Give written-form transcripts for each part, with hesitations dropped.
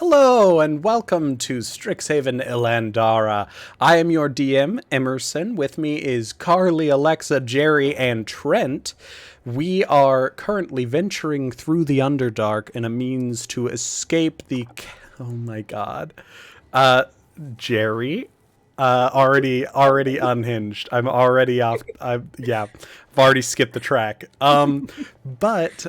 Hello and welcome to Strixhaven Ilandara. I am your DM, Emerson. With me is Carly, Alexa, Jerry, and Trent. We are currently venturing through the Underdark in a means to escape the... Oh my god. Jerry? Already unhinged. I'm already off. I've already skipped the track. But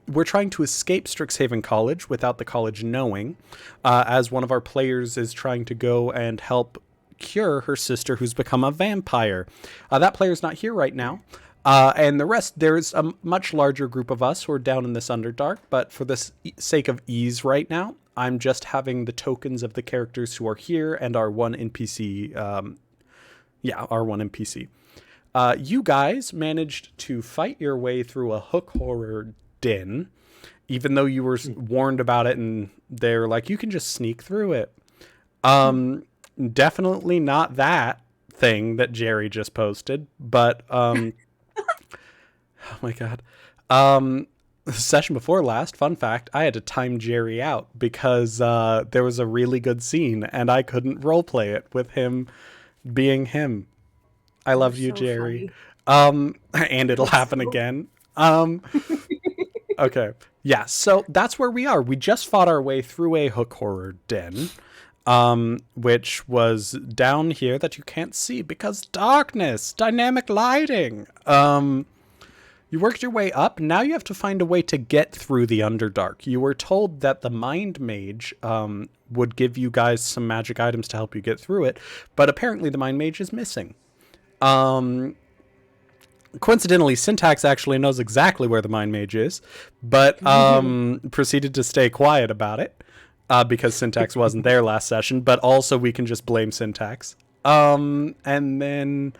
we're trying to escape Strixhaven College without the college knowing, as one of our players is trying to go and help cure her sister who's become a vampire. That player's not here right now. And the rest, there's a much larger group of us who are down in this Underdark, but for the sake of ease right now, I'm just having the tokens of the characters who are here and our one NPC. Our one NPC. You guys managed to fight your way through a hook horror den, even though you were warned about it, and they're like, you can just sneak through it. Definitely not that thing that Jerry just posted, but oh my god. The session before last, fun fact, I had to time Jerry out because there was a really good scene and I couldn't roleplay it with him being him. I love you, so Jerry. And it'll happen again. Okay. Yeah, so that's where we are. We just fought our way through a hook horror den, which was down here that you can't see because darkness, dynamic lighting. You worked your way up. Now you have to find a way to get through the Underdark. You were told that the Mind Mage would give you guys some magic items to help you get through it, but apparently the Mind Mage is missing. Coincidentally, Syntax actually knows exactly where the Mind Mage is, but proceeded to stay quiet about it because Syntax wasn't there last session, but also we can just blame Syntax. And then,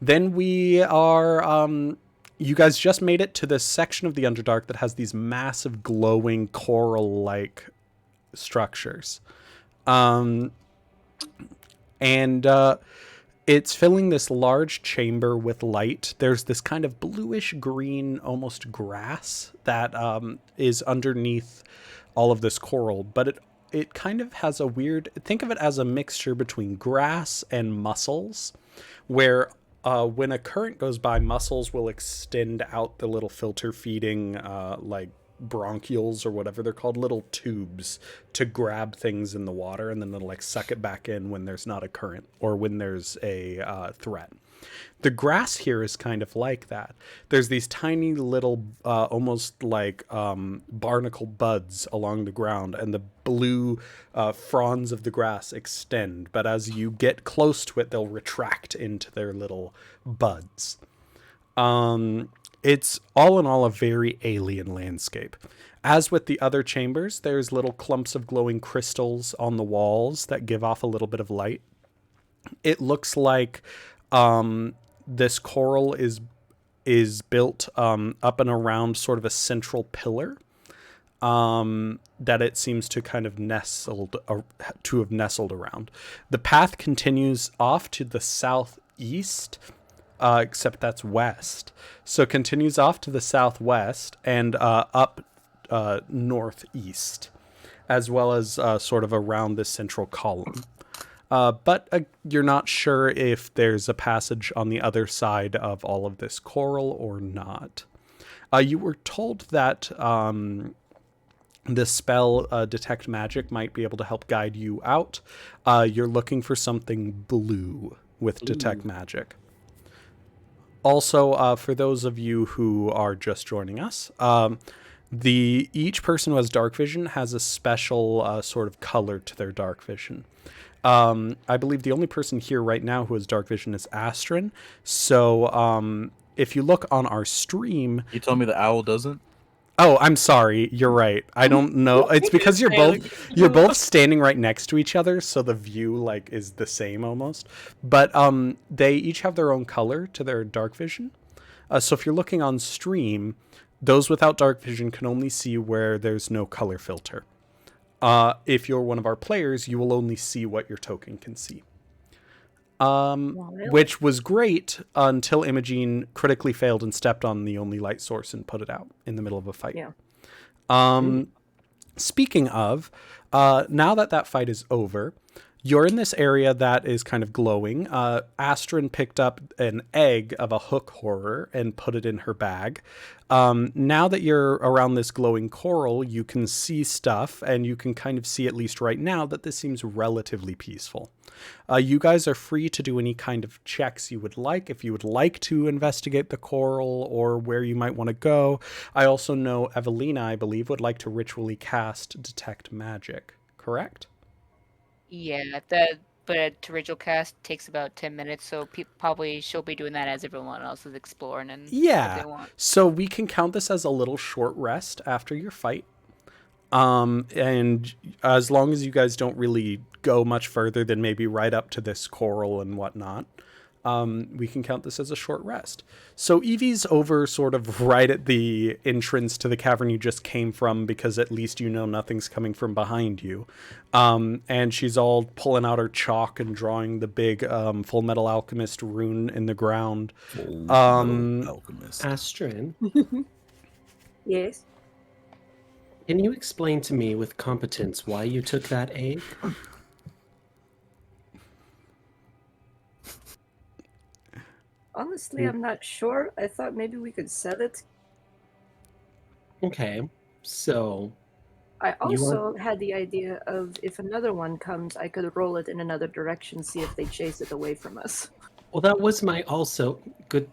Then we are, you guys just made it to this section of the Underdark that has these massive glowing coral-like structures. It's filling this large chamber with light. There's this kind of bluish green, almost grass that is underneath all of this coral, but it kind of has a weird, think of it as a mixture between grass and mussels, where when a current goes by, mussels will extend out the little filter feeding, like bronchioles or whatever they're called, little tubes to grab things in the water, and then they'll like suck it back in when there's not a current or when there's a threat. The grass here is kind of like that. There's these tiny little, almost like barnacle buds along the ground, and the blue fronds of the grass extend. But as you get close to it, they'll retract into their little buds. It's all in all a very alien landscape. As with the other chambers, there's little clumps of glowing crystals on the walls that give off a little bit of light. It looks like this coral is built up and around sort of a central pillar that it seems to kind of have nestled around. The path continues off to the southeast, except that's west. So it continues off to the southwest and up northeast, as well as sort of around this central column. But you're not sure if there's a passage on the other side of all of this coral or not. You were told that the spell Detect Magic might be able to help guide you out. You're looking for something blue with Detect Magic. Also, for those of you who are just joining us, each person who has dark vision has a special sort of color to their dark vision. I believe the only person here right now who has dark vision is Astrin. So if you look on our stream... You told me the owl doesn't? Oh, I'm sorry. You're right. I don't know. It's because you're both standing right next to each other, so the view like is the same almost. But they each have their own color to their dark vision. So if you're looking on stream, those without dark vision can only see where there's no color filter. If you're one of our players, you will only see what your token can see. Which was great until Imogene critically failed and stepped on the only light source and put it out in the middle of a fight. Yeah. Speaking of, now that that fight is over, you're in this area that is kind of glowing. Astrid picked up an egg of a hook horror and put it in her bag. Now that you're around this glowing coral, you can see stuff, and you can kind of see, at least right now, that this seems relatively peaceful. You guys are free to do any kind of checks you would like. If you would like to investigate the coral or where you might want to go. I also know Evelina, I believe, would like to ritually cast Detect Magic, correct? Yeah, but to ritual cast takes about 10 minutes, so probably she'll be doing that as everyone else is exploring and if Yeah. they want. So we can count this as a little short rest after your fight. And as long as you guys don't really go much further than maybe right up to this coral and whatnot, we can count this as a short rest. So Evie's over sort of right at the entrance to the cavern you just came from, because at least you know nothing's coming from behind you. And she's all pulling out her chalk and drawing the big Full Metal Alchemist rune in the ground. Full Metal Alchemist. Astrid, Yes. can you explain to me with competence why you took that egg? Honestly, I'm not sure. I thought maybe we could sell it. Okay, so I also had the idea of if another one comes, I could roll it in another direction, see if they chase it away from us. well, that was my also good.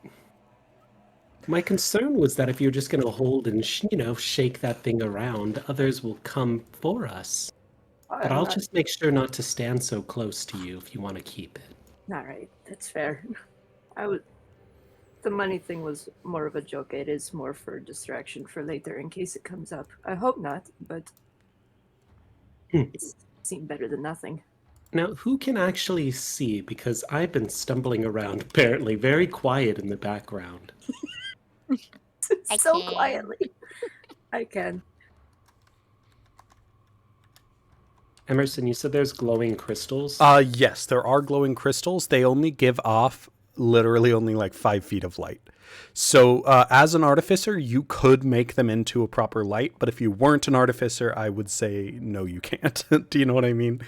My concern was that if you're just going to hold and shake that thing around, others will come for us. But I'll just make sure not to stand so close to you if you want to keep it. All right, that's fair. The money thing was more of a joke. It is more for distraction for later in case it comes up. I hope not, but it seemed better than nothing. Now, who can actually see? Because I've been stumbling around, apparently very quiet in the background. So quietly. I can. Emerson, you said there's glowing crystals? Yes, there are glowing crystals. They only give off literally only like 5 feet of light. So as an artificer, you could make them into a proper light, but if you weren't an artificer, I would say no, you can't. Do you know what I mean?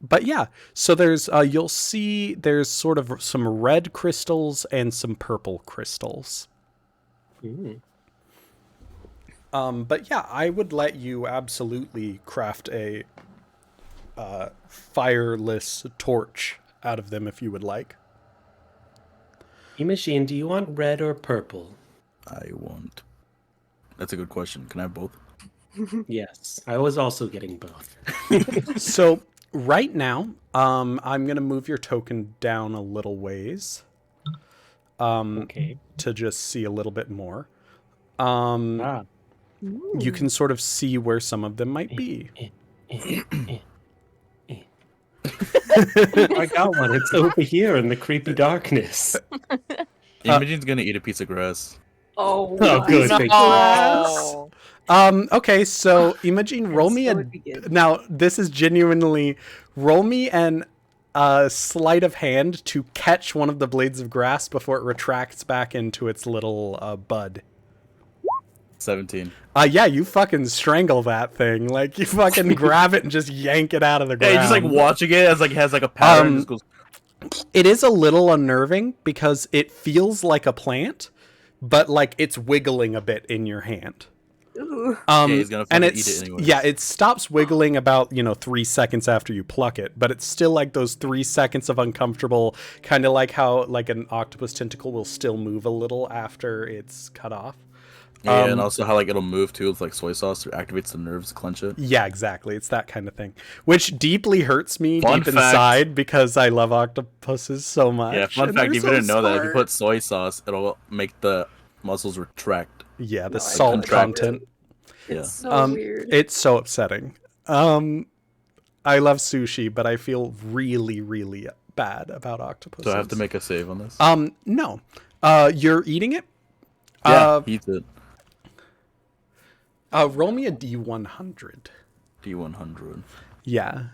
But yeah, so there's you'll see there's sort of some red crystals and some purple crystals. But yeah, I would let you absolutely craft a fireless torch out of them if you would like. Imogen, do you want red or purple? I want. That's a good question. Can I have both? Yes, I was also getting both. So right now, I'm gonna move your token down a little ways. Okay. To just see a little bit more. Ooh. You can sort of see where some of them might be. I got one. It's over here in the creepy darkness. Imogen's gonna eat a piece of grass. Oh, good. my Thank Oh. Okay, so Imogen, roll me a. Now, this is genuinely. Roll me an sleight of hand to catch one of the blades of grass before it retracts back into its little bud. 17. Yeah, you fucking strangle that thing. Like, you fucking grab it and just yank it out of the ground. Yeah, just like watching it as like has like a pattern. And just goes. It is a little unnerving because it feels like a plant, but like it's wiggling a bit in your hand. Ooh. He's gonna and eat it anyway. Yeah, it stops wiggling about 3 seconds after you pluck it, but it's still like those 3 seconds of uncomfortable, kind of like how like an octopus tentacle will still move a little after it's cut off. Yeah, and also how like it'll move too with like soy sauce, or activates the nerves, clench it. Yeah, exactly. It's that kind of thing, which deeply hurts me Fun deep fact. inside because I love octopuses so much. Yeah, fun and fact, they're if you so didn't know that, if you smart. put soy sauce, it'll make the muscles retract. Yeah, the No, I salt don't try it. content. Yeah. It's so weird. It's so upsetting. I love sushi, but I feel really, really bad about octopuses. So I have to make a save on this? No. You're eating it? Yeah, he eats it. Roll me a D100. D100. Yeah.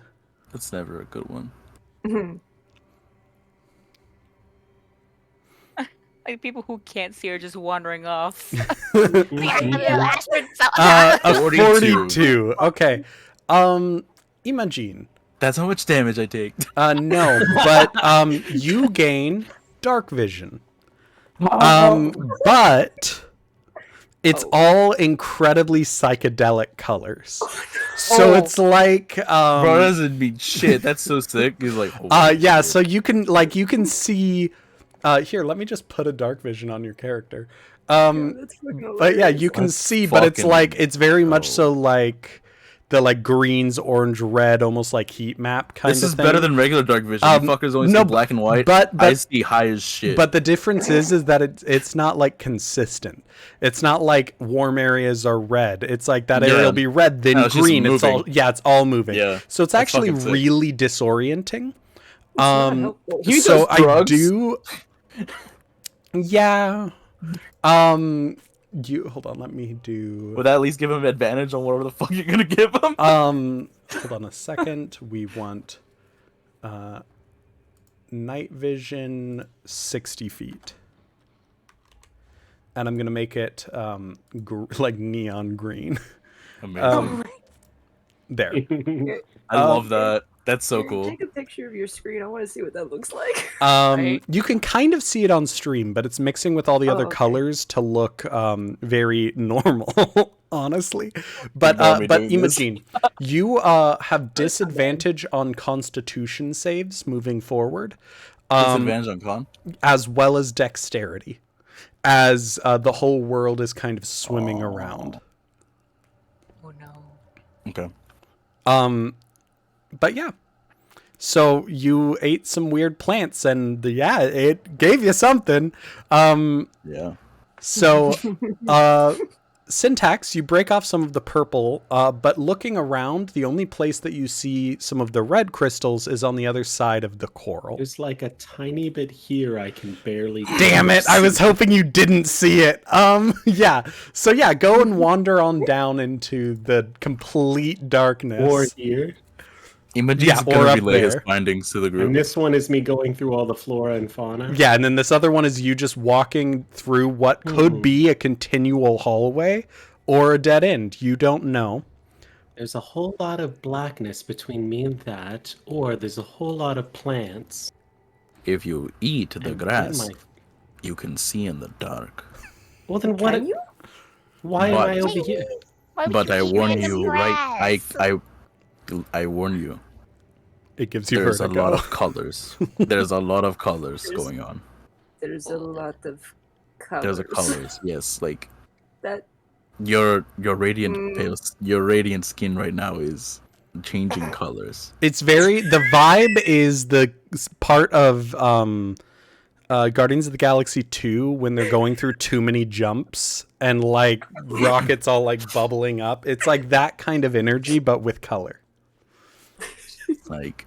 That's never a good one. Like people who can't see are just wandering off. A 42. Okay. Imagine. That's how much damage I take. No, but you gain dark vision. But it's all incredibly psychedelic colors. So it's like Bro, that doesn't mean shit. That's so sick. He's like, yeah, so you can see here, let me just put a dark vision on your character. But yeah, you can see, but it's like it's very much so like the like greens, orange, red, almost like heat map kind of thing. This is better than regular dark vision. You fuckers only see black and white. But I see high as shit. But the difference is that it's not like consistent. It's not like warm areas are red. It's like that area will be red, then green. It's all moving. Yeah. So it's actually really disorienting. So I do. Yeah. You hold on. Let me do. Would that at least give him advantage on whatever the fuck you're gonna give him? Hold on a second. We want night vision 60 feet, and I'm gonna make it like neon green. Amazing. There. I love that. That's so cool. Take a picture of your screen. I want to see what that looks like. You can kind of see it on stream, but it's mixing with all the other colors to look very normal, honestly. But Imogene, you have disadvantage on Constitution saves moving forward. Disadvantage on con? As well as dexterity, as the whole world is kind of swimming around. Oh no. Okay. But yeah, so you ate some weird plants, and it gave you something. Yeah. So, Syntax, you break off some of the purple, but looking around, the only place that you see some of the red crystals is on the other side of the coral. There's like a tiny bit here I can barely. Damn it! I was hoping you didn't see it. Yeah. So yeah, go and wander on down into the complete darkness. Or here. Imogene's gonna relay his findings to the group. And this one is me going through all the flora and fauna. Yeah, and then this other one is you just walking through what could be a continual hallway or a dead end. You don't know. There's a whole lot of blackness between me and that, or there's a whole lot of plants. If you eat the grass, you can see in the dark. Well, then what? Can you? Why am I over here? But I warn you, right? I warn you. It gives you There's vertigo. a lot of colors. There's a lot of colors going on. There's a lot of colors. There's a colors, yes. Like that. Your radiant pale, your radiant skin right now is changing colors. It's very the vibe is the part of Guardians of the Galaxy 2 when they're going through too many jumps and like rockets all like bubbling up. It's like that kind of energy, but with color. Like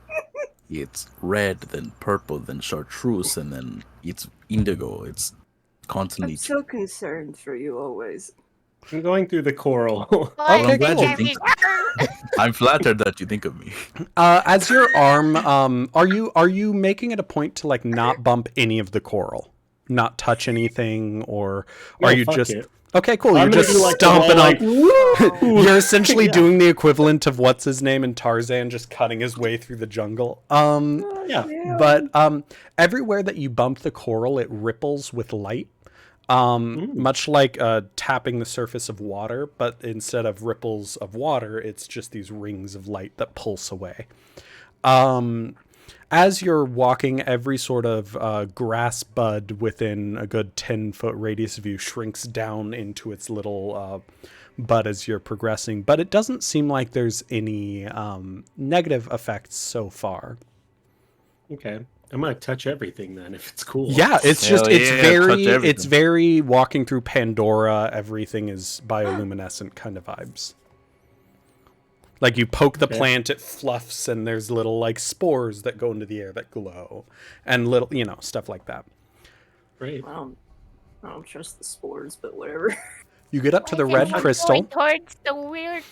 it's red, then purple, then chartreuse, and then it's indigo. It's constantly. I'm so concerned for you always. I'm going through the coral. Okay, cool. I'm flattered that you think of me. As your arm, are you making it a point to like not bump any of the coral, not touch anything, or are you just? Okay, cool. You're just stomping like you're essentially doing the equivalent of what's his name in Tarzan, just cutting his way through the jungle. But everywhere that you bump the coral, it ripples with light. Much like tapping the surface of water, but instead of ripples of water, it's just these rings of light that pulse away. As you're walking, every sort of grass bud within a good 10-foot radius of you shrinks down into its little bud as you're progressing, but it doesn't seem like there's any negative effects so far. Okay. I'm gonna touch everything then if it's cool. Yeah, it's just it's very walking through Pandora, everything is bioluminescent kind of vibes. Like you poke the plant, it fluffs, and there's little like spores that go into the air that glow, and little stuff like that. Great. I don't trust the spores, but whatever. You get up to the red crystal. Towards the weird.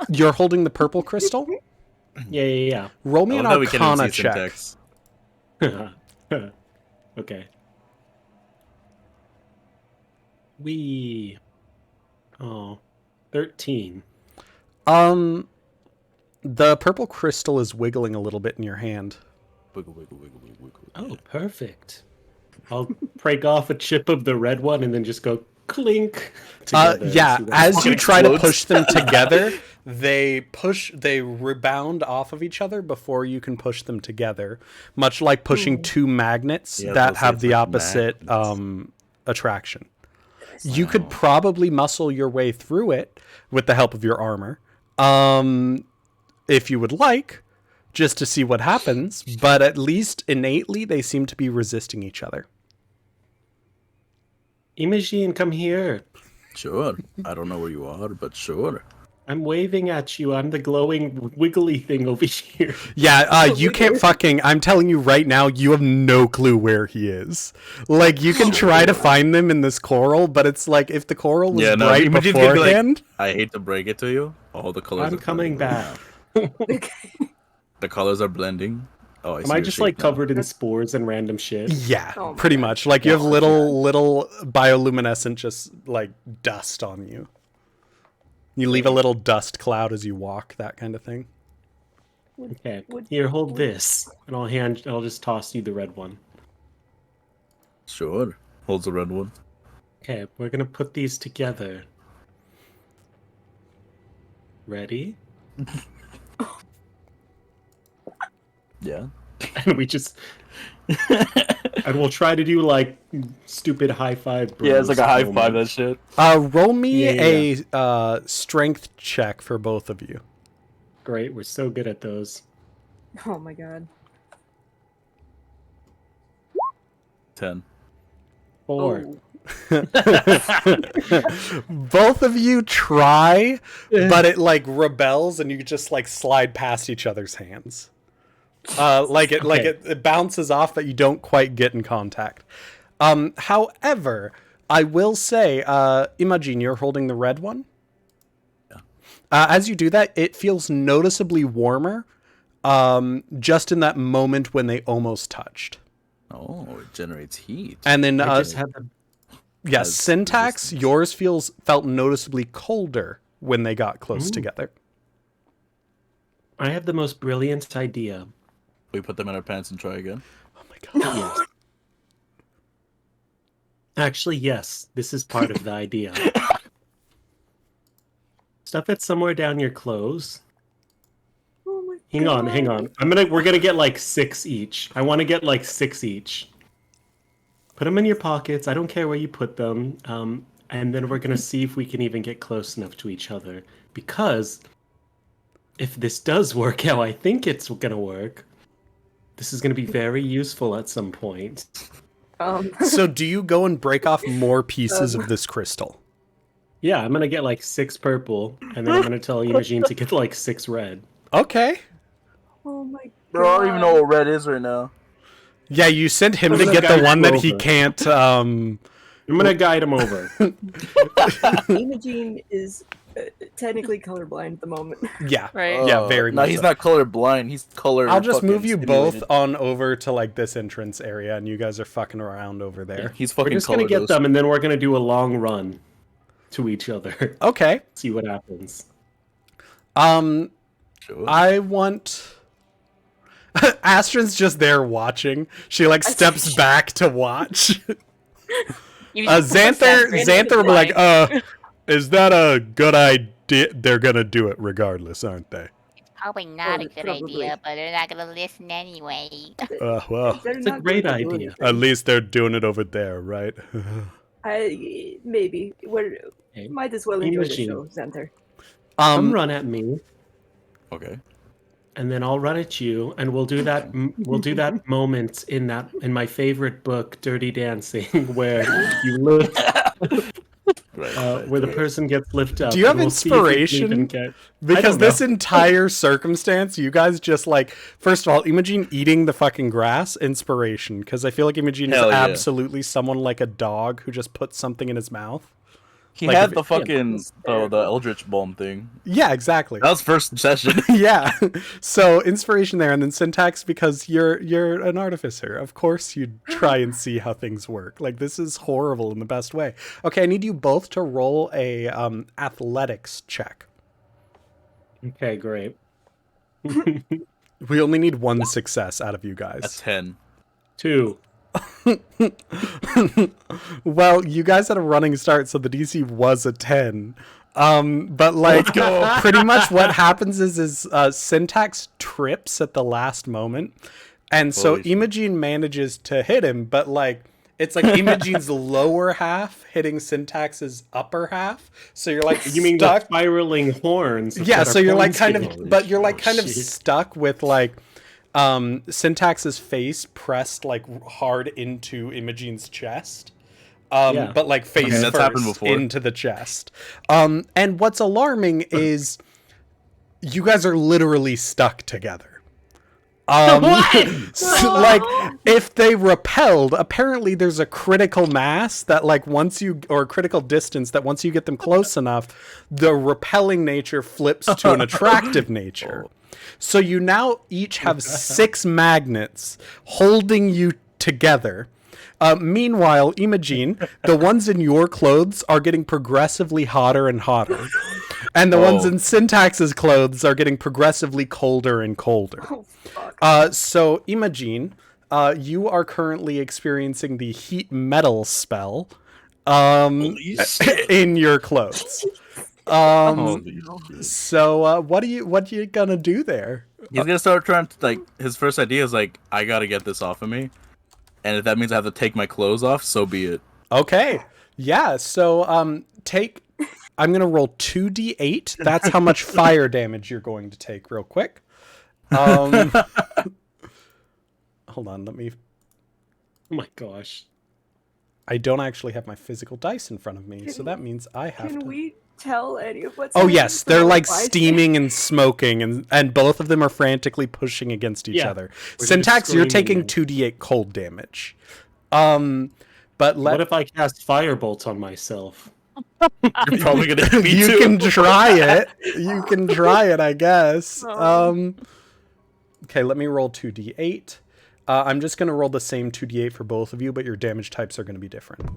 You're holding the purple crystal. Yeah. Roll me an Arcana check. Okay. Oh, 13. The purple crystal is wiggling a little bit in your hand. Wiggle, wiggle, wiggle, wiggle, wiggle. Oh, perfect. I'll break off a chip of the red one and then just go clink together. Yeah, See what as you happens. try to explodes. push them together, they rebound off of each other before you can push them together. Much like pushing two magnets Yeah, that those have are the like opposite magnets. attraction. You could probably muscle your way through it with the help of your armor, if you would like, just to see what happens. But at least innately, they seem to be resisting each other. Imogene, come here. Sure. I don't know where you are, but sure. I'm waving at you. I'm the glowing wiggly thing over here. Yeah, you can't fucking... I'm telling you right now, you have no clue where he is. Like, you can try to find them in this coral, but it's like, if the coral was bright Imogene's gonna be like, beforehand... I hate to break it to you. All the colors I'm are coming blending right back. now. The colors are blending. Oh, I see Am I your just shape like now. covered in spores and random shit? Yeah, Oh my pretty God. much. Like, you have little bioluminescent just, like, dust on you. You leave a little dust cloud as you walk, that kind of thing. Okay. Here, hold this, and I'll just toss you the red one. Sure. Holds the red one. Okay, we're gonna put these together. Ready? Yeah. And we just and we'll try to do like stupid high five. Yeah, it's like a high bros five, moment. that shit. Roll me Yeah. a strength check for both of you. Great, we're so good at those. Oh my god. 10. 4. Oh. Both of you try, but it like rebels and you just like slide past each other's hands. It bounces off, but you don't quite get in contact. However, I will say, Imogen, you're holding the red one. Yeah. As you do that, it feels noticeably warmer, just in that moment when they almost touched. Oh, it generates heat. And then, I just had the yes, has syntax, resistance. yours felt noticeably colder when they got close together. I have the most brilliant idea. We put them in our pants and try again. Oh my god. Yes. Actually, yes, this is part of the idea. Stuff it somewhere down your clothes. Oh my Hang on. We're gonna get like 6 each. I want to get like 6 each. Put them in your pockets. I don't care where you put them. And then we're gonna see if we can even get close enough to each other. Because if this does work how I think it's gonna work, this is gonna be very useful at some point. So do you go and break off more pieces of this crystal? Yeah, I'm gonna get like 6 purple, and then I'm gonna tell Imogen to get like 6 red. Okay. Oh my god. Bro, I don't even know what red is right now. Yeah, you sent him I'm to gonna get the guide one you that he over. can't. I'm gonna guide him over. Imogen is technically colorblind at the moment. Yeah. Right. Yeah, very No, much he's so. not colorblind. He's color. I'll just move fucking you both stimulated. on over to like this entrance area, and you guys are fucking around over there. He's We're fucking just gonna color get dosed. them, and then we're gonna do a long run to each other. Okay. See what happens. Sure. I want. Astrid's just there watching. She like steps back to watch. Xanther will be like, is that a good idea? They're gonna do it regardless, aren't they? Probably not Oh, a good probably. idea, but they're not gonna listen anyway. Well, They're It's a not great going to do idea. anything. at least they're doing it over there, right? Maybe. Okay. Might as well enjoy the Imogen. show, Xanter. Come run at me, Okay. and then I'll run at you, and we'll do that. We'll do that moment in my favorite book, Dirty Dancing, where you lift, Right. where the person gets lifted up. Do you have and we'll see if we can inspiration? even get- Because I don't this know. entire circumstance, you guys just like, first of all, Imogen eating the fucking grass, inspiration. Because I feel like Imogen is Hell yeah. absolutely someone like a dog who just puts something in his mouth. He Like, had if the it- fucking the Eldritch Bomb thing. Yeah, exactly. That was first session. Yeah. So inspiration there, and then syntax because you're an artificer. Of course you'd try and see how things work. Like, this is horrible in the best way. Okay, I need you both to roll a athletics check. Okay, great. We only need one success out of you A guys. 10. 2. Well, you guys had a running start, so the DC was a 10. But like pretty much what happens is syntax trips at the last moment. And so Holy shit. Imogen manages to hit him, but like it's like Imogen's lower half hitting syntax's upper half. So you're like You mean stuck. the spiraling horns? Yeah, that so are you're like pointing? kind of but you're like Oh, kind of shit. stuck with like syntax's face pressed like hard into Imogen's chest. Yeah. But like face Okay, that's happened first before. into the chest. And what's alarming is you guys are literally stuck together. Like if they repelled, apparently there's a critical mass that like once you, or critical distance that once you get them close enough, the repelling nature flips to an attractive nature. So you now each have 6 magnets holding you together. Meanwhile, Imogen, the ones in your clothes are getting progressively hotter and hotter. And the ones in Syntax's clothes are getting progressively colder and colder. Oh, fuck. So, Imogen, you are currently experiencing the heat metal spell Holy shit. in your clothes. Holy shit. So, what are you gonna do there? He's gonna start trying to, like, his first idea is like, I gotta get this off of me. And if that means I have to take my clothes off, so be it. Okay. Yeah, so I'm going to roll 2d8. That's how much fire damage you're going to take real quick. Hold on, let me... Oh my gosh. I don't actually have my physical dice in front of me, so that means I have Can to... we tell any of what's Oh happening yes, for they're our like bystanders? steaming and smoking, and both of them are frantically pushing against each Yeah. other. We're Syntax, just you're screaming taking 2d8 cold damage. But What if I cast firebolt on myself? You're probably gonna hit me you too. can try it. You can try it, I guess. Oh. Okay, let me roll 2d8. I'm just going to roll the same 2d8 for both of you, but your damage types are going to be different.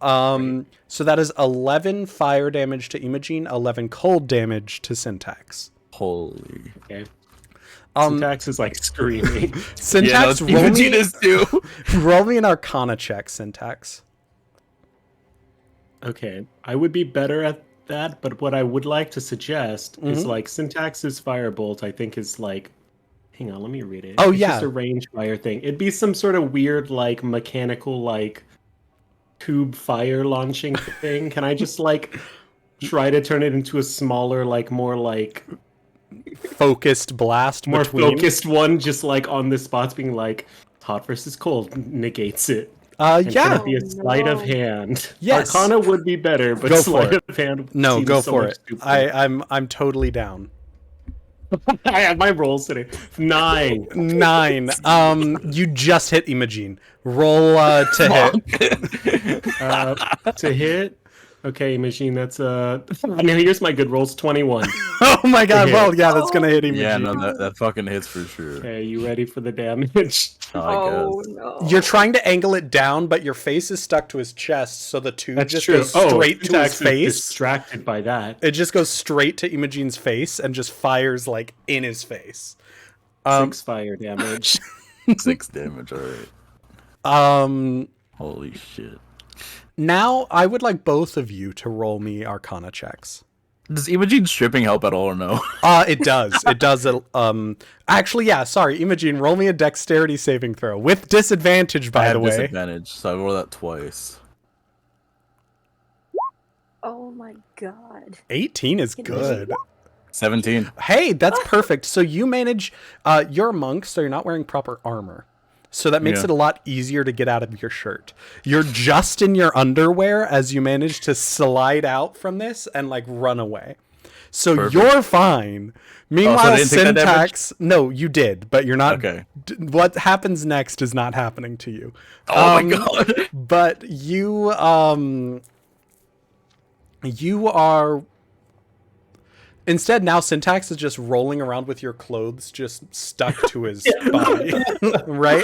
So that is 11 fire damage to Imogen, 11 cold damage to Syntax. Holy. Okay. Syntax is like screaming. Syntax, yeah, no, Imogen is too. roll me an Arcana check, Syntax. Okay, I would be better at that, but what I would like to suggest is Mm-hmm. like Syntax's firebolt. I think is like, hang on, let me read it. Oh, It's yeah. just a range fire thing. It'd be some sort of weird like mechanical like tube fire launching thing. Can I just like try to turn it into a smaller, like more like Focused blast more between. focused one, just like on the spots, being like hot versus cold negates it. And can Yeah. it be a Oh, sleight of no. hand? Yes. Arcana would be better, but Go for sleight it. of hand. No, seems go so for much it. stupider. I'm totally down. I have my rolls today. 9. 9. You just hit Imogen. Roll to hit. To hit. Okay, machine. That's now here's my good rolls. 21. Oh my god, hit. well, yeah, that's gonna hit Imogen. Yeah, no, that fucking hits for sure. Okay, you ready for the damage? I Oh guess. no. You're trying to angle it down, but your face is stuck to his chest, so the tube That's just true. goes straight to his Syntax is face. distracted by that. It just goes straight to Imogen's face and just fires like in his face. 6 fire damage. 6 damage, alright. Holy shit. Now I would like both of you to roll me Arcana checks. Does Imogen stripping help at all or no? It does. It does. Actually, yeah. Sorry, Imogen, roll me a Dexterity saving throw with disadvantage. I By have the way, disadvantage, so I roll that twice. Oh my god. 18 is Can good. 17. Hey, that's perfect. So you manage. You're a monk, so you're not wearing proper armor. So that makes Yeah. it a lot easier to get out of your shirt. You're just in your underwear as you manage to slide out from this and like run away. So Perfect. you're fine. Meanwhile, I didn't take that damage? Syntax. No, you did, but you're not. Okay. What happens next is not happening to you. Oh my god. But you You are... Instead, now Syntax is just rolling around with your clothes just stuck to his body, right?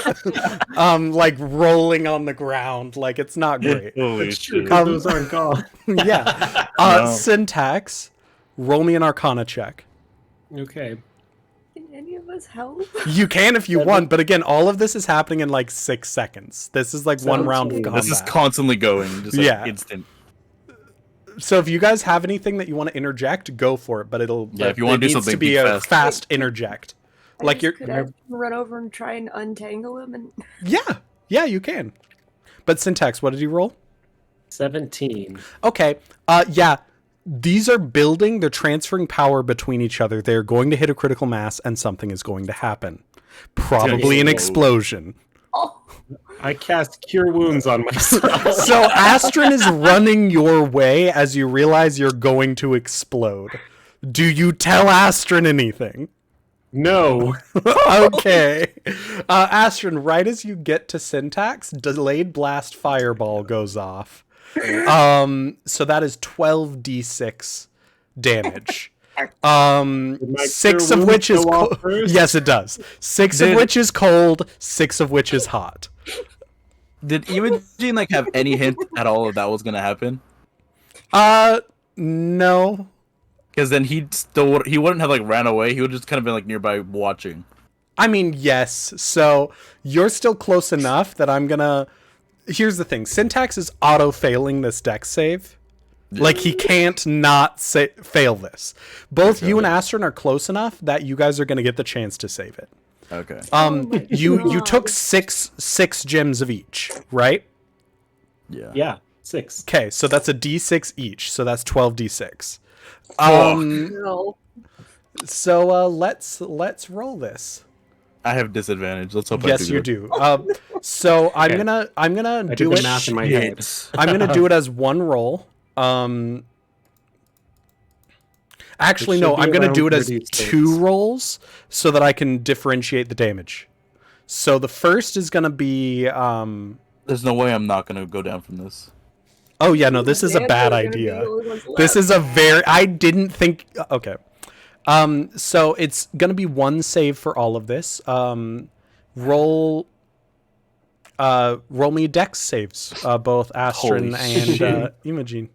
Like rolling on the ground, like it's not great. Holy It's true, shit. 'cause those aren't gone. Yeah. No. Syntax, roll me an Arcana check. Okay. Can any of us help? You can if you want, but again, all of this is happening in like 6 seconds. This is like one round of 17. combat. This is constantly going, just like Yeah. instant. So if you guys have anything that you want to interject, go for it. But Yeah, if you want to do needs something, to be be a fast. fast interject. Like you're, Could I run over and try and untangle him? And yeah, you can. But Syntax, what did you roll? 17. Okay. Yeah. These are building. They're transferring power between each other. They're going to hit a critical mass, and something is going to happen. Probably an explosion. I cast Cure Wounds on myself. So Astrid is running your way as you realize you're going to explode. Do you tell Astrid anything? No. Okay. Astrid, right as you get to Syntax, Delayed Blast Fireball goes off. So that is 12d6 damage. my 6 Cure of which is Wounds go off first? yes, it does. 6 of which is cold, 6 of which is hot. Did Imogen like have any hint at all if that was gonna happen? No. Because then he wouldn't have like ran away. He would just kind of been like nearby watching. I mean, yes. So you're still close enough that I'm gonna. Here's the thing: Syntax is auto failing this dex save. Like he can't not fail this. Both you and Astrid are close enough that you guys are gonna get the chance to save it. Okay. You took six gems of each, right? Yeah. Yeah, 6. Okay, so that's a d6 each. So that's 12d6. no. So let's roll this. I have disadvantage. Let's hope. Yes, I you do. So I'm Okay. gonna I do did the it. math in my head. I'm gonna do it as one roll. Actually, It no. should be I'm gonna around do it as 36. 2 rolls so that I can differentiate the damage. So the first is gonna be. There's no way I'm not gonna go down from this. Oh yeah, no. This is a Damn, bad we're gonna be idea. the only ones This left. is a very. I didn't think. Okay. So it's gonna be 1 save for all of this. Roll me dex saves, both Astrid Holy and Imogen.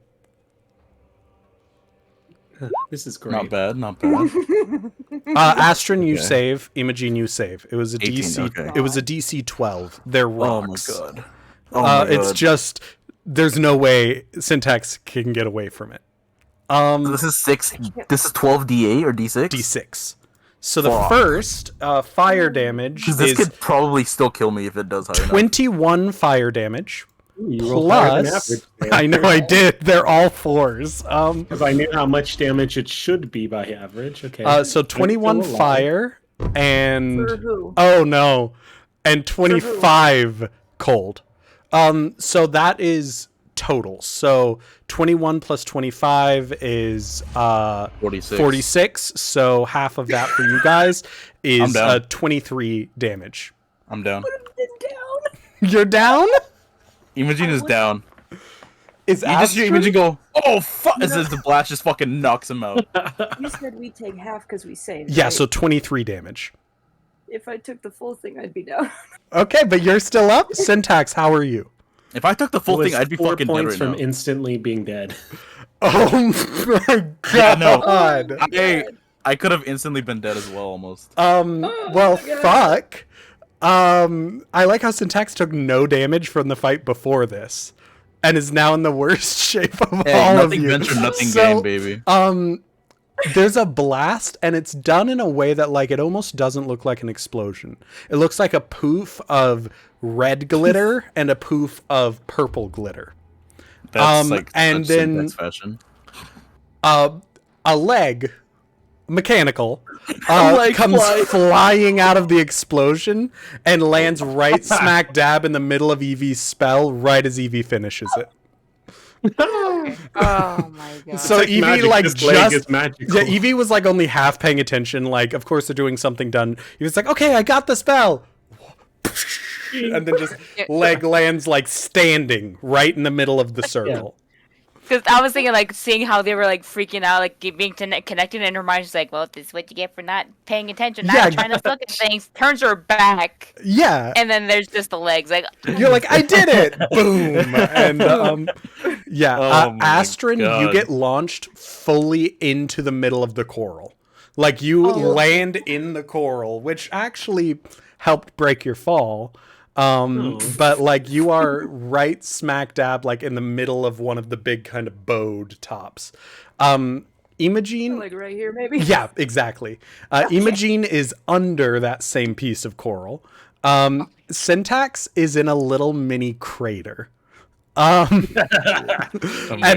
This is great. Not bad. Not bad. Astrid, you Okay. save. Imogen, you save. It was a 18, DC. okay. It was a DC 12. They're Oh my rocks. god. Oh my It's god. just there's no way Syntax can get away from it. This is 6. This is 12d8 or d6. D6. So the Fuck. first fire damage Because this is could probably still kill me if it does high enough. 21 fire damage. Ooh, you rolled higher than Plus, average. I know I did. They're all 4s. Because I knew how much damage it should be by average. Okay. So 21 I'm still alive. fire and For who? oh no, and 25 cold. So that is total. So 21 plus 25 is 46. 46. So half of that for you guys I'm is down. 23 damage. I'm down. Been down. You're down? Imogen is down. Is You just hear Astrid? Imogen go, oh fuck! As the blast just fucking knocks him out. You said we take half because we saved. Yeah, right? so 23 damage. if I took the full thing, I'd be down. Okay, but you're still up. Syntax, how are you? If I took the It full was thing, I'd be 4 fucking dead points right from now. instantly being dead. Oh my Yeah, no. god. I could have instantly been dead as well, almost. Well, my God. fuck. I like how Syntax took no damage from the fight before this, and is now in the worst shape of Hey, all of nothing you. venture, nothing So, gain, baby. There's a blast, and it's done in a way that like it almost doesn't look like an explosion. It looks like a poof of red glitter and a poof of purple glitter. That's like and such then- syntax fashion. A leg, mechanical, leg comes fly. flying out of the explosion and lands right smack dab in the middle of Evie's spell, right as Evie finishes it. Oh my god. So like Evie magic, like this leg just is magical. yeah, Evie was like only half paying attention. Like, of course they're doing something done. He was like, okay, I got the spell. And then just leg lands like standing right in the middle of the circle. Because I was thinking, like, seeing how they were, like, freaking out, like, being connected, and her mind's like, well, this is what you get for not paying attention, not trying to look at things, turns her back. Yeah. And then there's just the legs, like... You're like, I did it! Boom! And, Astrid, you get launched fully into the middle of the coral. Like, you land in the coral, which actually helped break your fall. But like you are right smack dab like in the middle of one of the big kind of bowed tops. Imogene, like right here, maybe. Yeah, exactly. Imogene is under that same piece of coral. Syntax is in a little mini crater. And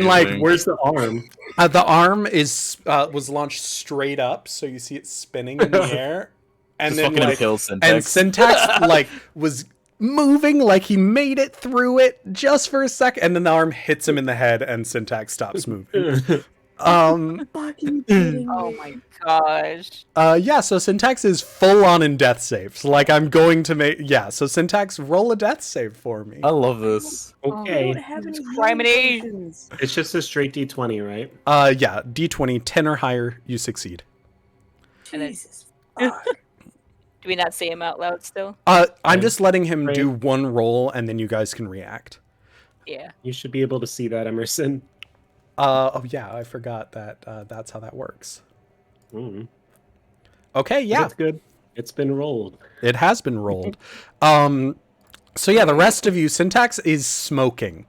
like, where's the arm? The arm is was launched straight up, so you see it spinning in the air. And just then like, Syntax. and Syntax like was moving like he made it through it just for a second, and then the arm hits him in the head, and Syntax stops moving. Oh my gosh. Yeah, so Syntax is full on in death saves. Like I'm going to make so Syntax, roll a death save for me. I love this. Okay. I don't have any Criminy. potions. It's just a straight D20, right? Yeah, D20, 10 or higher, you succeed. Jesus fuck. Do we not say him out loud still? I'm just letting him do one roll, and then you guys can react. Yeah. You should be able to see that, Emerson. Oh yeah, I forgot that that's how that works. Mm. Okay, yeah. That's good. It's been rolled. It has been rolled. So yeah, the rest of you, Syntax is smoking.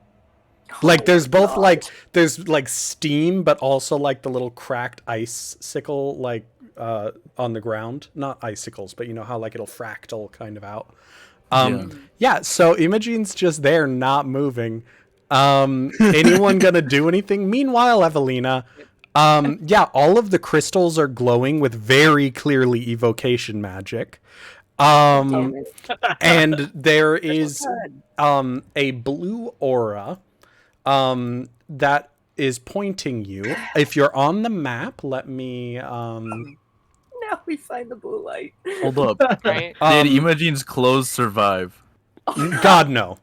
Like there's both like there's like steam, but also like the little cracked icicle like on the ground. Not icicles, but you know how like it'll fractal kind of out. Yeah, so Imogene's just there not moving. Anyone gonna do anything? Meanwhile, Evelina, all of the crystals are glowing with very clearly evocation magic. And there is a blue aura that is pointing you. If you're on the map, let me Now we find the blue light. Hold up. Right? Did Imogene's clothes survive? God no.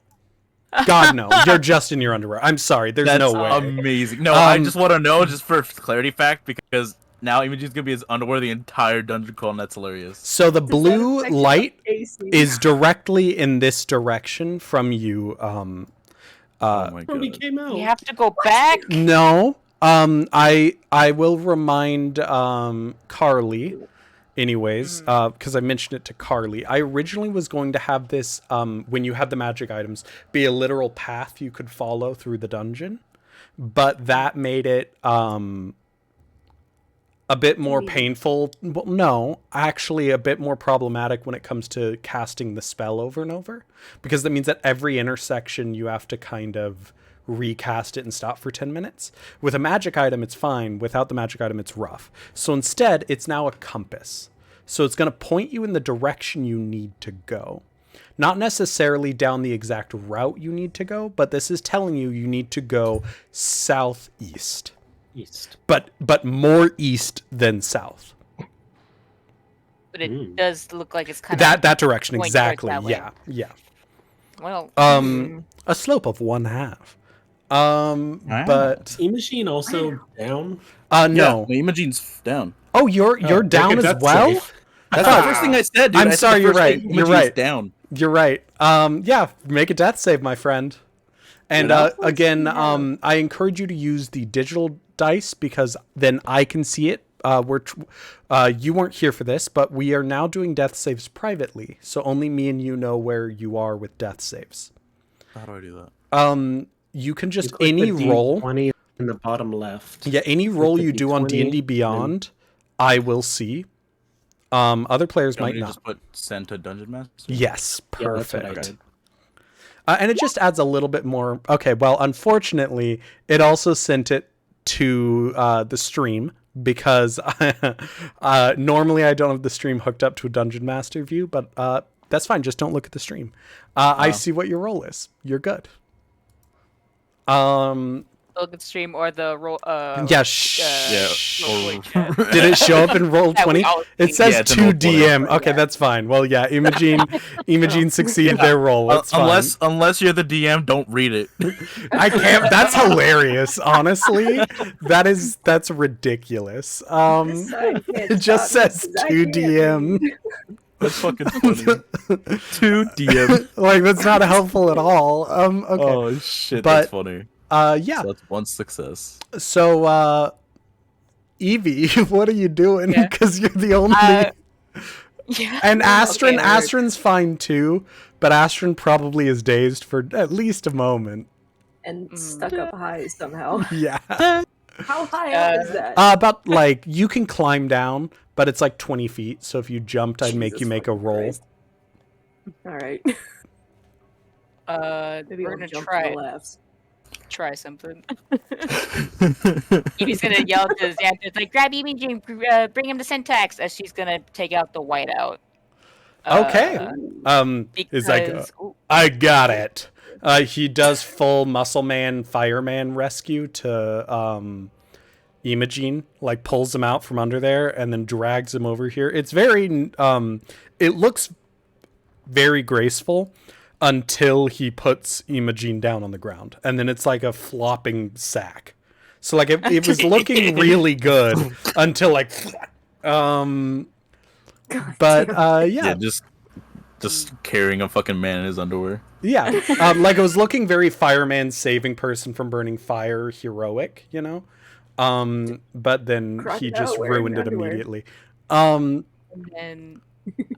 God no. You're just in your underwear. I'm sorry. There's That's no way. amazing. No, I just want to know, just for clarity fact, because now Imogene's gonna be his underwear the entire dungeon crawl, and that's hilarious. So the blue affect light AC? is directly in this direction from you. Oh my Oh, he god. came out. We have to go back. No. I will remind Carly, anyways, because I mentioned it to Carly. I originally was going to have this when you had the magic items be a literal path you could follow through the dungeon, but that made it a bit more painful. Well, no, actually a bit more problematic when it comes to casting the spell over and over, because that means that every intersection you have to kind of recast it and stop for 10 minutes. With a magic item, it's fine. Without the magic item, it's rough. So instead, it's now a compass. So it's going to point you in the direction you need to go. Not necessarily down the exact route you need to go, but this is telling you need to go southeast. East. But more east than south. But it does look like it's kind of That direction, point exactly. towards that way. Yeah. Well, A slope of 1/2. But Imogen also down. no. Yeah, Imogene's down. Oh, you're down make as a death well? save. That's the first thing I said, dude. I'm I said sorry, the you're first right. thing, You're Imogene's right. down. You're right. Yeah, make a death save, my friend. And again, I encourage you to use the digital dice because then I can see it. You weren't here for this, but we are now doing death saves privately, so only me and you know where you are with death saves. How do I do that? You can just You click any the roll. D20 in the bottom left. Yeah, any roll the you do on D20 D&D Beyond, I will see. Other players You want might me to not. just put send to Dungeon Master? Yes, Yeah, that's what I perfect. did. And it just adds a little bit more. Okay, well, unfortunately, it also sent it to the stream because normally I don't have the stream hooked up to a Dungeon Master view, but that's fine. Just don't look at the stream. I see what your roll is. You're good. oh, Logan stream or the roll. Yeah, Roll 20 chat. Did it show up in roll That we 20? all It see. says Yeah, it's in roll 20. 2DM. Okay, that's fine. Well, yeah, Imogene succeeded their roll. It's fine. Unless you're the DM, don't read it. I can't. That's hilarious. Honestly, that's ridiculous. It just says 2DM. That's fucking funny. 2DM. Like that's not helpful at all. Okay. Oh shit, But, that's funny. Yeah. So that's one success. So, Evie, what are you doing? Yeah. Because you're the only. Yeah. And Astrid, Okay, Astrid's fine too, but Astrid probably is dazed for at least a moment. And stuck up high somehow. Yeah. How high up is that? About like you can climb down, but it's like 20 feet. So if you jumped, I'd make Jesus you make a fucking roll. Christ. All right. Maybe We're I'll gonna jump try to it. the laughs. Try something. Evie's gonna yell to Xanthus, like, grab Imogen, bring him to Syntax, as she's gonna take out the whiteout. Okay. Is like Because I got it. He does full muscle man fireman rescue to Imogen, like pulls him out from under there and then drags him over here. It's very it looks very graceful until he puts Imogen down on the ground, and then it's like a flopping sack. So like it was looking really good until like but yeah. Yeah, just carrying a fucking man in his underwear. Yeah, like it was looking very fireman saving person from burning fire heroic, you know? But then he Crocodile just wearing ruined it underwear. immediately. and then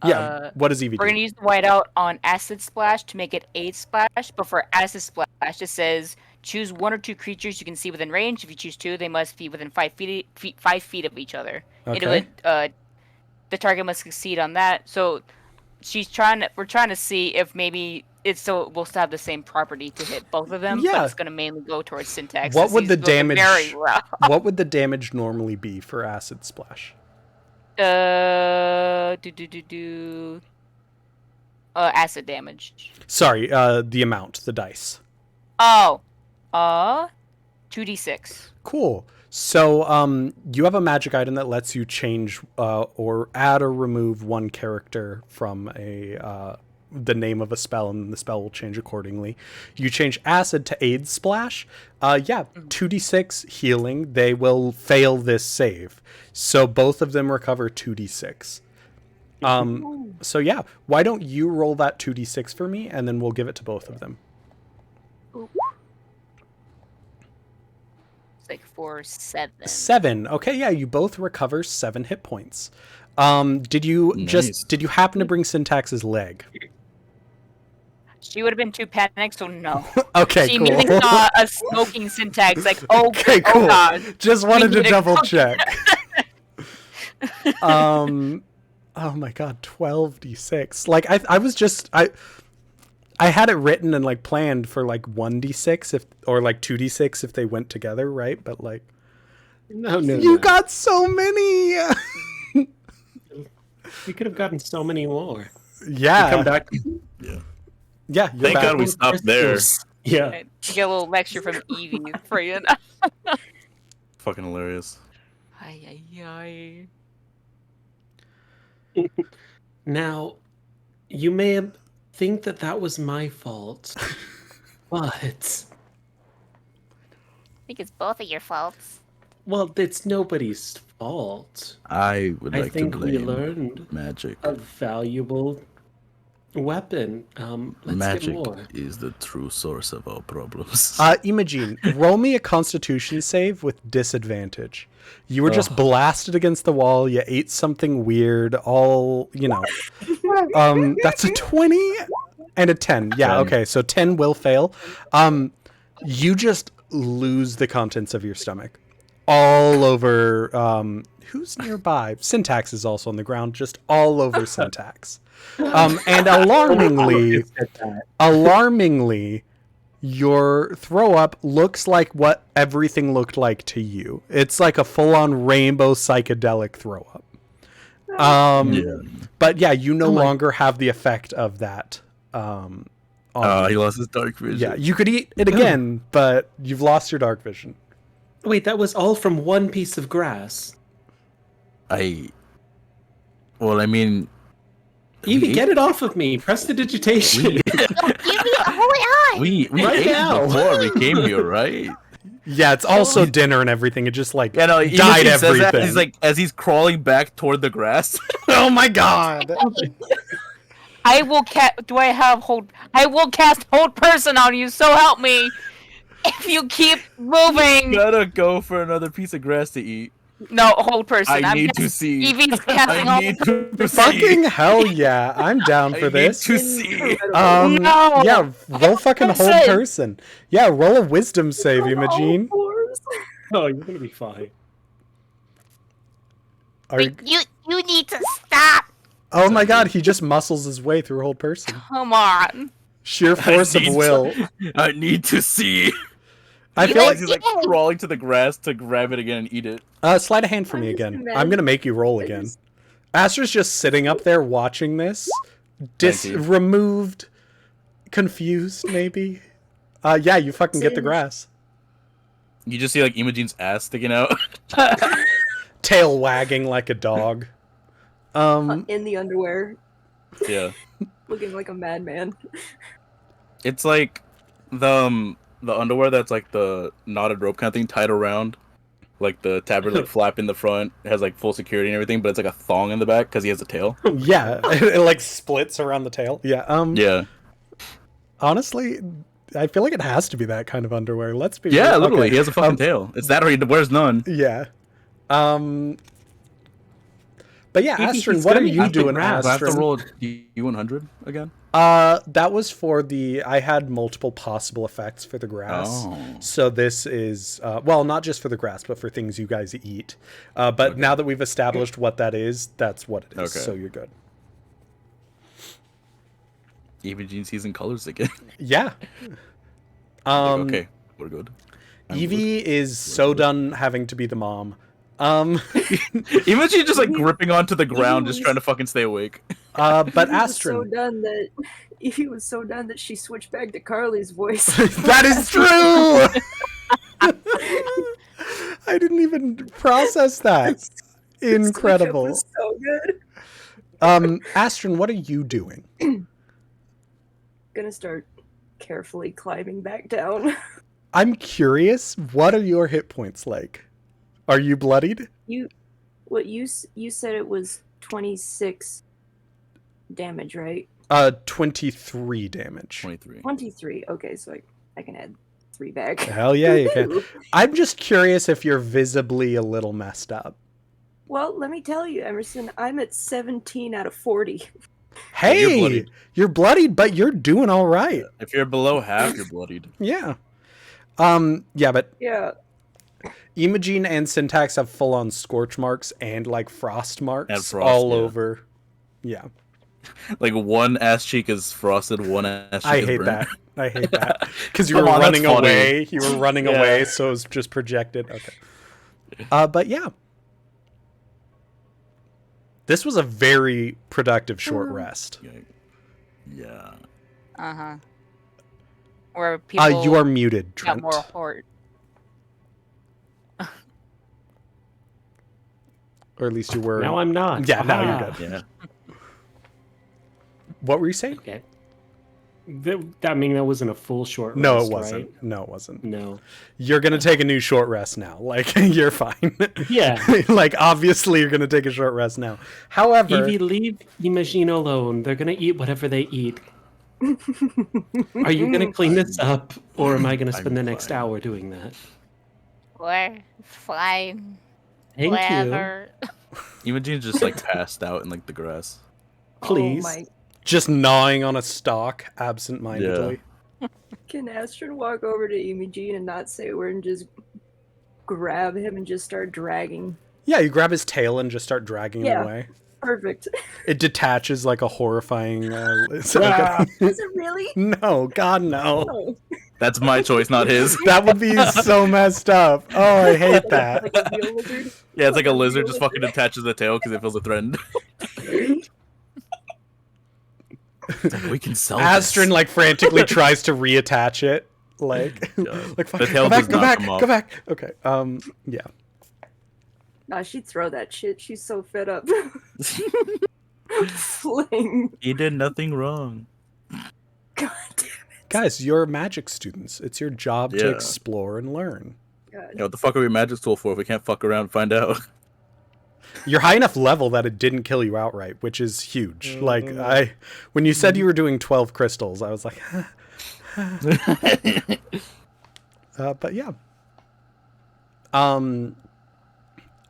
Yeah, what does Evie we're do? gonna use the whiteout on Acid Splash to make it Aid Splash, but for Acid Splash, it says choose one or two creatures you can see within range. If you choose two, they must be within 5 feet of each other. Okay. The target must succeed on that. So we're trying to see if maybe we'll still have the same property to hit both of them, Yeah. but it's gonna mainly go towards Syntax. What since would he's the looking damage very well. What would the damage normally be for Acid Splash? Acid damage. Sorry, the amount, the dice. Oh, 2d6. Cool. So, you have a magic item that lets you change or add or remove one character from the name of a spell, and the spell will change accordingly. You change Acid to Aid Splash. 2d6 healing. They will fail this save. So both of them recover 2d6. So yeah, why don't you roll that 2d6 for me, and then we'll give it to both of them. Like for 7. 7. Okay, yeah, you both recover 7 hit points. Did you Nice. did you happen to bring Syntax's leg? She would have been too panicked, so no. Okay, She cool. immediately saw a smoking Syntax, like, Okay, cool. oh god. Just wanted We to need to double cook. check. Oh my god, 12d6. Like I was just I had it written and like planned for like 1d6 or like 2d6 if they went together, right? But like No. you got so many. We could have gotten so many more. Yeah. Come back. Yeah. Yeah, you're Thank back. God we stopped there. Yeah. You get a little lecture from Evie for you. Fucking hilarious. Ay, ay, ay. Now, you may think that was my fault, but I think it's both of your faults. well, it's nobody's fault. I would I like to think we blame learned magic. a valuable weapon. Let's Magic get more. is the true source of all problems. Imogen, roll me a Constitution save with disadvantage. You were just Ugh. blasted against the wall. You ate something weird. All you know. That's a 20 and a 10. Yeah. 10. Okay. So 10 will fail. You just lose the contents of your stomach all over. Who's nearby? Syntax is also on the ground, just all over Syntax. And alarmingly, your throw up looks like what everything looked like to you. It's like a full-on rainbow psychedelic throw up. Yeah. But yeah, you no Oh my- longer have the effect of that He lost his dark vision. Yeah, you could eat it again, but you've lost your dark vision. Wait, that was all from one piece of grass. Well, I mean, Evie, get it off of me. Prestidigitation. Give me a holy eye. we Right ate now. before we came here, right? Yeah, it's also dinner and everything. It just like Yeah, no, dyed Imogen says that, everything. he's like, as he's crawling back toward the grass. Oh my god! I will I will cast hold person on you. So help me. If you keep moving. Gotta go for another piece of grass to eat. No, hold person. I I'm need just- to see. Evie's casting I hold need to see. Fucking hell yeah! I'm down I for need this. to see. No! Yeah, roll fucking hold Person. person. Yeah, roll a wisdom save, Imogene. Oh, you're gonna be fine. Are you... You need to stop. Oh my god, he just muscles his way through hold person. Come on. Sheer force of need will. I need to see. I feel like He's like crawling to the grass to grab it again and eat it. slide a hand for I'm me just again. imagining- I'm gonna make you roll again. Astra's just sitting up there watching this, Thank you. removed, confused maybe. Yeah, you fucking get the Singed. grass. You just see like Imogene's ass sticking out. Tail wagging like a dog. In the underwear, Yeah, looking like a madman. it's like the underwear that's like the knotted rope kind of thing tied around, like the tabard like flap in the front. It has like full security and everything, but it's like a thong in the back because he has a tail. Yeah, it like splits around the tail. Yeah. Yeah, Honestly, I feel like it has to be that kind of underwear. Let's be yeah, real. literally, Okay. he has a fucking tail. It's that or he wears none. Yeah. But yeah, Maybe Astrid, he's what are gonna you eat the doing, grass. Do I have to Astrid? roll U100 again? That was for the. I had multiple possible effects for the grass. Oh. So this is well, not just for the grass, but for things you guys eat. But Okay. now that we've established what that is, that's what it is. Okay. So you're good. Imogene sees in colors again. Yeah. Like, okay, we're good. I'm Evie is so done having to be the mom. good. Imogene just like gripping onto the ground, just was- trying to fucking stay awake. But Evie was so Astrid, done that Evie was so done that she switched back to Carly's voice. that is true. I didn't even process that. Incredible. It was so good. Astrid, what are you doing? Gonna start carefully climbing back down. I'm curious. What are your hit points like? Are you bloodied? You said it was 26 damage, right? 23 damage. 23. 23. Okay, so I can add 3 back. Hell yeah, you can. Ooh. I'm just curious if you're visibly a little messed up. Well, let me tell you, Emerson, I'm at 17 out of 40. Hey, you're bloodied. you're bloodied, but you're doing all right. If you're below half, you're bloodied. Yeah. Yeah, but Yeah. Imogene and Syntax have full-on scorch marks and like frost marks And frost, all yeah. over. Yeah, Like one ass cheek is frosted, one ass cheek I is hate burnt. that. I hate that because you Come were on, that's running funny. away. You were running Yeah. away, so it was just projected. Okay. But yeah, this was a very productive short rest. Yeah. Uh-huh. Where people You are muted, got Trent. more hort. Or at least you were. Now I'm not. Yeah, now you're Ah. good. Yeah. What were you saying? Okay. I mean, that wasn't a full short rest, No, it wasn't. right? No, it wasn't. No. You're gonna take a new short rest now. Like you're fine. Yeah. Like obviously you're gonna take a short rest now. However, Evie, leave Imogene alone. They're gonna eat whatever they eat. Are you gonna clean this up, or am I gonna spend the next fine. hour doing that? We're fine. Thank Whatever. Imogene's just like passed out in like the grass. please, Oh my. just gnawing on a stalk absent-mindedly. Can Astrid walk over to Imogene and not say a word and just grab him and just start dragging? Yeah, you grab his tail and just start dragging him Yeah. away. Perfect. It detaches like a horrifying. It's like a- Is it really? no, God, no. Oh. That's my choice, not his. That would be so messed up. Oh, I hate that. Like a real lizard? Yeah, it's like a lizard just fucking attaches the tail because it feels threatened. It's like, we can sell Astrid this. like frantically tries to reattach it. Like, God. like fuck, The tail go back, does go not back, come off. go back. Okay. Yeah. Nah, she'd throw that shit. She's so fed up. Fling. He did nothing wrong. God damn Guys, you're magic students. It's your job to Yeah. explore and learn. God. What the fuck are we magic school for if we can't fuck around and find out? You're high enough level that it didn't kill you outright, which is huge. Like when you said you were doing 12 crystals, I was like, but yeah. I will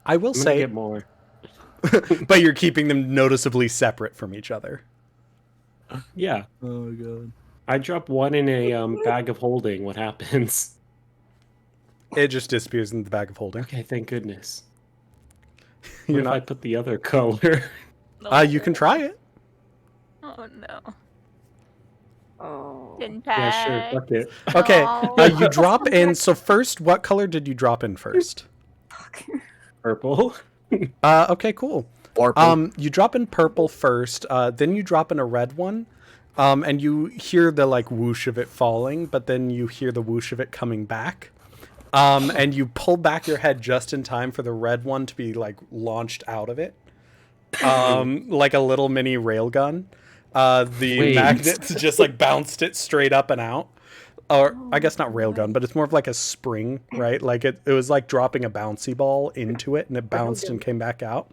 I'm gonna say, get more. but you're keeping them noticeably separate from each other. Yeah. Oh god. I drop one in a bag of holding. What happens? It just disappears in the bag of holding. Okay, thank goodness. You're What if I not. put the other color? You can try it. Oh no. Oh. Didn't Yeah, pass. sure. Fuck it. Okay. Oh. You drop in. So first, what color did you drop in first? Fuck. Purple. Okay, cool. Warple. You drop in purple first, then you drop in a red one, and you hear the like whoosh of it falling, but then you hear the whoosh of it coming back. And you pull back your head just in time for the red one to be like launched out of it, like a little mini railgun. The Wait. magnets just like bounced it straight up and out. Or I guess not railgun, but it's more of like a spring, right? Like it was like dropping a bouncy ball into it and it bounced and came back out.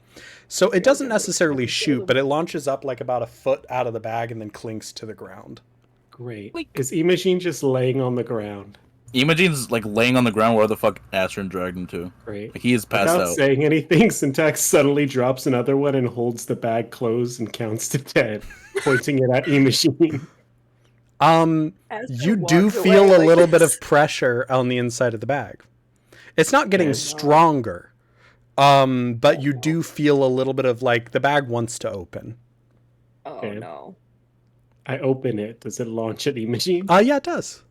So it doesn't necessarily shoot, but it launches up like about a foot out of the bag and then clinks to the ground. Great. Wait. Is Imogene just laying on the ground? Imogene's like laying on the ground where the fuck Astrid dragged him to. Great. Like he is passed Without out. saying anything, Syntax suddenly drops another one and holds the bag closed and counts to 10, pointing it at Imogene. You do feel a little bit of pressure on the inside of the bag. It's not getting stronger, but you do feel a little bit of like the bag wants to open. Oh Okay. no. I open it. Does it launch at Imogene? Yeah, it does.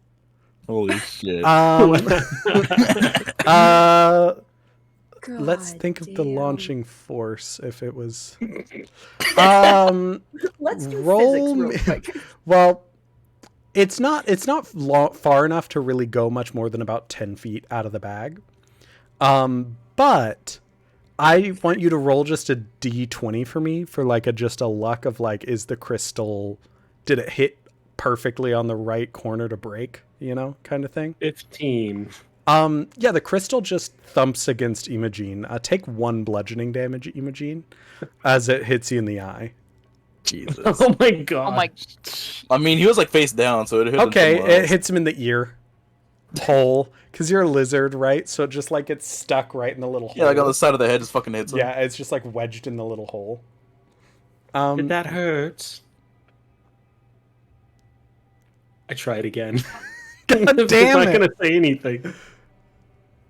Holy shit. Let's God think of the damn. launching force if it was. Let's do roll physics me- real quick. Well, it's not far enough to really go much more than about 10 feet out of the bag. But I want you to roll just a d20 for me for like just a luck of like, is the crystal, did it hit perfectly on the right corner to break, kind of thing. 15. Yeah, the crystal just thumps against Imogene. Take 1 bludgeoning damage, Imogene, as it hits you in the eye. Jesus. Oh my god. Oh my. I mean, he was like face down, so it hit Okay, him somewhere it else. hits him in the ear hole because you're a lizard, right? So it just like gets stuck right in the little hole. Yeah, like on the side of the head, just fucking hits him. Yeah, it's just like wedged in the little hole. Did that hurt? I try it again. God I'm damn not it. gonna say anything. I'm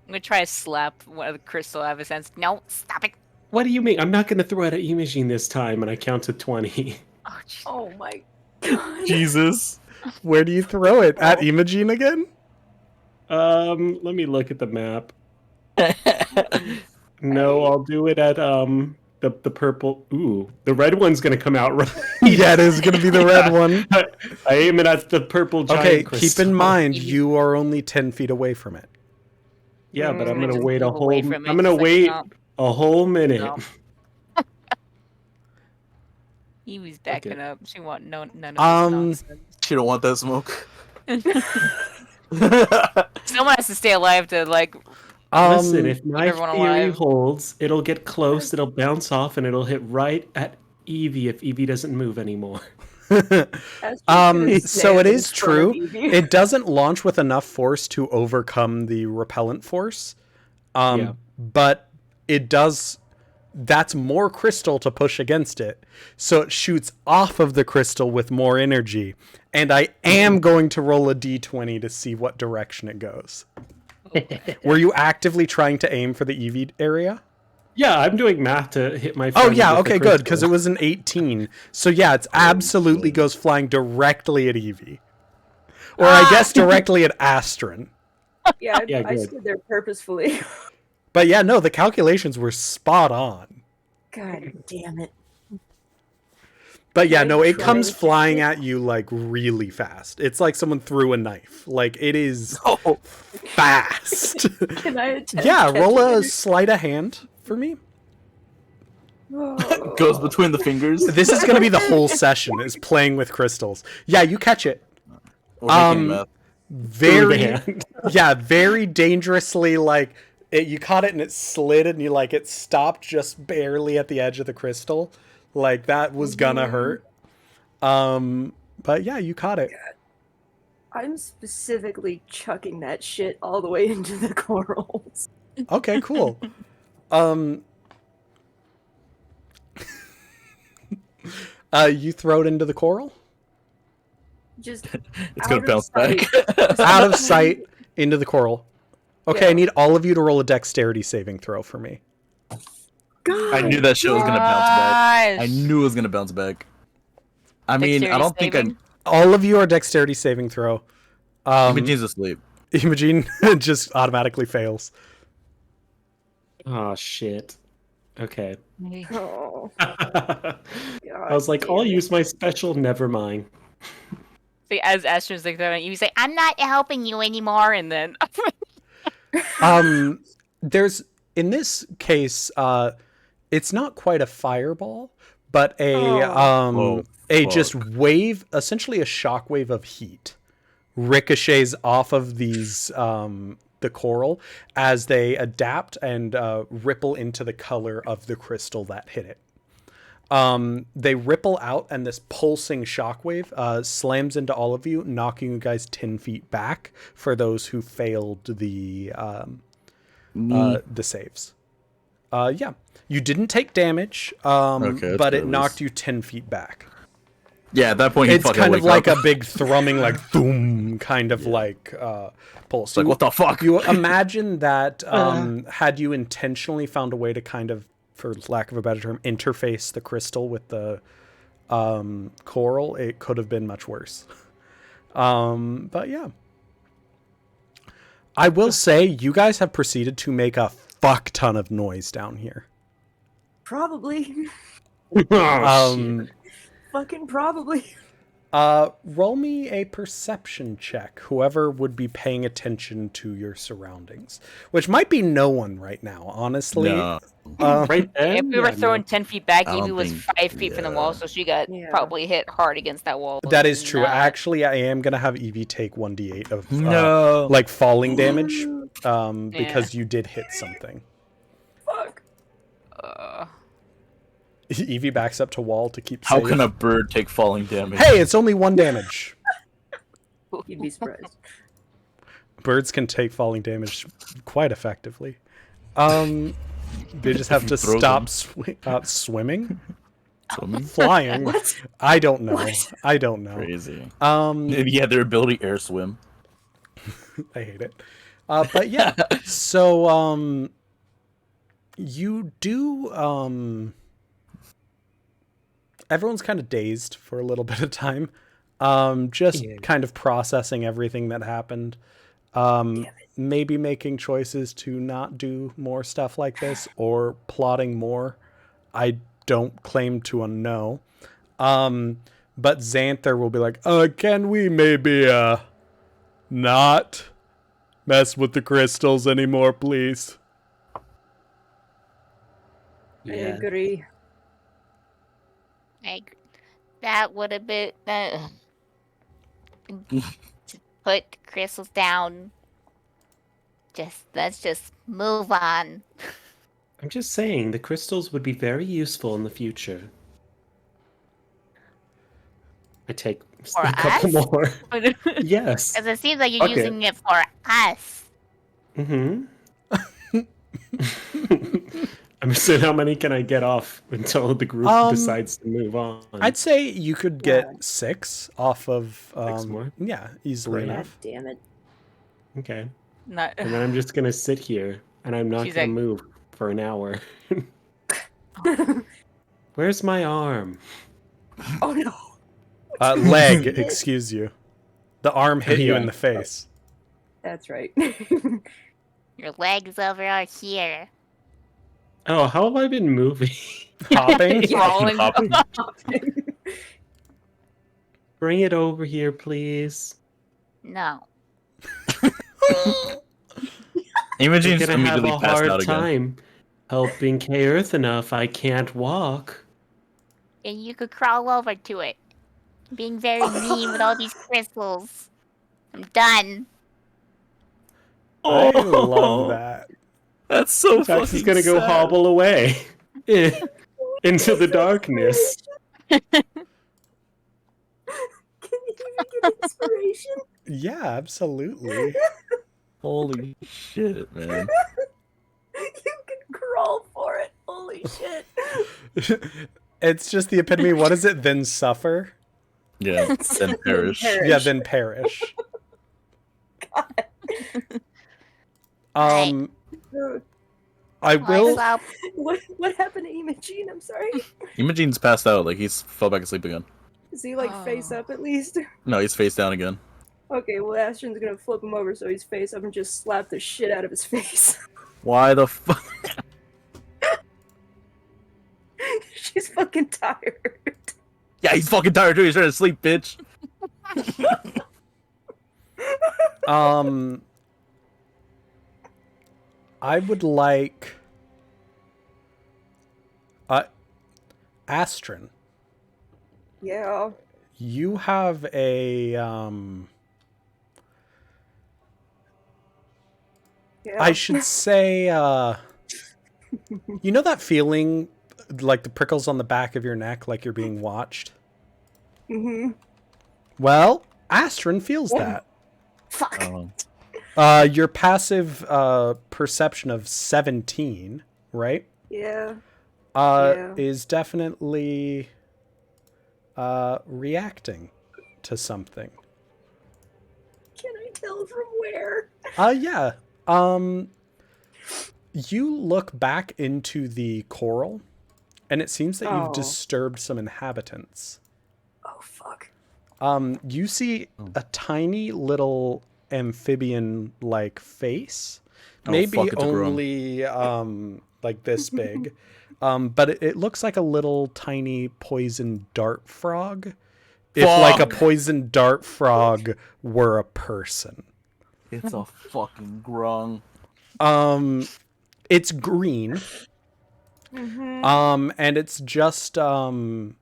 gonna try to slap one of the crystal out of his hands. No, stop it. What do you mean? I'm not gonna throw it at Imogene this time, and I count to 20. Oh, jeez. Oh my god. Jesus. Where do you throw it? At Imogene again? Let me look at the map. No, I'll do it at the purple. Ooh, the red one's gonna come out right. Yeah, it is going to be the red one. I aim it at the purple giant Okay, crystal. keep in mind, you are only 10 feet away from it. Yeah, but I'm gonna gonna just wait a move whole. away from it, I'm gonna just like, wait no. a whole minute. No. He was backing up. She want none of this nonsense. She don't want that smoke. Someone has to stay alive to like. Listen, if my everyone theory alive. holds, it'll get close, it'll bounce off, and it'll hit right at Evie if Evie doesn't move anymore. So it is true. It doesn't launch with enough force to overcome the repellent force. Yeah. But it does. That's more crystal to push against it. So it shoots off of the crystal with more energy. And I am going to roll a d20 to see what direction it goes. Were you actively trying to aim for the EV area? Yeah, I'm doing math to hit my. Oh friend yeah, with the okay, good, because it crystal. was an 18. So yeah, it's absolutely goes flying directly at Evie. Or I guess directly at Astrin. Yeah, Yeah, I good. stood there purposefully. But yeah, no, the calculations were spot on. God damn it. But yeah, I'm no, it trying comes to flying get- at you like really fast. It's like someone threw a knife. Like it is Oh, fast. Can I attempt Yeah, roll catching a it? sleight of hand for me. Oh. goes between the fingers. This is going to be the whole session is playing with crystals. Yeah, you catch it. We're making meth. Through the Very hand. yeah, very dangerously like you caught it and it slid and you like it stopped just barely at the edge of the crystal. Like that was gonna hurt. But yeah, you caught it. I'm specifically chucking that shit all the way into the corals. Okay, cool. You throw it into the coral? Just It's out gonna of bounce back. sight. Out of sight into the coral. Okay, I Yeah. need all of you to roll a dexterity saving throw for me. God, I knew that shit was gonna bounce back. I Gosh. knew it was gonna bounce back. I mean, I Dexterity don't think saving? All of you are dexterity saving throw. Imogene's asleep. Imogene just automatically fails. Oh shit. Okay. Oh, I God was like, I'll damn it. use my special. Never mind. See, as Astra's like throwing, you say, "I'm not helping you anymore," and then There's in this case, it's not quite a fireball, but Oh, a fuck. just wave, essentially a shockwave of heat, ricochets off of these the coral as they adapt and ripple into the color of the crystal that hit it. They ripple out, and this pulsing shockwave slams into all of you, knocking you guys 10 feet back for those who failed the saves. Yeah, you didn't take damage, Okay, that's but good it at knocked least. you 10 feet back. Yeah, at that point, you It's fucking kind of wake like up. a big thrumming, like boom, kind of like pulse. It's like, what the fuck? You imagine that had you intentionally found a way to kind of, for lack of a better term, interface the crystal with the coral, it could have been much worse. But yeah. I will say, you guys have proceeded to make a fuck ton of noise down here. Probably. Oh, Um, Fucking probably. roll me a perception check, whoever would be paying attention to your surroundings, which might be no one right now, honestly. No. right then. if we were Yeah, throwing 10 feet back, I Evie don't was think- 5 feet from the wall, so she got Yeah. probably hit hard against that wall. That is and true. not- Actually, I am gonna have Evie take 1d8 of No. like falling damage, because Yeah. you did hit something. Fuck. Evie backs up to wall to keep How safe. can a bird take falling damage? Hey, it's only 1 damage. You'd be surprised. Birds can take falling damage quite effectively. They just have to Throw stop them. swimming, Swimming? flying. What? I don't know. What? I don't know. Crazy. Um, Yeah, their ability air swim. I hate it. But yeah, so you do. Everyone's kind of dazed for a little bit of time, just Yeah. kind of processing everything that happened. Maybe making choices to not do more stuff like this or plotting more. I don't claim to know. But Xanther will be like, can we maybe not mess with the crystals anymore, please? I Yeah. agree. Like, that would have been. Put crystals down. Let's just move on. I'm just saying, the crystals would be very useful in the future. I take For a couple us? more. Because Yes. it seems like you're Okay. using it for us. Mm-hmm. I'm saying, how many can I get off until the group decides to move on? I'd say you could get Yeah. 6 off of 6 more? Yeah, easily Great. God enough. damn it. Okay. Not. And then I'm just gonna sit here and I'm not She's gonna like- move for an hour. Where's my arm? Oh no. Leg, excuse you. The arm hit you in Yeah. the face. That's right. Your leg's over here. Oh, how have I been moving? Hopping? Rolling. Hopping. Bring it over here, please. No. Imogene's We're gonna have immediately a passed hard out again. time helping K Earthina if I can't walk. And you could crawl over to it. Being very mean with all these crystals. I'm done. I Oh, love that. That's so Tax fucking is gonna go sad. hobble away into the darkness. Can you even get inspiration? Yeah, absolutely. Holy shit, man. You can crawl for it. Holy shit. It's just the epitome. What is it? Then suffer? Yeah, then perish. Yeah, then perish. Right. I will. Well, What happened to Imogene? I'm sorry. Imogene's passed out. Like, he's fell back asleep again. Is he like face up at least? No, he's face down again. Okay, well Astron's gonna flip him over so he's face up and just slap the shit out of his face. Why the fuck? She's fucking tired. Yeah, he's fucking tired too. He's trying to sleep, bitch. I would like Astron. Yeah. You have a Yeah. I should say you know that feeling like the prickles on the back of your neck like you're being watched? Mm-hmm. Well, Astron feels that. Fuck. Your passive perception of 17, right? Yeah. Yeah. Is definitely reacting to something. Can I tell from where? Yeah. You look back into the coral, and it seems that you've Oh. disturbed some inhabitants. Oh fuck. You see a tiny little amphibian-like face, Oh, maybe fuck, it's a grung. only like this big, but it looks like a little tiny poison dart frog. If like a Fuck. poison dart frog were a person. It's a fucking grung. It's green. Mm-hmm. And it's just I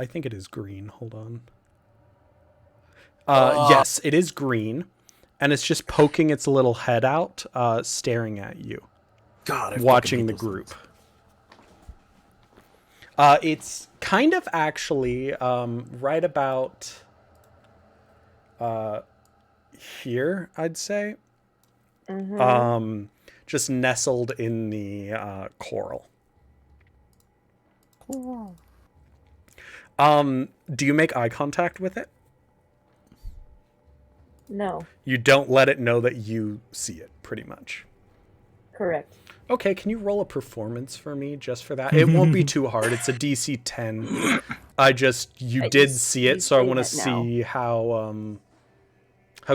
think it is green. Hold on. Yes, it is green, and it's just poking its little head out, staring at you, God, I fucking watching hate the those group. things. It's kind of actually right about here, I'd say. Just nestled in the coral. cool. Do you make eye contact with it? No. You don't let it know that you see it, pretty much. Correct. Okay, can you roll a performance for me just for that? It won't be too hard. It's a DC 10. You did see it, so I want to see how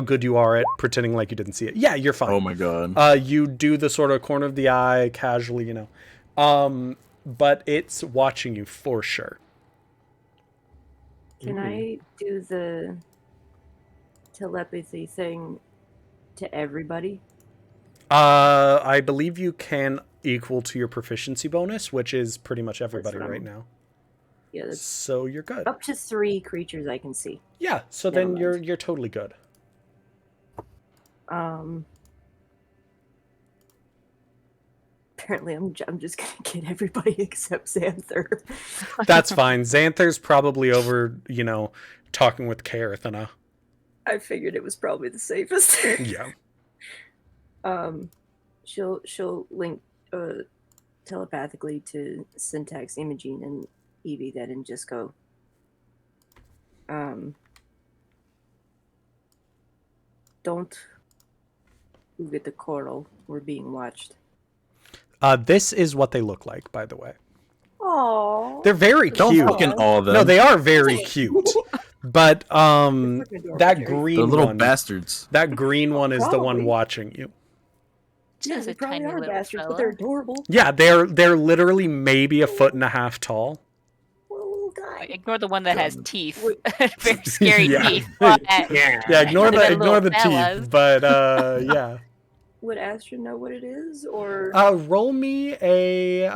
good you are at pretending like you didn't see it. Yeah, you're fine. Oh my god. You do the sort of corner of the eye casually, you know. But it's watching you for sure. Can I do the telepathy thing to everybody? I believe you can equal to your proficiency bonus, which is pretty much everybody That's right fine. now. Yeah, that's So you're good. up to 3 creatures I can see. Yeah, so Never then mind. you're totally good. Apparently I'm just gonna get everybody except Xanther. That's fine. Xanther's probably over, you know, talking with Karethana. I figured it was probably the safest. Yeah. She'll link telepathically to Syntax, Imogene, and Evie then and just go. Don't move at the coral. We're being watched. This is what they look like, by the way. Oh. They're very Don't cute. fucking all of them. No, they are very cute. But freaking adorable, that Jerry. green They're little one, bastards. that green one is the one Probably. watching you. Yeah, Just they a probably tiny are little bastards, fella. but they're adorable. Yeah, they're literally maybe a foot and a half tall. Little time. Ignore the one that has God. teeth. Very scary Yeah. teeth. But Yeah, ignore None of them the little fellas. teeth, but yeah. Would Astra know what it is, or Roll me a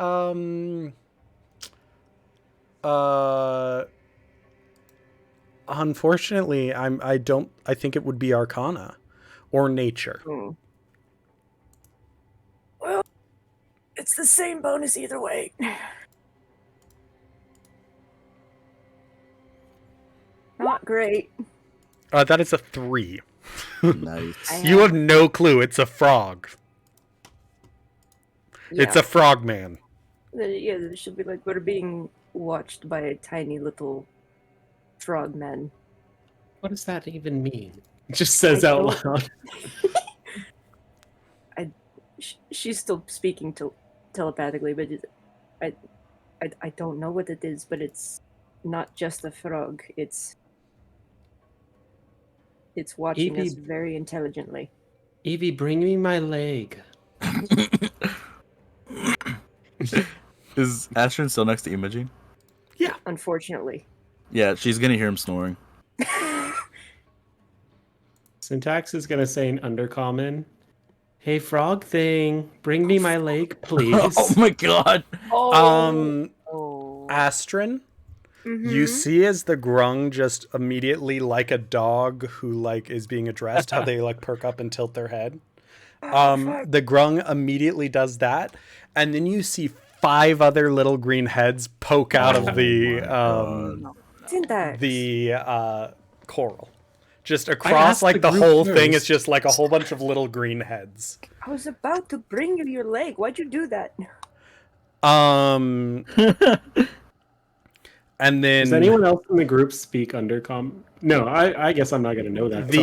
unfortunately, I think it would be Arcana or Nature. Well, it's the same bonus either way. Not great. That is a 3. Nice. You have no clue. It's a frog. It's a frog man. Yeah, it should be like we're being watched by a tiny little frogman. What does that even mean? It just says I out don't- loud. She's still speaking telepathically, but I don't know what it is, but it's not just a frog. It's watching us Evie- very intelligently. Evie, bring me my leg. Is Astrid still next to Imogen? Unfortunately. Yeah, she's gonna hear him snoring. Syntax is gonna say in undercommon, "Hey, frog thing, bring me my leg, please." Oh my god! Um, Oh. Astrin, Mm-hmm. you see as the grung just immediately, like a dog who like is being addressed, how they like perk up and tilt their head. The grung immediately does that, and then you see 5 other little green heads poke out of the Syntax. coral. Just across asked like the the group whole thing is first. just like a whole bunch of little green heads. I was about to bring you your leg. Why'd you do that? And then Does anyone else in the group speak undercommon? No, I guess I'm not gonna know that.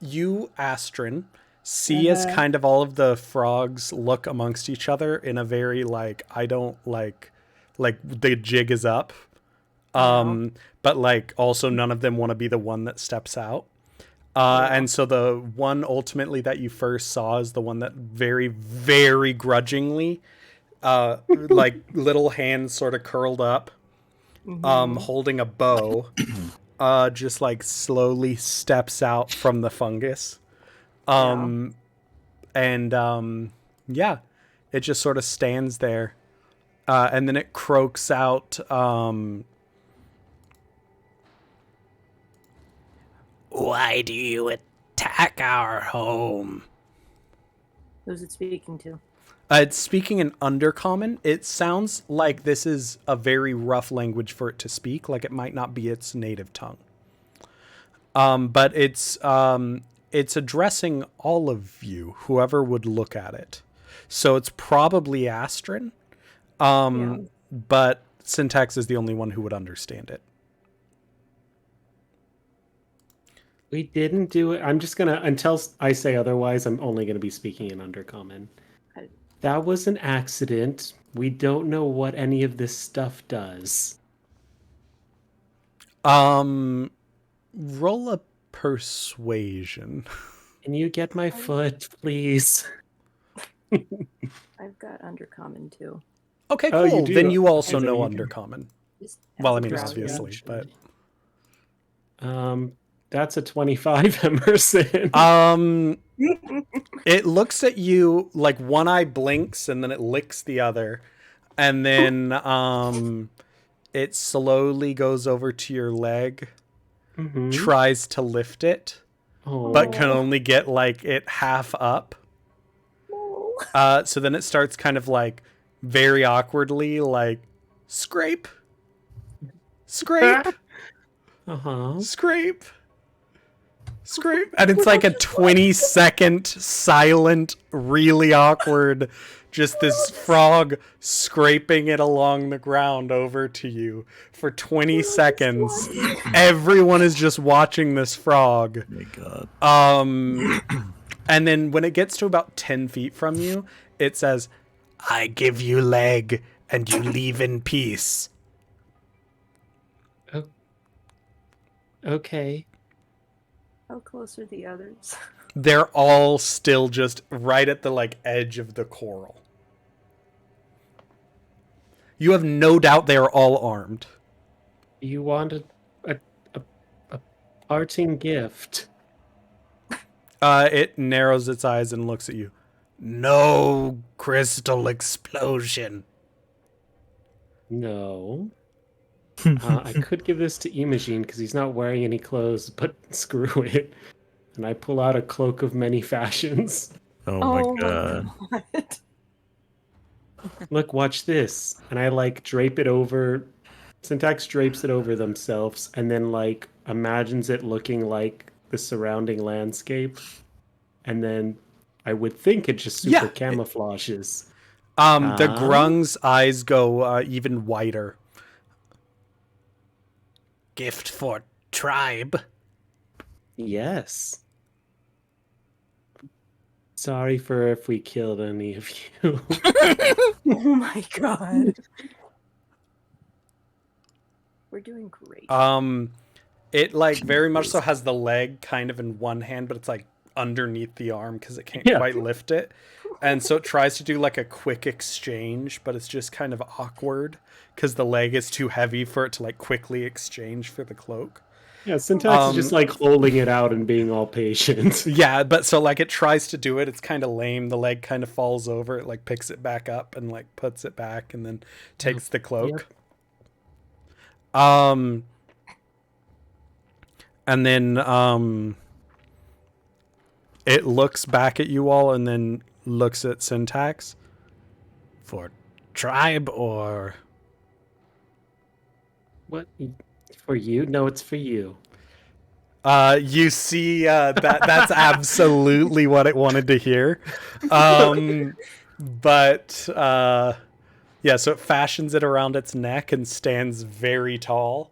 you Astrin see as kind of all of the frogs look amongst each other in a very like I don't like the jig is up. But like also none of them want to be the one that steps out. And so the one ultimately that you first saw is the one that very, very grudgingly, like little hands sort of curled up, holding a bow, just like slowly steps out from the fungus. And yeah, it just sort of stands there. And then it croaks out, why do you attack our home? Who's it speaking to? It's speaking in undercommon. It sounds like this is a very rough language for it to speak, like it might not be its native tongue. But it's addressing all of you, whoever would look at it. So it's probably Astrin, but Syntax is the only one who would understand it. We didn't do it. I'm just gonna, until I say otherwise, I'm only gonna be speaking in undercommon. That was an accident. We don't know what any of this stuff does. Roll a persuasion. Can you get my foot, please? I've got undercommon too. Okay, Oh, cool. you do? Then you also Okay, then know you do. undercommon. Just Well, I as a mean, drow, obviously, but That's a 25, Emerson. it looks at you like one eye blinks and then it licks the other, and then it slowly goes over to your leg, tries to lift it, but can only get like it half up. So then it starts kind of like very awkwardly like scrape, scrape, scrape, scrape, and it's like a 20-second silent, really awkward, just this frog scraping it along the ground over to you for 20 seconds. Everyone is just watching this frog. Oh my god. And then when it gets to about 10 feet from you, it says, I give you leg and you leave in peace. Okay. How close are the others? They're all still just right at the like edge of the coral. You have no doubt they are all armed. You wanted a parting gift. It narrows its eyes and looks at you. No crystal explosion. No. I could give this to Imogen because he's not wearing any clothes, but screw it. And I pull out a cloak of many fashions. Oh my god. God. Look, watch this. And I like drape it over. Syntax drapes it over themselves and then like imagines it looking like the surrounding landscape. And then I would think it just super camouflages. The grung's eyes go even wider. Gift for tribe. Yes. Sorry for if we killed any of you. Oh my god. We're doing great. It like very much so has the leg kind of in one hand, but it's like underneath the arm because it can't quite lift it. And so it tries to do like a quick exchange, but it's just kind of awkward because the leg is too heavy for it to like quickly exchange for the cloak. Yeah, Syntax is just like holding it out and being all patient. Yeah, but so like it tries to do it, it's kind of lame. The leg kind of falls over, it like picks it back up and like puts it back and then takes the cloak. Yep. And then it looks back at you all and then looks at Syntax. For tribe or What? For you? No, it's for you. You see that's absolutely what it wanted to hear. But yeah, so it fashions it around its neck and stands very tall.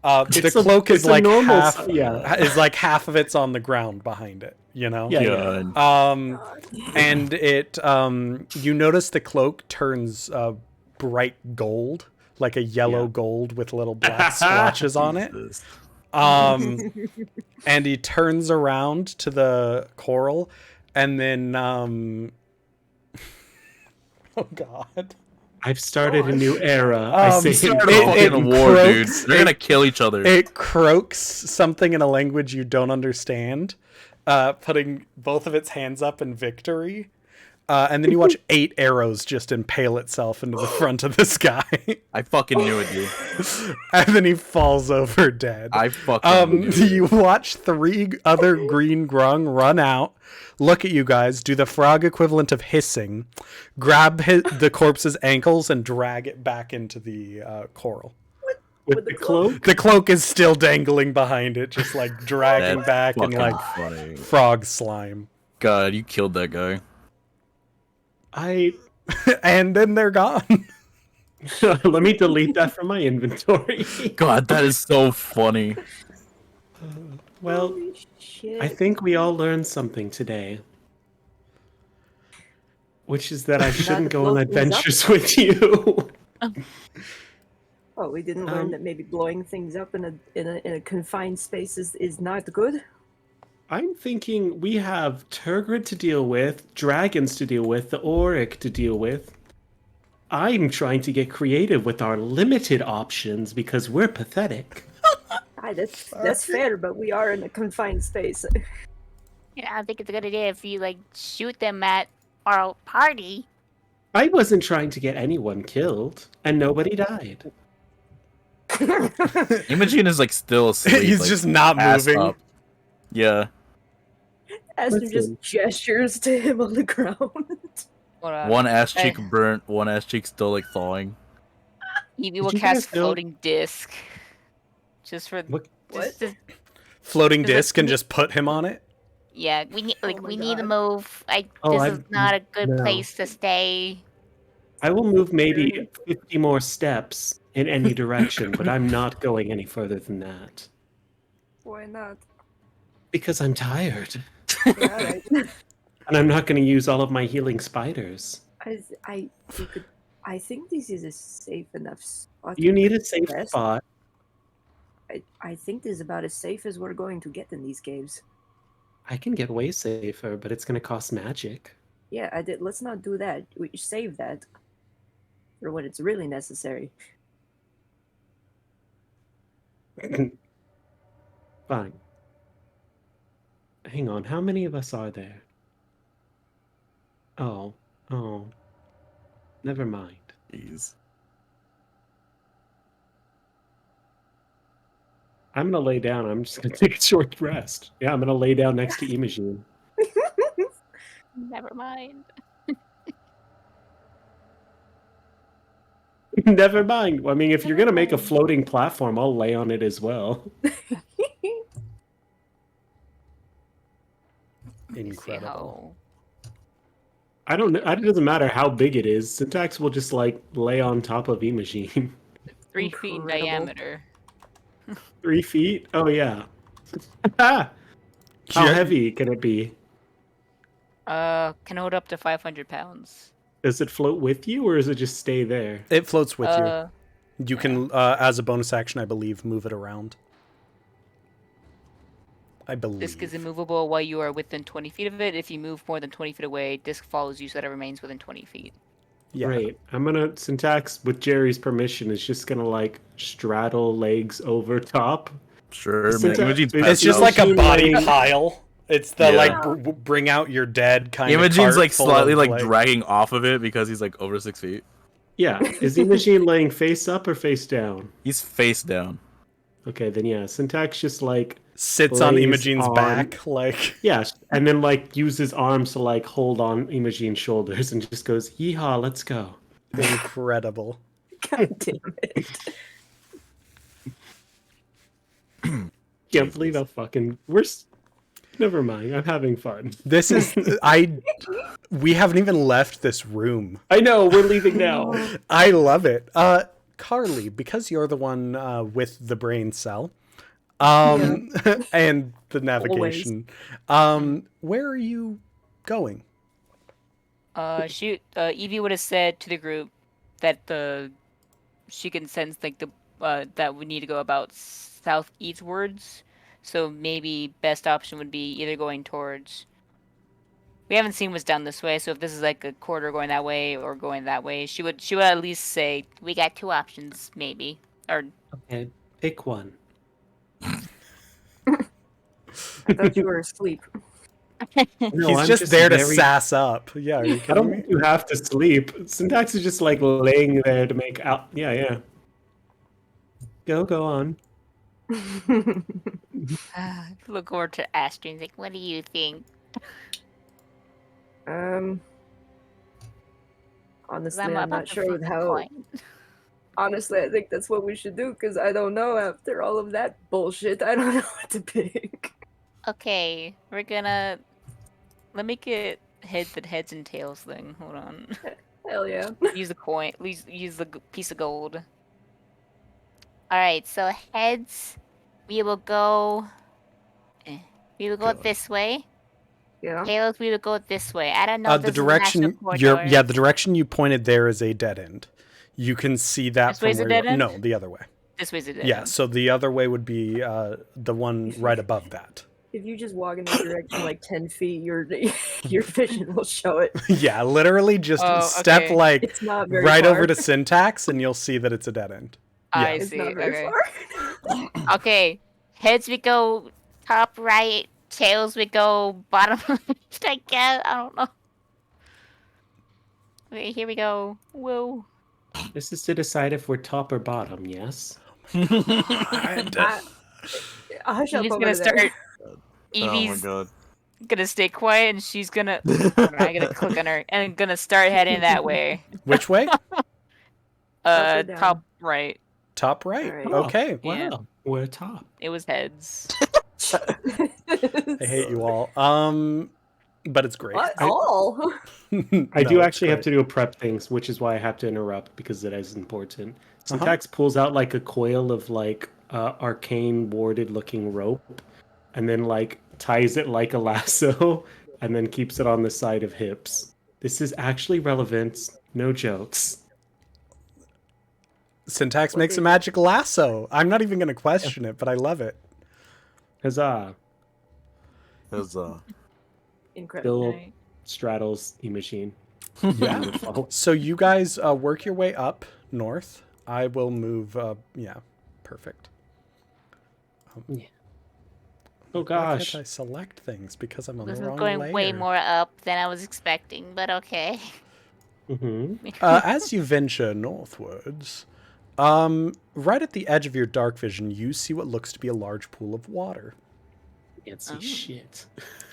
The cloak is like half of it's on the ground behind it, you know? And it you notice the cloak turns bright gold, like a yellow gold with little black splotches on it. And he turns around to the coral and then oh god. I've started a new era. I say it, a war, dude. They're gonna kill each other. It croaks something in a language you don't understand, putting both of its hands up in victory. And then you watch 8 arrows just impale itself into the front of this guy. I fucking knew it, dude. And then he falls over dead. I fucking knew it. You watch 3 other green grung run out, look at you guys, do the frog equivalent of hissing, grab the corpse's ankles, and drag it back into the coral. With the cloak? The cloak is still dangling behind it, just like dragging back in like frog slime. God, you killed that guy. And then they're gone. Let me delete that from my inventory. God, that is so funny. Well, I think we all learned something today. Which is that I shouldn't go on adventures with you. Oh, we didn't learn that maybe blowing things up in a confined space is not good? I'm thinking we have Turgid to deal with, dragons to deal with, the Auric to deal with. I'm trying to get creative with our limited options because we're pathetic. That's fair, but we are in a confined space. Yeah, I think it's a good idea if you like shoot them at our party. I wasn't trying to get anyone killed, and nobody died. Imogen is like still asleep. He's like, just not moving. Up. Yeah. Aster just gestures to him on the ground. One ass cheek burnt, one ass cheek still like thawing. Evie will cast floating disc. Just for what? Floating disc and just put him on it? Yeah, we need to move. This is not a good place to stay. I will move maybe 50 more steps in any direction, but I'm not going any further than that. Why not? Because I'm tired. Yeah, and I'm not going to use all of my healing spiders. I think this is a safe enough spot. You need a safe spot. I think this is about as safe as we're going to get in these caves. I can get way safer, but it's going to cost magic. Yeah, let's not do that. We save that for when it's really necessary. Fine. Hang on, how many of us are there? Oh, oh, never mind. Jeez. I'm gonna lay down. I'm just gonna take a short rest. Yeah, I'm gonna lay down next to Imogen. Never mind. Never mind. I mean, if you're Never gonna make a mind. floating platform, I'll lay on it as well. Incredible. I don't know. It doesn't matter how big it is. Syntax will just like lay on top of Imogen. 3 feet in Incredible. diameter. 3 feet? Oh yeah. How Yeah. heavy can it be? Can hold up to 500 pounds. Does it float with you, or does it just stay there? It floats with you. Uh, You can, as a bonus action, I believe, move it around. I believe. Disc is immovable while you are within 20 feet of it. If you move more than 20 feet away, disc follows you so that it remains within 20 feet. Yeah. Right. I'm gonna Syntax with Jerry's permission is just gonna like straddle legs over top. Sure, man. Syntax- Imogen's it's It's just passed like out. a Imogen body laying- pile. It's the Yeah. like bring out your dead kind of. Imogen's like full slightly of, like dragging off of it because he's like over 6 feet. Yeah. Is Imogen laying face up or face down? He's face down. Okay, then yeah. Syntax just like sits on lays Imogen's on- back, like. yeah, and then like uses arms to like hold on Imogen's shoulders and just goes, "Yeehaw, let's go." Incredible. God damn it. Can't believe how fucking Never mind. I'm having fun. This is we haven't even left this room. I know we're leaving now. I love it. Carly, because you're the one with the brain cell, and the navigation, where are you going? Evie would have said to the group that she can sense like that we need to go about southeastwards. So maybe best option would be either going towards. We haven't seen what's down this way, so if this is like a corridor going that way or going that way, she would at least say we got 2 options, maybe. Or Okay, pick one. I thought you were asleep. No, He's I'm just there to very- sass up. Yeah, are you I kidding don't me? think you have to sleep. Syntax is just like laying there to make out. Yeah. Go on. look over to Astrid and like, what do you think? Honestly, I'm I'm about not to sure flip a how. coin. Honestly, I think that's what we should do because I don't know. After all of that bullshit, I don't know what to pick. Okay, we're gonna. Let me get the heads and tails thing. Hold on. Hell yeah. Use the coin. Use the piece of gold. All right. So heads, we will go. We will go this way. Yeah. Tails, we will go this way. I don't know. If The this is a national direction corridor. the direction you pointed there is a dead end. You can see that This from way's a where dead you end? No, the other way. This way's a dead Yeah, end. so the other way would be the one right above that. If you just walk in the direction like 10 feet, your vision will show it. Yeah, literally just Oh, step okay. like It's not very right far. over to syntax and you'll see that it's a dead end. I It's see. not very Okay. far. Okay. Heads we go top right. Tails we go bottom left. I guess. I don't know. Okay, here we go. Whoa. This is to decide if we're top or bottom. Yes. I hush up Evie's over gonna there. start. Oh my Evie's god. gonna stay quiet, and she's gonna. I'm gonna click on her and gonna start heading that way. Which way? or down? Top right. Top right. Alright. Okay. Wow. Yeah. We're top. It was heads. I hate you all. But it's great. What? All? I do actually have to do a prep things, which is why I have to interrupt because it is important. Syntax pulls out like a coil of like arcane warded looking rope and then like ties it like a lasso and then keeps it on the side of hips. This is actually relevant, no jokes. Syntax makes a magic lasso. I'm not even going to question it, but I love it. Huzzah. Because Incredible. Bill Right. straddles Imogen. Yeah. Beautiful. So you guys work your way up north. I will move. Yeah, perfect. Oh Why gosh. can't I select things because I'm on This the is wrong going layer? way more up than I was expecting, but okay. Mm-hmm. As you venture northwards, right at the edge of your dark vision, you see what looks to be a large pool of water. Can't see Oh. shit.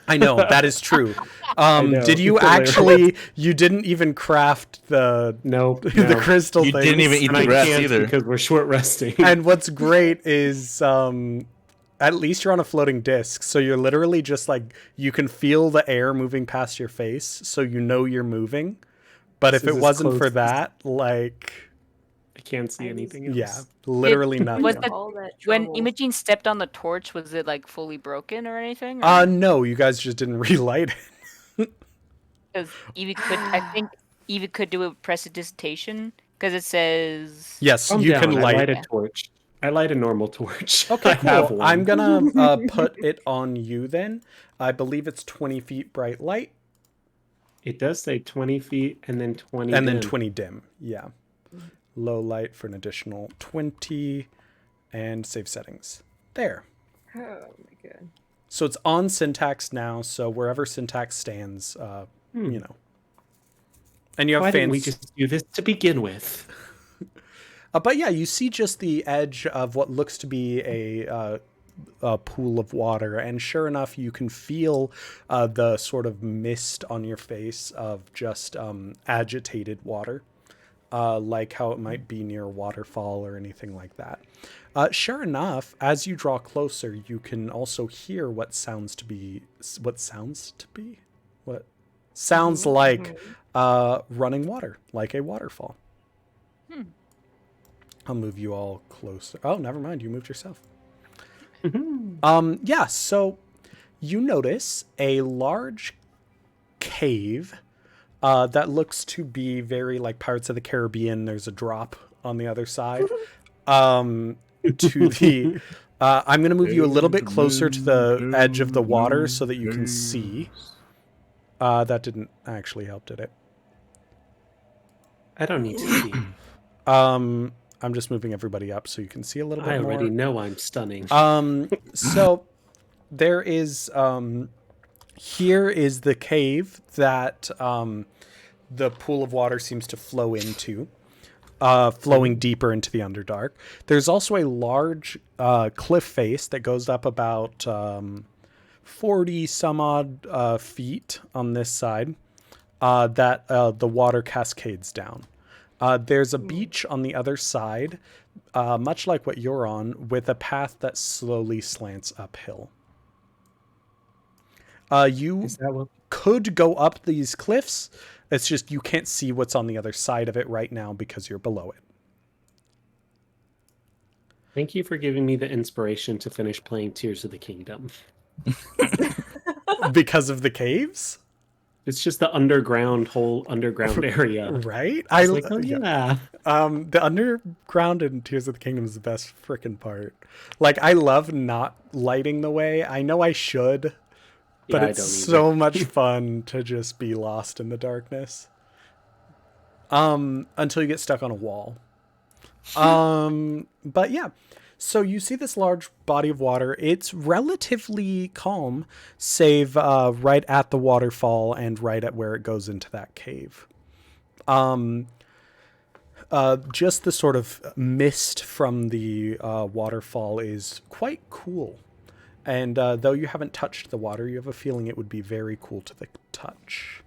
I know, that is true. know, Did you it's hilarious. actually, you didn't even craft the Nope. the crystal You things? didn't even eat And the I grass can't either. because we're short resting. And what's great is at least you're on a floating disc, so you're literally just like, you can feel the air moving past your face, so you know you're moving. But This if it is as wasn't for close as- that, like, I can't see I anything was- else. yeah, literally Was nothing. the- all that When trouble. Imogene stepped on the torch, was it like fully broken or anything? Or? No, you guys just didn't relight it. Because Evie could, I think Evie could do a prestidigitation because it says. Yes, Calm you down. can I light. light a torch. I light a normal torch. Okay, I have cool. one. I'm gonna put it on you then. I believe it's 20 feet bright light It does say 20 feet and then 20 and then dim. 20 dim. Yeah. Low light for an additional 20 and save settings. There. Oh my god. So it's on syntax now, so wherever syntax stands, you know. And you have Why didn't fans. we just do this to begin with? But yeah, you see just the edge of what looks to be a pool of water, and sure enough, you can feel the sort of mist on your face of just agitated water, like how it might be near a waterfall or anything like that. Sure enough, as you draw closer, you can also hear what sounds like running water, like a waterfall. I'll move you all closer. Oh, never mind. You moved yourself. Yeah, so you notice a large cave that looks to be very like Pirates of the Caribbean. There's a drop on the other side. To the I'm going to move you a little bit closer to the edge of the water so that you can see. That didn't actually help, did it? I don't need to see. I'm just moving everybody up so you can see a little bit I more. already know I'm stunning. So there is here is the cave that the pool of water seems to flow into, flowing deeper into the Underdark. There's also a large cliff face that goes up about 40 some odd feet on this side that the water cascades down. There's a beach on the other side, much like what you're on, with a path that slowly slants uphill. You Is that what? could go up these cliffs. It's just you can't see what's on the other side of it right now because you're below it. Thank you for giving me the inspiration to finish playing Tears of the Kingdom. Because of the caves? It's just the whole underground area. Right? I was like, oh yeah. The underground in Tears of the Kingdom is the best freaking part. Like, I love not lighting the way. I know I should, but Yeah, it's I don't so much fun to just be lost in the darkness. Until you get stuck on a wall. But yeah. So you see this large body of water. It's relatively calm, save right at the waterfall and right at where it goes into that cave. Just the sort of mist from the waterfall is quite cool. And though you haven't touched the water, you have a feeling it would be very cool to the touch.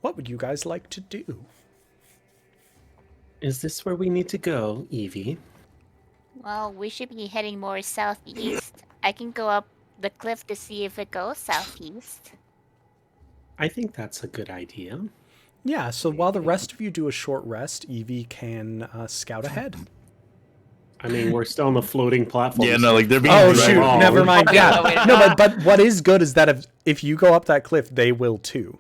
What would you guys like to do? Is this where we need to go, Evie? Well, we should be heading more southeast. I can go up the cliff to see if it goes southeast. I think that's a good idea. Yeah, so while the rest of you do a short rest, Evie can scout ahead. I mean, we're still on the floating platform. Yeah, no, like they're being Oh, dragged shoot, along. never mind. Probably Yeah, the way to no, go. but what is good is that if you go up that cliff, they will too.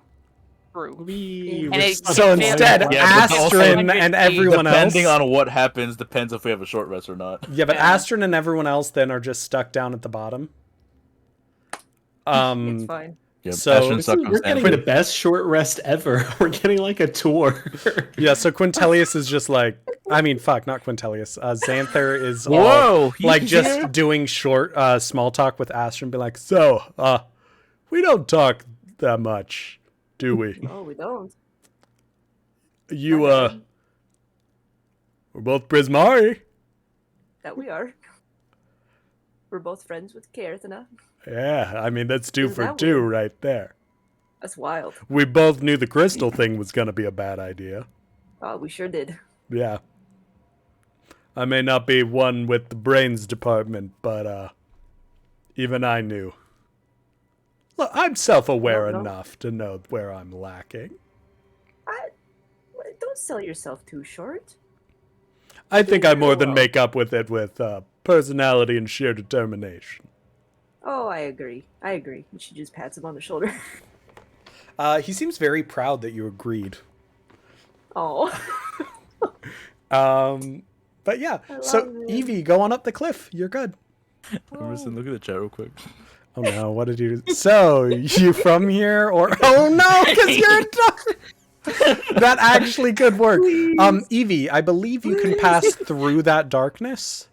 True. We And it- So Yeah, instead, but also- Astrid and everyone else... Depending on what happens, depends if we have a short rest or not. Yeah, but Yeah. Astrid and everyone else then are just stuck down at the bottom. It's fine. Yep, So- Ashton We're getting the circumstances. best short rest ever. We're getting like a tour. Yeah, so Quintelius is just like, I mean, fuck, not Quintelius. Xanther is all Whoa, he's like just here? doing short small talk with Astrid and be like, so, we don't talk that much, do we? No, we don't. You, Okay. we're both Prismari. That we are. We're both friends with Kaerthana. Yeah, I mean, that's two Is for that two weird? right there. That's wild. We both knew the crystal thing was going to be a bad idea. Oh, we sure did. Yeah. I may not be one with the brains department, but even I knew. Look, I'm self-aware No. enough to know where I'm lacking. Don't sell yourself too short. I think I more than well. make up with it with personality and sheer determination. Oh, I agree. And she just pats him on the shoulder. He seems very proud that you agreed. Oh. But yeah, I so love it. Evie, go on up the cliff. You're good. Emerson, look at the chat real quick. Oh no, what did you... So, you from here or... Oh no, because you're a dog! That actually could work. Evie, I believe you can pass through that darkness.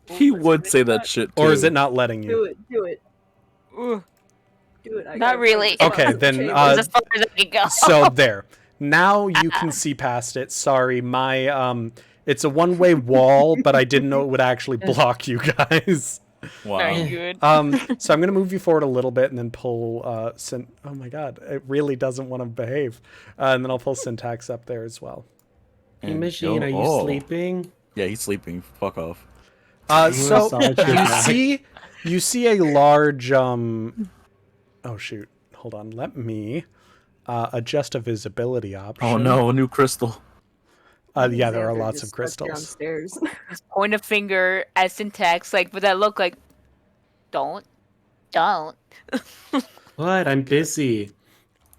He would say that shit too. Or is it not letting Do you? it. Ooh, Do it. I Not gotta really. find the Okay, spot for the then, chamber. that's as far as I can go. So there. Now you can see past it. Sorry, my it's a one-way wall, but I didn't know it would actually block you guys. Wow. Very good. So I'm gonna move you forward a little bit and then pull oh my god, it really doesn't want to behave. And then I'll pull Syntax up there as well. And Imogene, Joe- are you oh. sleeping? Yeah, he's sleeping. Fuck off. So Massage your you back. you see a large oh shoot, hold on, let me adjust a visibility option. Oh no, a new crystal. Yeah, there are Xander lots just of slept crystals. downstairs. Just point a finger at Syntax, like, with that look, like, don't. What? I'm busy.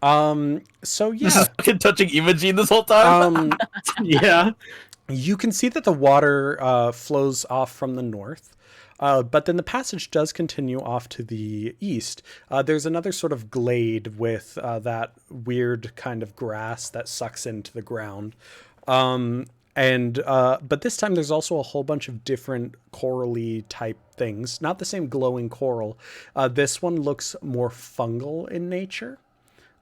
So This yeah, is fucking touching Imogene this whole time. Yeah. you can see that the water flows off from the north, but then the passage does continue off to the east. There's another sort of glade with that weird kind of grass that sucks into the ground. But this time there's also a whole bunch of different corally type things. Not the same glowing coral. This one looks more fungal in nature.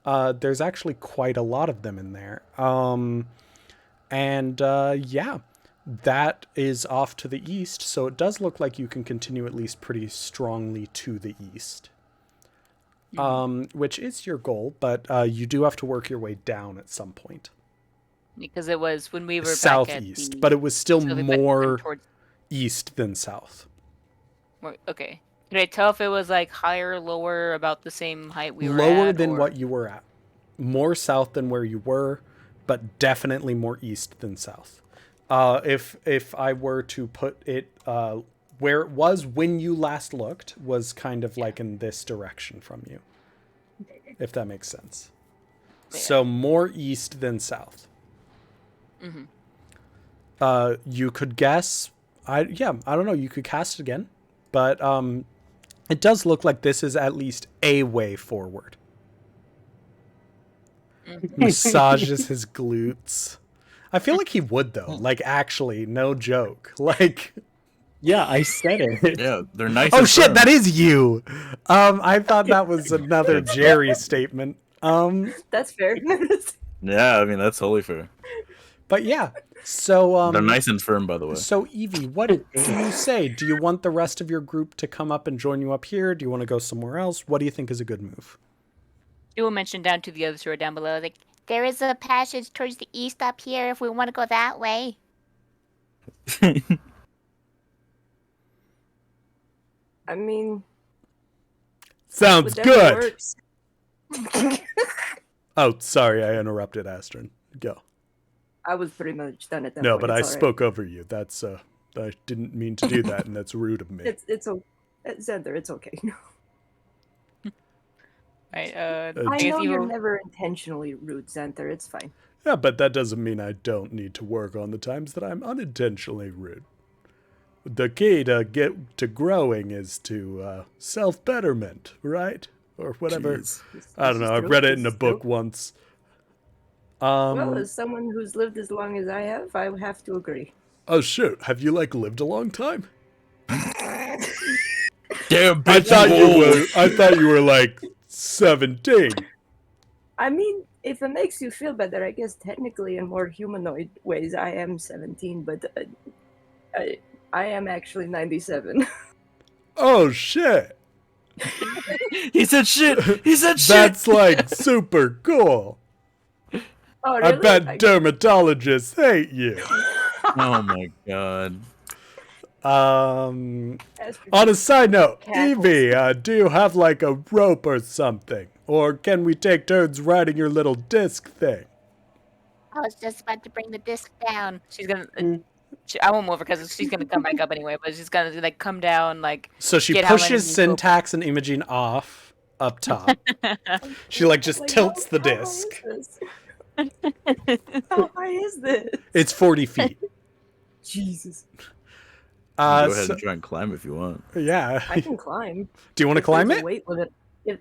There's actually quite a lot of them in there. Yeah, that is off to the east. So it does look like you can continue at least pretty strongly to the east. Which is your goal, but you do have to work your way down at some point. Because it was when we were Southeast, back at the... but it was still so we went more towards... east than south. Okay. Can I tell if it was, like, higher, lower, about the same height we were Lower at? than or... what you were at. More south than where you were, but definitely more east than south. If I were to put it where it was when you last looked, was kind of like in this direction from you. If that makes sense. Yeah. So more east than south. Mm-hmm. You could guess. I don't know. You could cast it again, but it does look like this is at least a way forward. Massages his glutes. I feel like he would though. Like actually, no joke. Like, Yeah, I said it. Yeah, they're nice. oh and shit, firm. that is you. I thought that was another Jerry statement. That's fair. Yeah, I mean that's totally fair. But yeah. So They're nice and firm, by the way. So Evie, what do you say? Do you want the rest of your group to come up and join you up here? Do you want to go somewhere else? What do you think is a good move? You will mention down to the other store down below, like, There is a passage towards the east up here if we want to go that way. I mean, Sounds whatever good. works. Oh, sorry, I interrupted Astrid. Go. I was pretty much done at that No, point. but I it's all right. spoke over you. That's I didn't mean to do that, and that's rude of me. It's Xander, it's okay. right, I guess know you're you- never intentionally rude, Xander. It's fine. Yeah, but that doesn't mean I don't need to work on the times that I'm unintentionally rude. The key to get to growing is to self-betterment, right? or whatever. Jeez. I don't know. I read it in a book once. Well, as someone who's lived as long as I have to agree. Oh shoot! Have you like lived a long time? Damn, I bitch, thought you were like 17. I mean, if it makes you feel better, I guess technically in more humanoid ways, I am 17, but I am actually 97. Oh shit! He said shit. He said shit. That's like super cool. Oh, I really? bet dermatologists hate you. Oh my god. On a side note, Evie, do you have like a rope or something? Or can we take turns riding your little disc thing? I was just about to bring the disc down. She's gonna. I won't move her because she's gonna come back up anyway. But she's gonna like come down, like. So she get Helen pushes and Syntax and Imogene off up top. She like just tilts the disc. How high is this? It's 40 feet. Jesus. Go ahead and try and climb if you want. Yeah. I can climb. Do you want to climb There's it? a weight limit.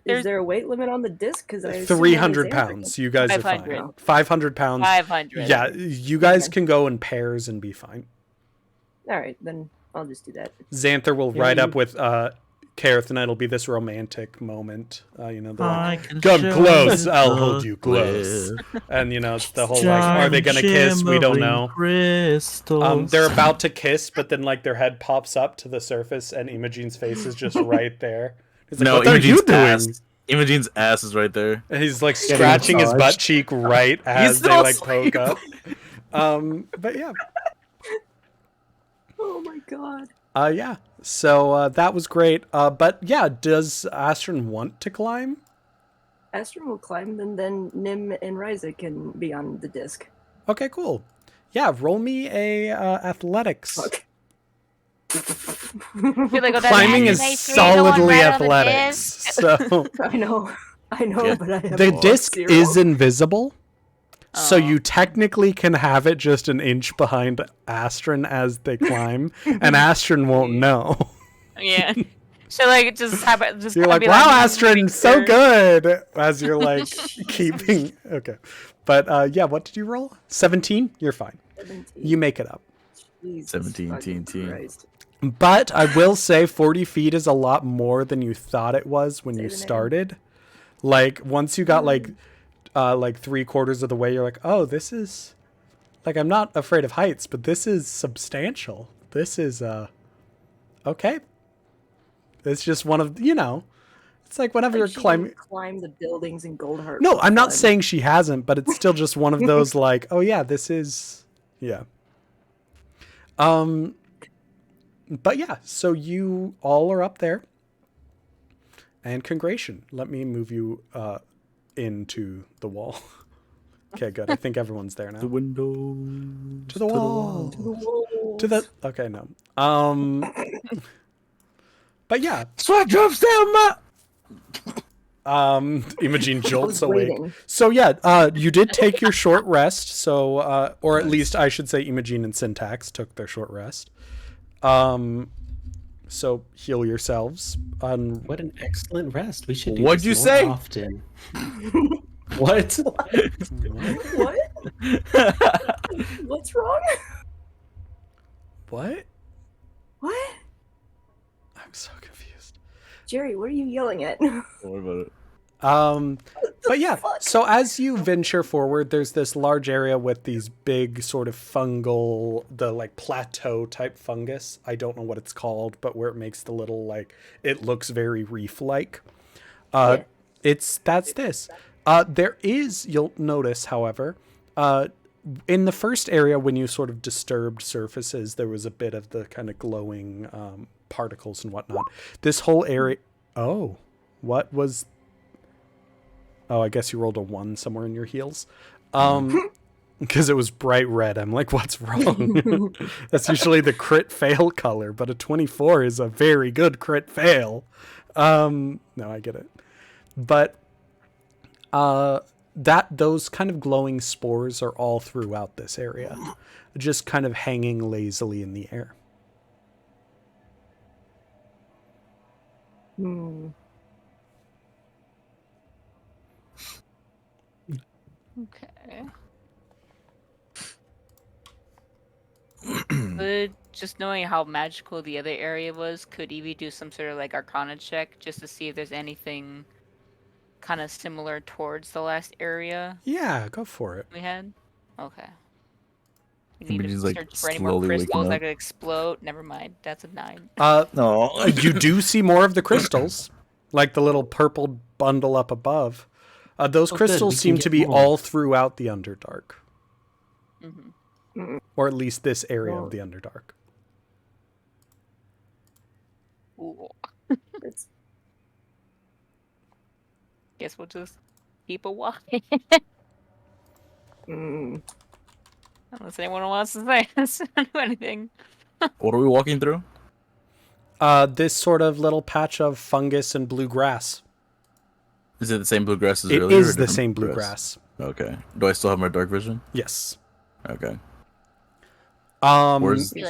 Is there a weight limit on the disc? Because I 300 pounds. You guys are 500. fine. 500 pounds. 500. Yeah, you guys can go in pairs and be fine. All right, then I'll just do that. Xanther will ride up with Kareth, and it'll be this romantic moment. You know, they're like, come close, I'll hold you close. And, you know, it's the whole, like, are they going to kiss? We don't know. They're about to kiss, but then, like, their head pops up to the surface, and Imogene's face is just right there. He's like, No, what are you doing? Imogene's ass is right there. And he's, like, scratching his butt cheek right as they, like, poke up. But, yeah. Oh, my God. Yeah. So that was great. But yeah, does Astrid want to climb? Astrid will climb, and then Nim and Ryza can be on the disc. Okay, cool. Yeah, roll me a athletics. Fuck. Climbing is solidly athletics. So I know, Yeah. but I have the a disc 0. is invisible. So you technically can have it just an inch behind Astrid as they climb, and Astrid won't know. Yeah. So like just have it. Just You're kinda like, be wow, Astrid, so sure. good. As you're like keeping. Okay. But yeah, what did you roll? 17? You're fine. 17. You make it up. Jesus 17, fucking teen. Christ. But I will say 40 feet is a lot more than you thought it was when Say you the name. started. Like, once you got like 3/4 of the way, you're like, oh, this is... Like, I'm not afraid of heights, but this is substantial. This is, okay. It's just one of, you know... It's like whenever you're Like she climbing... can climb the buildings in Goldheart. No, for I'm not fun. saying she hasn't, but it's still just one of those, like, oh yeah, this is... Yeah. But yeah, so you all are up there. And congratulations. Let me move you into the wall. Okay, good. I think everyone's there now. The window. To the wall. To the walls. To the... Okay, no. But yeah. Swat drops down my... Imogen jolts I was awake. waiting. So yeah, you did take your short rest. So, or at least I should say Imogen and Syntax took their short rest. So heal yourselves. What an excellent rest. We should do What'd this you more say? often. What? What? What's wrong? What? What? I'm so confused. Jerry, what are you yelling at? Don't worry about it. But yeah, so as you venture forward, there's this large area with these big sort of fungal, the like plateau type fungus. I don't know what it's called, but where it makes the little like, it looks very reef-like. Yeah. That's this. There is, you'll notice, however, in the first area when you sort of disturbed surfaces, there was a bit of the kind of glowing particles and whatnot. This whole area, oh, what was... Oh, I guess you rolled a 1 somewhere in your heels. Because it was bright red. I'm like, what's wrong? That's usually the crit fail color, but a 24 is a very good crit fail. No, I get it. But those kind of glowing spores are all throughout this area, just kind of hanging lazily in the air. Okay. Could just knowing how magical the other area was, could Evie do some sort of like Arcana check just to see if there's anything kind of similar towards the last area Yeah, go for it. we had? Okay. We need to Somebody's like search for any more slowly waking crystals that up. could explode. Never mind. That's a 9. No. You do see more of the crystals, like the little purple bundle up above. Those Oh, good, crystals we can seem get to be more. all throughout the Underdark, Mm-hmm. or at least this area Well- of the Underdark. Ooh. It's Guess we'll just keep a walking. mm, Unless anyone wants to say us do anything. What are we walking through? This sort of little patch of fungus and blue grass. Is it the same bluegrass as It earlier? or is the different same bluegrass. Okay. Do I still have my dark vision? Yes. Okay. You'll Where's your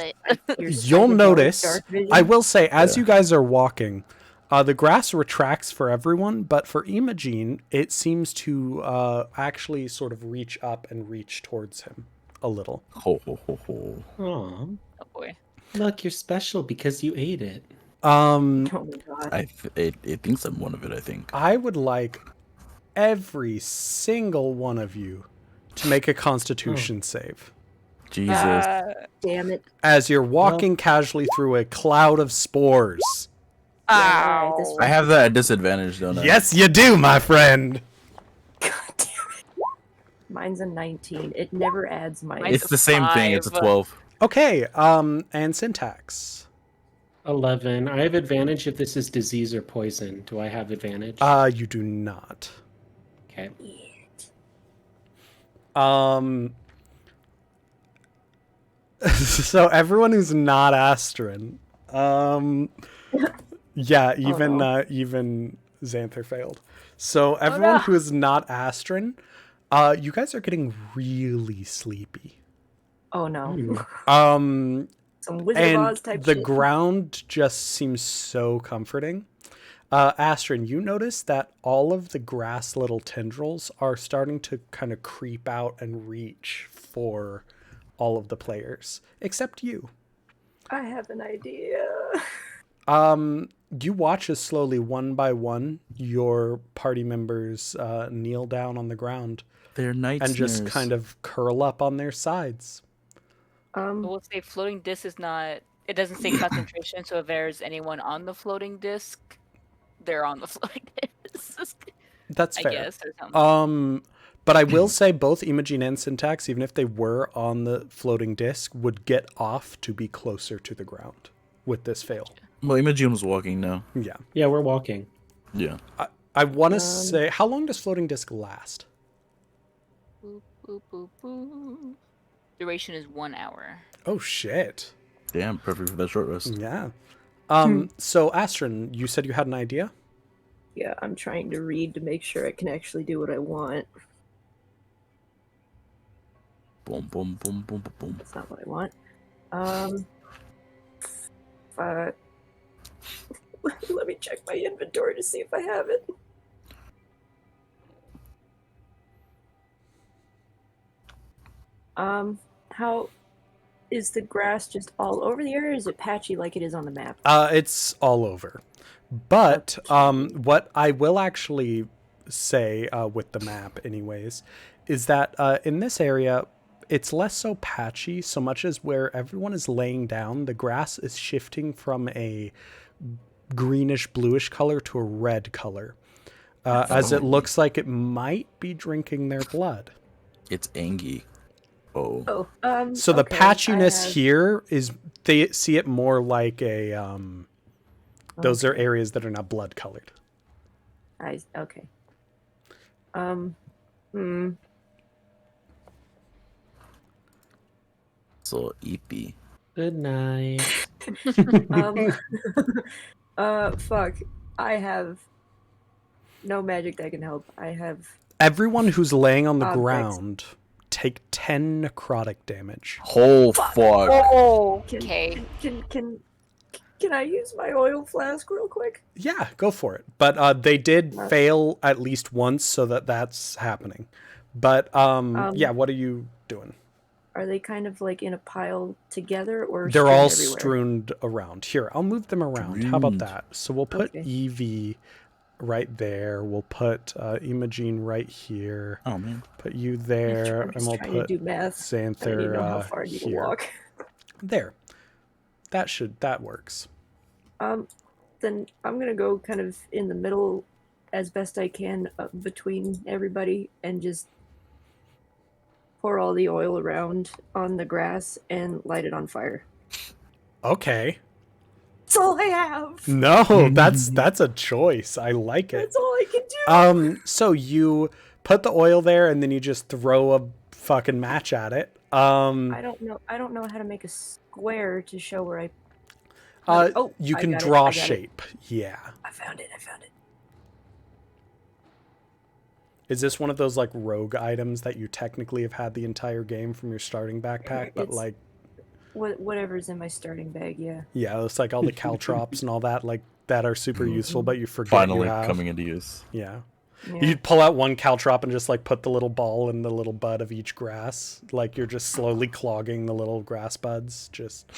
psychedelic notice. dark vision. I will say, as Yeah. you guys are walking, the grass retracts for everyone, but for Imogene, it seems to actually sort of reach up and reach towards him a little. ho ho ho ho? Aw, Oh boy. look, you're special because you ate it. Oh my god. It thinks I'm one of it. I think. I would like every single one of you to make a Constitution save. Jesus. Damn it. As you're walking casually through a cloud of spores. Yeah, alright, this I have that at disadvantage, don't I? Yes, you do, my friend. God damn it. Mine's a 19. It never adds minus. It's the same thing. It's a 5. 12. Okay, and syntax. 11. I have advantage if this is disease or poison. Do I have advantage? You do not. Okay. So everyone who's not Astrin, yeah, even no. even Xanther failed. So everyone who is not Astrin, you guys are getting really sleepy. Oh no. Um, Some Wizard of Oz and type the shit. ground just seems so comforting. Astrin, you notice that all of the grass little tendrils are starting to kind of creep out and reach for all of the players, except you. I have an idea. You watch as slowly, one by one, your party members kneel down on the ground They're night and just snares. kind of curl up on their sides. We'll say floating disc is not. It doesn't say concentration, so if there's anyone on the floating disc, they're on the floating disc. That's I fair. guess or something. But I will say both Imogene and Syntax, even if they were on the floating disc, would get off to be closer to the ground with this fail. Well, Imogen was walking now. Yeah. Yeah, we're walking. Yeah. I want to say, how long does floating disc last? Boop, boop, boop, boop. Duration is 1 hour. Oh, shit. Damn, perfect for that short rest. Yeah. So, Astrid, you said you had an idea? Yeah, I'm trying to read to make sure I can actually do what I want. Boom, boom, boom, boom, boom, boom. That's not what I want. Let me check my inventory to see if I have it. How is the grass just all over the area, or is it patchy like it is on the map? It's all over. But what I will actually say with the map, anyways, is that in this area, it's less so patchy so much as where everyone is laying down, the grass is shifting from a greenish bluish color to a red color, as it looks like it might be drinking their blood. It's Angie. Oh. Oh, So the okay, patchiness I have- here is they see it more like a those are areas that are not blood colored. Okay. So EP. Good night. Fuck. I have no magic that can help. I have. Everyone who's laying on the Thanks. ground take 10 necrotic damage. Oh, fuck. Oh, Can, okay. Can I use my oil flask real quick? Yeah, go for it. But they did fail at least once, so that's happening. But yeah, what are you doing? Are they kind of like in a pile together or They're strewn all everywhere? strewn around. Here, I'll move them around. How about that? So we'll put Okay. Evie right there. We'll put Imogene right here. Oh man. Put you there, I'm and just we'll trying to put do math. I don't even know how Xanther far I need to here. walk. There. That works. Then I'm gonna go kind of in the middle as best I can between everybody and just pour all the oil around on the grass and light it on fire. Okay. That's all I have. No, that's a choice. I like it. That's all I can do. So you put the oil there and then you just throw a fucking match at it. I don't know how to make a square to show where I. You I can got it, draw I got it. shape. Yeah. I found it. Is this one of those like rogue items that you technically have had the entire game from your starting backpack, but It's- like Whatever's in my starting bag, yeah. yeah, it's like all the caltrops and all that like that are super useful, but you forget Finally you have. coming into use. Yeah. Yeah. You'd pull out one caltrop and just like put the little ball in the little bud of each grass. Like you're just slowly clogging the little grass buds. Just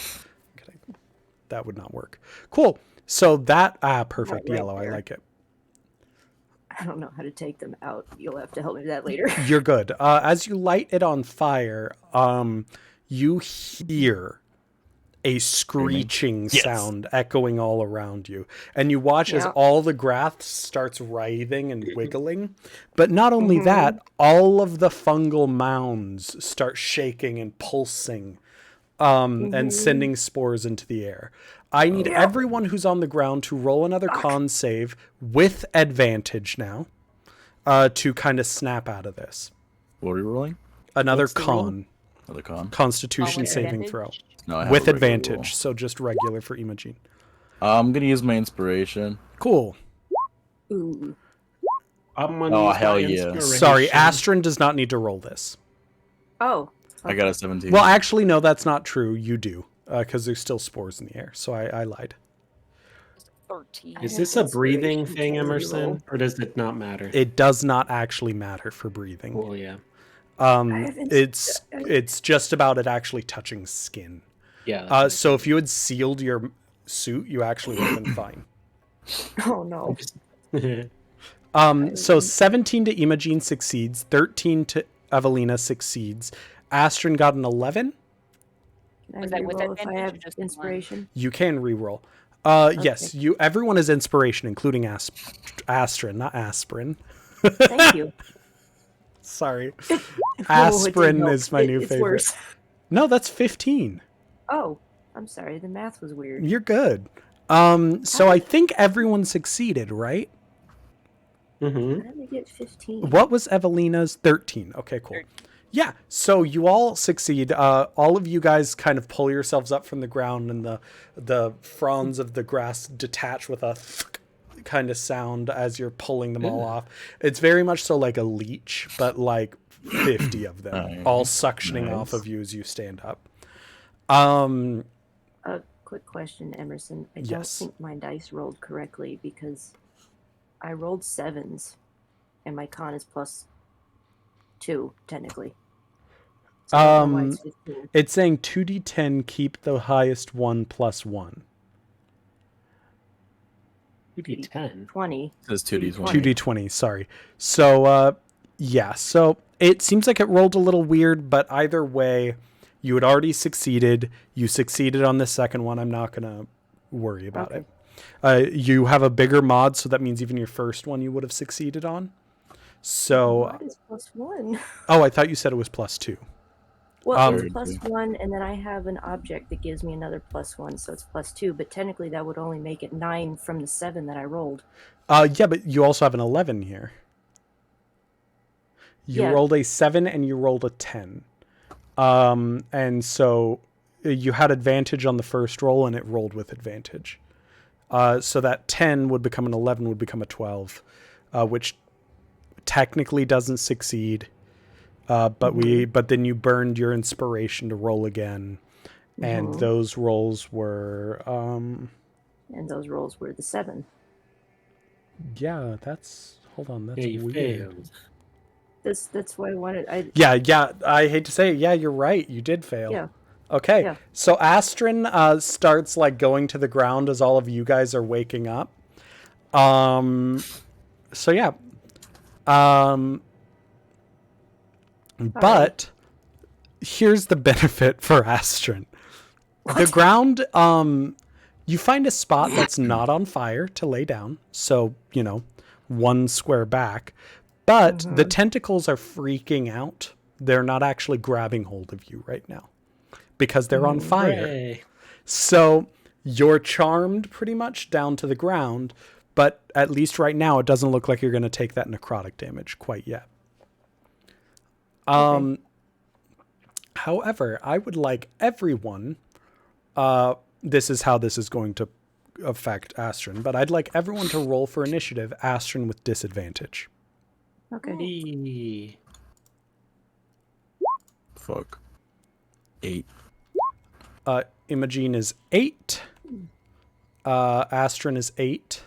kidding. That would not work. Cool. So that perfect Right yellow. I there. like it. I don't know how to take them out. You'll have to help me with that later. You're good. As you light it on fire, you hear a screeching Yes. sound echoing all around you. And you watch as Yeah. all the grass starts writhing and wiggling. But not only that, all of the fungal mounds start shaking and pulsing and sending spores into the air. I need everyone who's on the ground to roll another con save with advantage now to kind of snap out of this. What are we rolling? Another What's the roll? con. Another con. Constitution with saving advantage? throw. No, I have With a regular advantage, so just regular for Imogene. roll. I'm gonna use my inspiration. Cool. Ooh. I'm gonna Oh, use hell my yeah. inspiration. Sorry, Astron does not need to roll this. Oh. I got a 17. Well, actually, no, that's not true. You do, because there's still spores in the air. So I lied. 13. Is this a breathing Inspiration thing, can Emerson, reroll. or does it not matter? It does not actually matter for breathing. Well, yeah, haven't- It's just about it actually touching skin. yeah. So if you had sealed your suit, you actually would have been fine. Oh no. So 17 to Imogene succeeds, 13 to Evelina succeeds. Astron got an 11. Can I Was that with reroll if I advantage or have just the one? inspiration? You can re-roll. Yes, everyone is inspiration, including Astron, not aspirin. Thank you. Sorry. Oh, it didn't Aspirin help. is my new It's favorite. worse. No, that's 15. Oh, I'm sorry. The math was weird. You're good. So I think everyone succeeded, right? Mm-hmm. How did we get 15? What was Evelina's? 13. Okay, cool. Yeah, so you all succeed. All of you guys kind of pull yourselves up from the ground, and the fronds of the grass detach with a kind of sound as you're pulling them all off. It's very much so like a leech, but like 50 of them, all suctioning off of you as you stand up. A quick question, Emerson. I don't Yes. think my dice rolled correctly because I rolled 7s, and my con is +2 technically. So I don't know why it's 15. It's saying 2d10, keep the highest one plus 1. 2d10. 20. It says 2d20. 2d20, sorry. So, yeah, so it seems like it rolled a little weird, but either way, you had already succeeded. You succeeded on the second one. I'm not going to worry about Okay. it. You have a bigger mod, so that means even your first one you would have succeeded on. So, What is +1? oh, I thought you said it was +2. Well, Very it's +1, and then I have an object that gives me another +1, so it's +2. But technically, that would only make it 9 from the 7 that I rolled. Yeah, but you also have an 11 here. You Yeah. rolled a 7 and you rolled a 10. And so you had advantage on the first roll and it rolled with advantage. So that 10 would become an 11, would become a 12, which technically doesn't succeed. But then you burned your inspiration to roll again. And those rolls were, And those rolls were the 7. yeah, hold on, that's Yeah, you weird. failed. That's why I wanted. Yeah. I hate to say it. Yeah, you're right. You did fail. Yeah. Okay. Yeah. So Astrid starts like going to the ground as all of you guys are waking up. So yeah. But here's the benefit for Astrid. The ground, you find a spot that's not on fire to lay down. So, 1 square back. But the tentacles are freaking out. They're not actually grabbing hold of you right now because they're on fire. Hooray. So you're charmed pretty much down to the ground. But at least right now, it doesn't look like you're going to take that necrotic damage quite yet. Okay. However, I would like everyone, this is how this is going to affect Astrid, but I'd like everyone to roll for initiative, Astrid with disadvantage. Okay. Eee. Fuck. 8. Imogene is 8. Astrid is 8.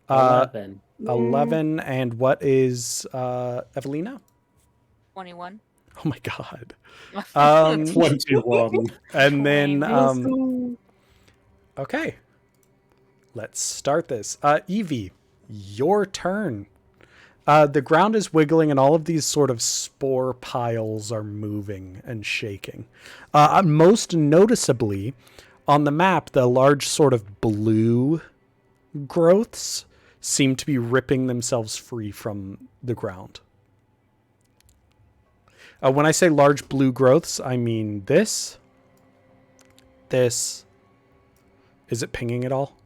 11. 11. And what is Evelina? 21. Oh my god. 21. And then, Let's go. okay. Let's start this. Evie, your turn. The ground is wiggling and all of these sort of spore piles are moving and shaking. Most noticeably, on the map, the large sort of blue growths seem to be ripping themselves free from the ground. When I say large blue growths, I mean this. Is it pinging at all?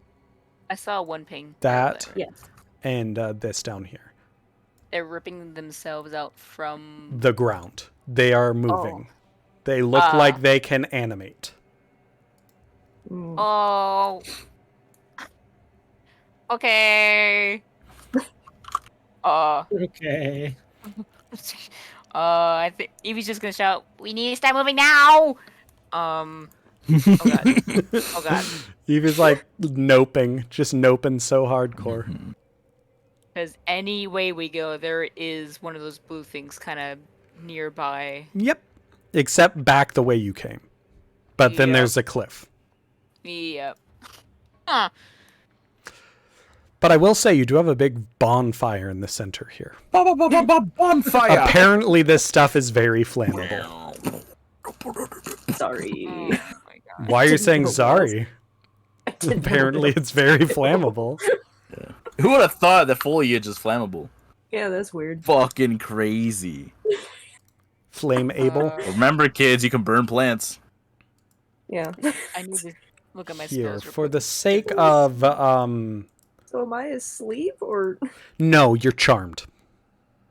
I saw one ping. That. there. Yes. And this down here. They're ripping themselves out from. The ground. They are moving. They look like they can animate. Oh. Okay. Okay. I think Evie's just gonna shout, "We need to start moving now!" Oh god. Oh god. Evie's like noping, just noping so hardcore. Because any way we go, there is one of those blue things kind of nearby. Yep. Except back the way you came. But then Yep. there's a cliff. Yep. Huh. But I will say you do have a big bonfire in the center here. Bonfire! Apparently this stuff is very flammable. Sorry. Oh my god. Why are you saying know what sorry? Apparently it's very flammable. Who would have thought that foliage is flammable? Yeah, that's weird. Fucking crazy. Flame able. Remember, kids, you can burn plants. Yeah. I need to look at my Here, spells. real for quick. the sake of So am I asleep or? no, you're charmed.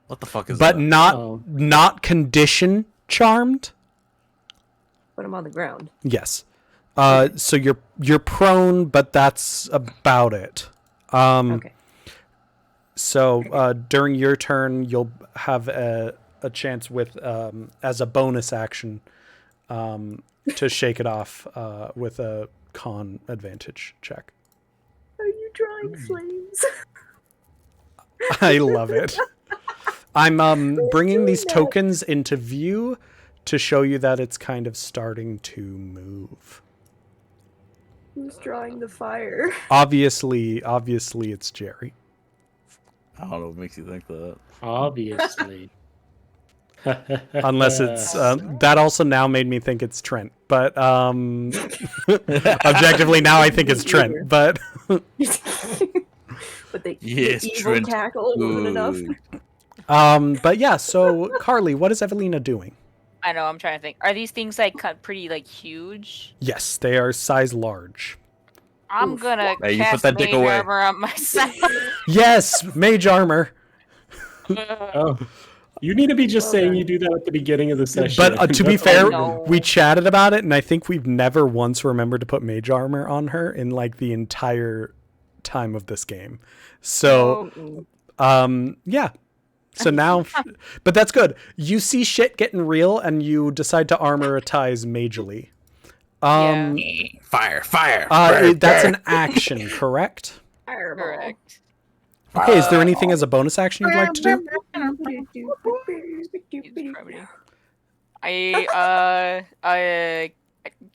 What the fuck is But that? not condition charmed. But I'm on the ground. Yes. So you're prone, but that's about it. Okay. So during your turn, you'll have a chance with as a bonus action to shake it off with a con advantage check. Are you drawing flames? I love it. I'm bringing these tokens into view to show you that it's kind of starting to move. Who's drawing the fire? Obviously it's Jerry. I don't know what makes you think that. Obviously. Unless it's that also now made me think it's Trent, but objectively now I think it's Trent. But But the Yes, evil Trent. cackle wasn't enough. but yeah. So Carly, what is Evelina doing? I know. I'm trying to think. Are these things like cut pretty like huge? Yes, they are size large. I'm Oof. gonna Hey, you put cast that dick mage away. armor on myself. Yes, mage armor. Oh, you need to be just saying you do that at the beginning of the session. But to be That's all fair, you no. we chatted about it, and I think we've never once remembered to put mage armor on her in like the entire time of this game. So, yeah. So now, but that's good. You see shit getting real, and you decide to armoritize majorly. Fire! That's an action, correct? Correct. Okay, is there anything as a bonus action you'd like to do?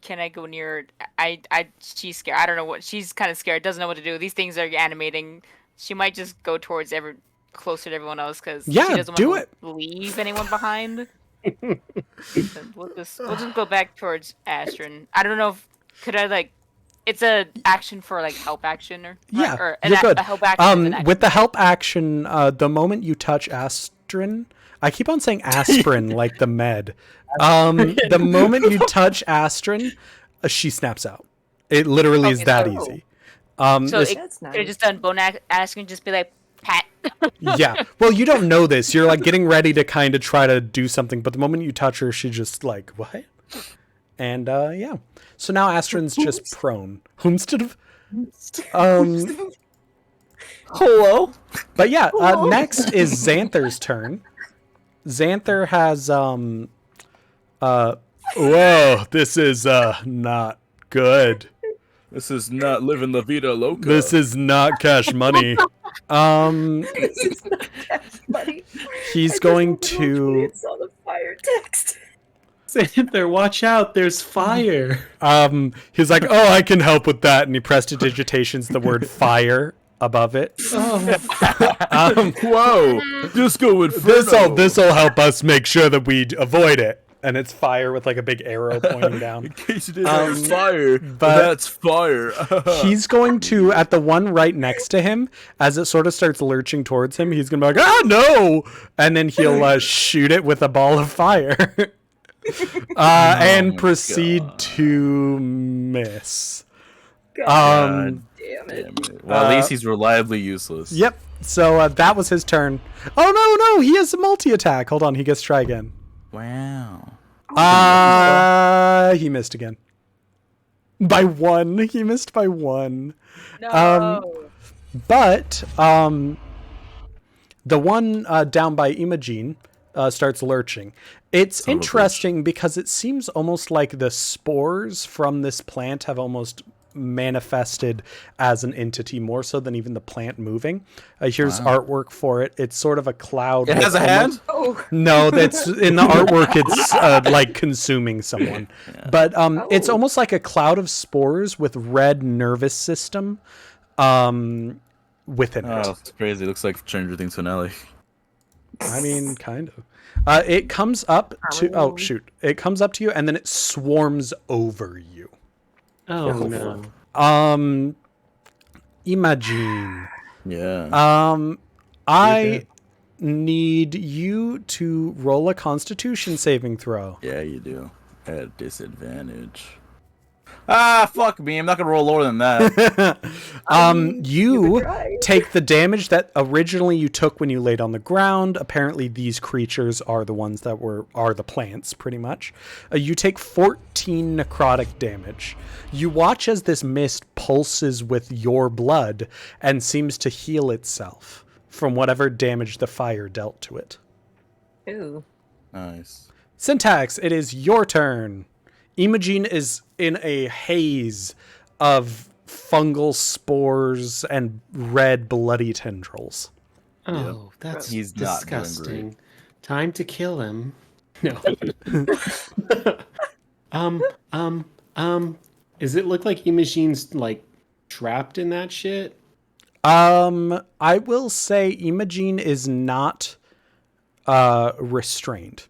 Can I go near? She's scared. I don't know what. She's kind of scared. Doesn't know what to do. These things are animating. She might just go towards closer to everyone else because Yeah, she doesn't do want it. to leave anyone behind. And we'll just go back towards Astrid. I don't know if could I like. It's a action for like help action or Yeah, or you're good. a help action is an action. With the help action, the moment you touch Astrin, I keep on saying aspirin like the med. The moment you touch Astrin, she snaps out. It literally is Okay, that so- easy. So this- it That's could have nice. just done bone asking, just be like pat. yeah. Well, you don't know this. You're like getting ready to kind of try to do something, but the moment you touch her, she just like what? And yeah. So now Astrin's just prone. Instead of Hello. But yeah, next is Xanther's turn. Xanther has whoa, this is not good. This is not living la vida loca. This is not cash money. Buddy. He's going to Saw the fire text. Xanther, watch out! There's fire. he's like, "Oh, I can help with that." And he prestidigitations the word fire above it. Whoa! Disco Inferno. This'll help us make sure that we avoid it. And it's fire with like a big arrow pointing down. In case you didn't have fire, but- that's fire. He's going to, at the one right next to him, as it sort of starts lurching towards him, he's going to be like, "Ah, no!" And then he'll shoot it with a ball of fire. And my proceed God. to miss. God God damn it. damn it. Well, at least he's reliably useless. Yep. So that was his turn. Oh, no, he has a multi-attack. Hold on, he gets to try again. Wow. He missed again. By one. He missed by one. No. But the one down by Imogene starts lurching. It's Son of a interesting because it seems almost like the spores from this plant have almost manifested as an entity more so than even the plant moving. Here's artwork for it. It's sort of a cloud. It with has a almost- hand? Oh, No, that's in the artwork. It's like consuming someone, but it's almost like a cloud of spores with red nervous system within it. Oh, it's crazy. It looks like Stranger Things finale. I mean, kind of. It comes up to it comes up to you, and then it swarms over you. Oh no. Imagine. Yeah. I need you to roll a Constitution saving throw. Yeah, you do. At disadvantage. Ah, fuck me. I'm not gonna roll lower than that. You try. take the damage that originally you took when you laid on the ground. Apparently, these creatures are the ones that are the plants, pretty much. You take 14 necrotic damage. You watch as this mist pulses with your blood and seems to heal itself from whatever damage the fire dealt to it. Ooh. Nice. Syntax, it is your turn. Imogene is in a haze of fungal spores and red bloody tendrils. Oh, that's He's not doing disgusting. Time to kill him. No. Does it look like Imogene's like trapped in that shit? I will say Imogene is not restrained.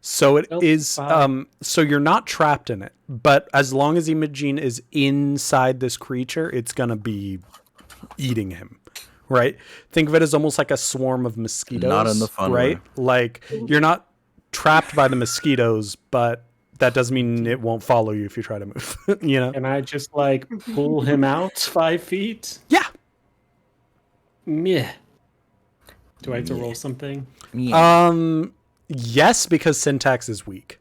So it Oh, is wow. so you're not trapped in it, but as long as Imogene is inside this creature, it's going to be eating him. Right? Think of it as almost like a swarm of mosquitoes, Not in the fun right? way. Like you're not trapped by the mosquitoes, but that doesn't mean it won't follow you if you try to move, you know? Can I just like pull him out 5 feet? Yeah. Meh. Do I have to roll something? Yes, because syntax is weak.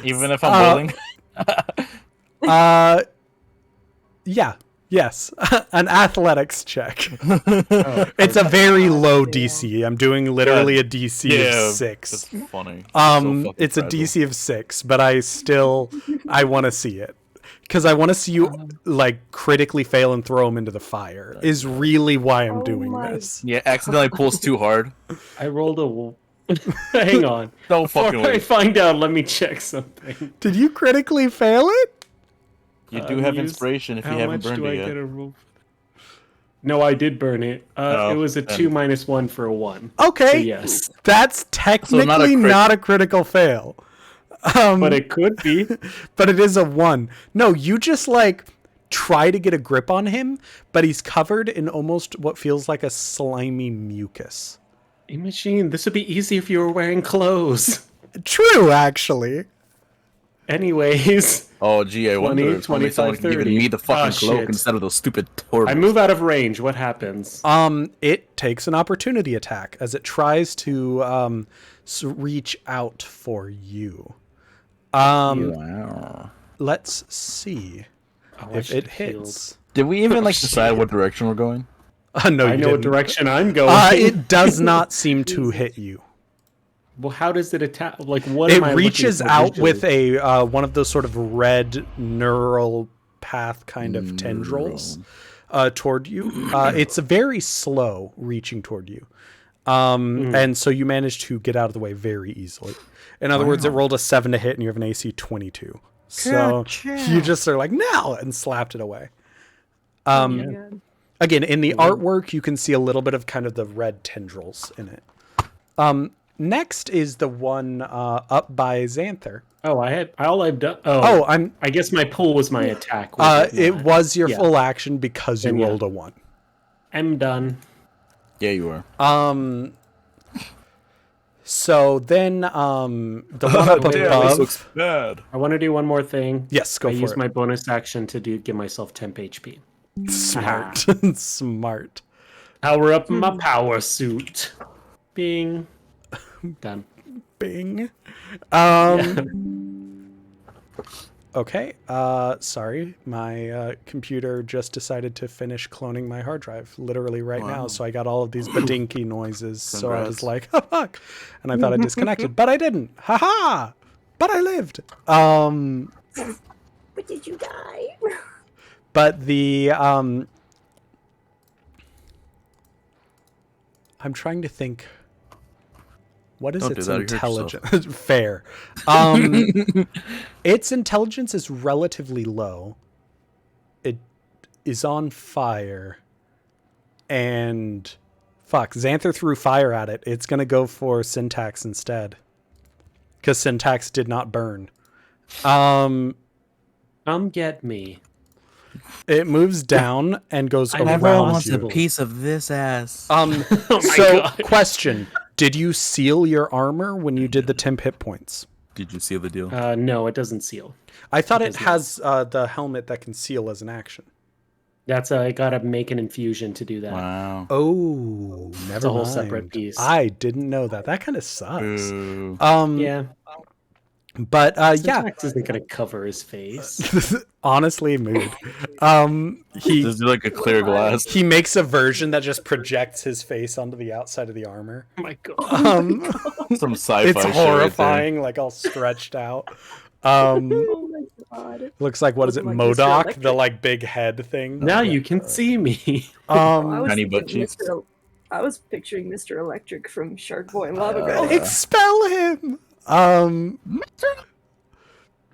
Even if I'm rolling. Yeah. Yes. An athletics check. It's a very low DC. I'm doing literally a DC of 6. That's funny. So fucking It's a fragile. DC of 6, but I want to see it. Because I want to see you like critically fail and throw him into the fire. Is really why I'm Oh doing my- this. Yeah, accidentally pulls too hard. I rolled a. Hang on. No Before fucking I way. find out, let me check something. Did you critically fail it? You do have Use- inspiration if you How haven't much burned do it I yet. get a roll? No, I did burn it. Oh, It was a then- 2 minus 1 for a 1. Okay. So yes, That's technically crit- not a critical fail. but it could be. But it is a 1. No, you just like try to get a grip on him, but he's covered in almost what feels like a slimy mucus. Machine, this would be easy if you were wearing clothes. True, actually. Anyways, Oh, gee, I wonder 20, if only someone 25, can give 30. me the fucking Ah, cloak shit. instead of those stupid torbles. I move out of range. What happens? It takes an opportunity attack as it tries to reach out for you. Wow. Let's see Oh, I if should it have healed. hits. Did we even like shit. decide what direction we're going? No, I you know what didn't. direction I'm going. It does not seem to hit you. Well, how does it attack? Like, what am I It looking reaches for out visually? with a one of those sort of red neural path kind of tendrils toward you. It's very slow reaching toward you. And so you manage to get out of the way very easily. In other words, it rolled a 7 to hit and you have an AC 22. So you just are like, no, and slapped it away. Oh my God. Again, in the artwork, you can see a little bit of kind of the red tendrils in it. Next is the one up by Xanther. Oh, all I've done. Oh, I guess my pull was my attack. Was it not? was your Yeah. full action because you Then, yeah. rolled a 1. I'm done. Yeah, you are. So then the one up Wait, above. bad. I want to do one more thing. Yes, go I for use it. my bonus action to give myself temp HP. Smart. Smart. Power up my power suit. Bing. Done. Bing. Yeah. Okay. Sorry. My computer just decided to finish cloning my hard drive literally right now. So I got all of these badinky noises. So I was Congrats. like, oh, fuck. And I thought I disconnected, but I didn't. Ha! But I lived. But did you die? But the I'm trying to think. What is Don't do its that, you hurt yourself. intelligence? Fair. Its intelligence is relatively low. It is on fire. And fuck, Xanther threw fire at it. It's gonna go for Syntax instead. Because Syntax did not burn. Come get me. It moves down and goes Everyone around wants you. a piece of this ass. Oh my So, God. question. Did you seal your armor when you did the temp hit points? Did you seal the deal? No, it doesn't seal. I thought it does not. has the helmet that can seal as an action. That's I gotta make an infusion to do that. Wow. Oh, never a whole mind. separate piece. I didn't know that. That kind of sucks. Boo. Yeah. But yeah, Syntax isn't gonna cover his face. honestly, mood. He Just do like a clear glass. he makes a version that just projects his face onto the outside of the armor. Oh my God. Some sci-fi It's shit right there. horrifying, like all stretched out. Oh my God. Looks like what is it, Looking like Mr. Modoc, Electric. the like big head thing. Now you can see me. I was Tiny thinking butt cheeks. I was picturing Mr. Electric from Shark Boy and Lava Girl. Expel him.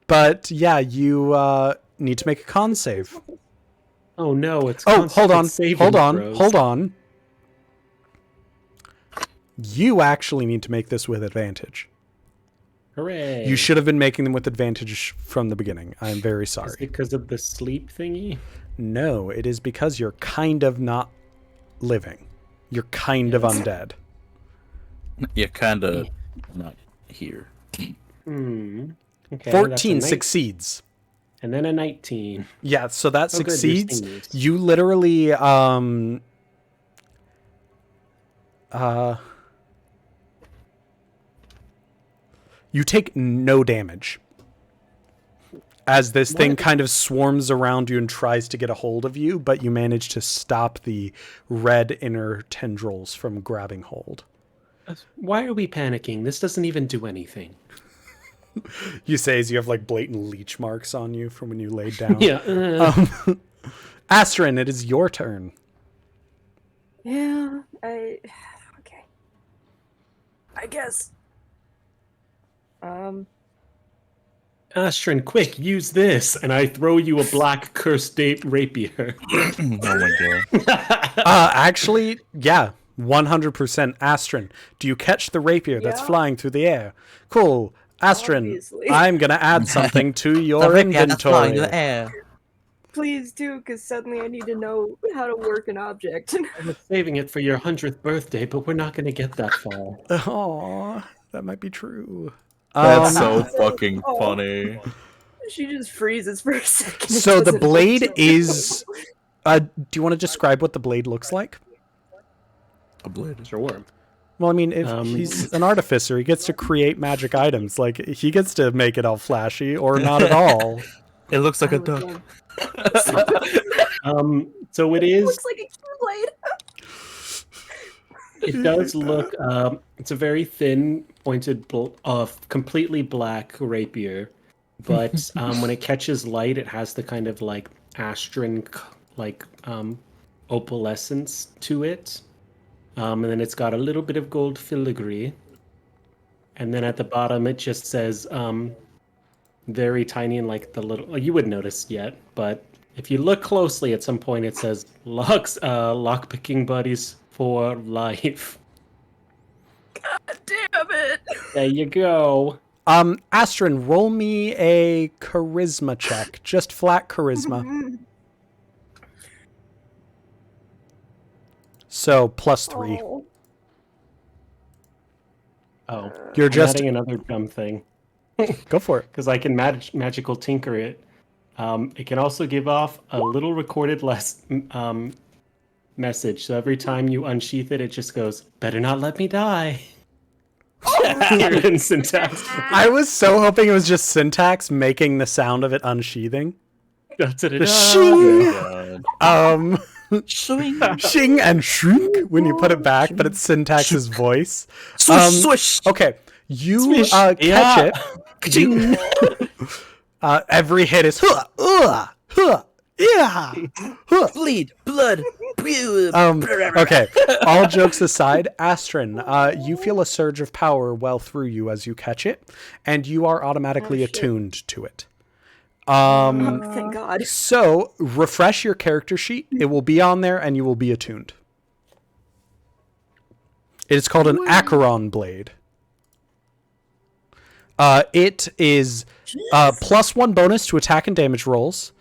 But yeah, you need to make a con save. Oh no, it's Oh, hold on, constant saving hold on, throws. hold on. You actually need to make this with advantage. Hooray. You should have been making them with advantage from the beginning. I'm very Is it sorry. because of the sleep thingy? No, it is because you're kind of not living. You're kind of undead. Yeah, kind of not here. Hmm. Okay, that's a 14 nine- succeeds. And then a 19. Yeah, so that Oh, good, you're succeeds. seeing these. You literally you take no damage as this thing What? kind of swarms around you and tries to get a hold of you, but you manage to stop the red inner tendrils from grabbing hold. Why are we panicking? This doesn't even do anything. You say as you have like blatant leech marks on you from when you laid down. Yeah. Astrin, it is your turn. Yeah, okay. I guess. Astrin, quick, use this, and I throw you a black cursed rapier. Oh my god. Actually, yeah, 100% Astrin. Do you catch the rapier that's Yeah. flying through the air? Cool. Astrin, Obviously. I'm going to add something to The your rapier that's flying in inventory. the air. Please do, because suddenly I need to know how to work an object. I was saving it for your 100th birthday, but we're not going to get that far. Aw, that might be true. That's Um, so fucking Oh. funny. She just freezes for a second. and So the doesn't blade answer. is... do you want to describe what the blade looks like? A blade. Sure. Well, I mean, if Um, he's an artificer, he gets to create magic items. Like, he gets to make it all flashy or not at all. It looks like I a would duck. love- So it It is. looks like a keyblade. It does look. It's a very thin, pointed, completely black rapier, but when it catches light, it has the kind of like astrin, like opalescence to it, and then it's got a little bit of gold filigree, and then at the bottom it just says very tiny and like the little. You wouldn't notice yet, but if you look closely, at some point it says lockpicking buddies for life. Damn it. There you go. Astrin, roll me a charisma check. Just flat charisma. So, +3. Oh. Oh, You're I'm just... adding another dumb thing Go for it. because I can magical tinker it. It can also give off a little recorded message. So every time you unsheath it, it just goes, "Better not let me die." In syntax. I was so hoping it was just syntax making the sound of it unsheathing. The shing! God. Swing. Shing and shrink when you put it back, but it's syntax's voice. Swish, swish. Okay, you Swish. catch Yeah. it. You- every hit is yeah. Bleed, blood. Okay, all jokes aside, Astrin, you feel a surge of power well through you as you catch it, and you are automatically Oh, shit. attuned to it. Thank God. So, refresh your character sheet. It will be on there, and you will be attuned. It is called an Acheron blade. It is +1 bonus to attack and damage rolls.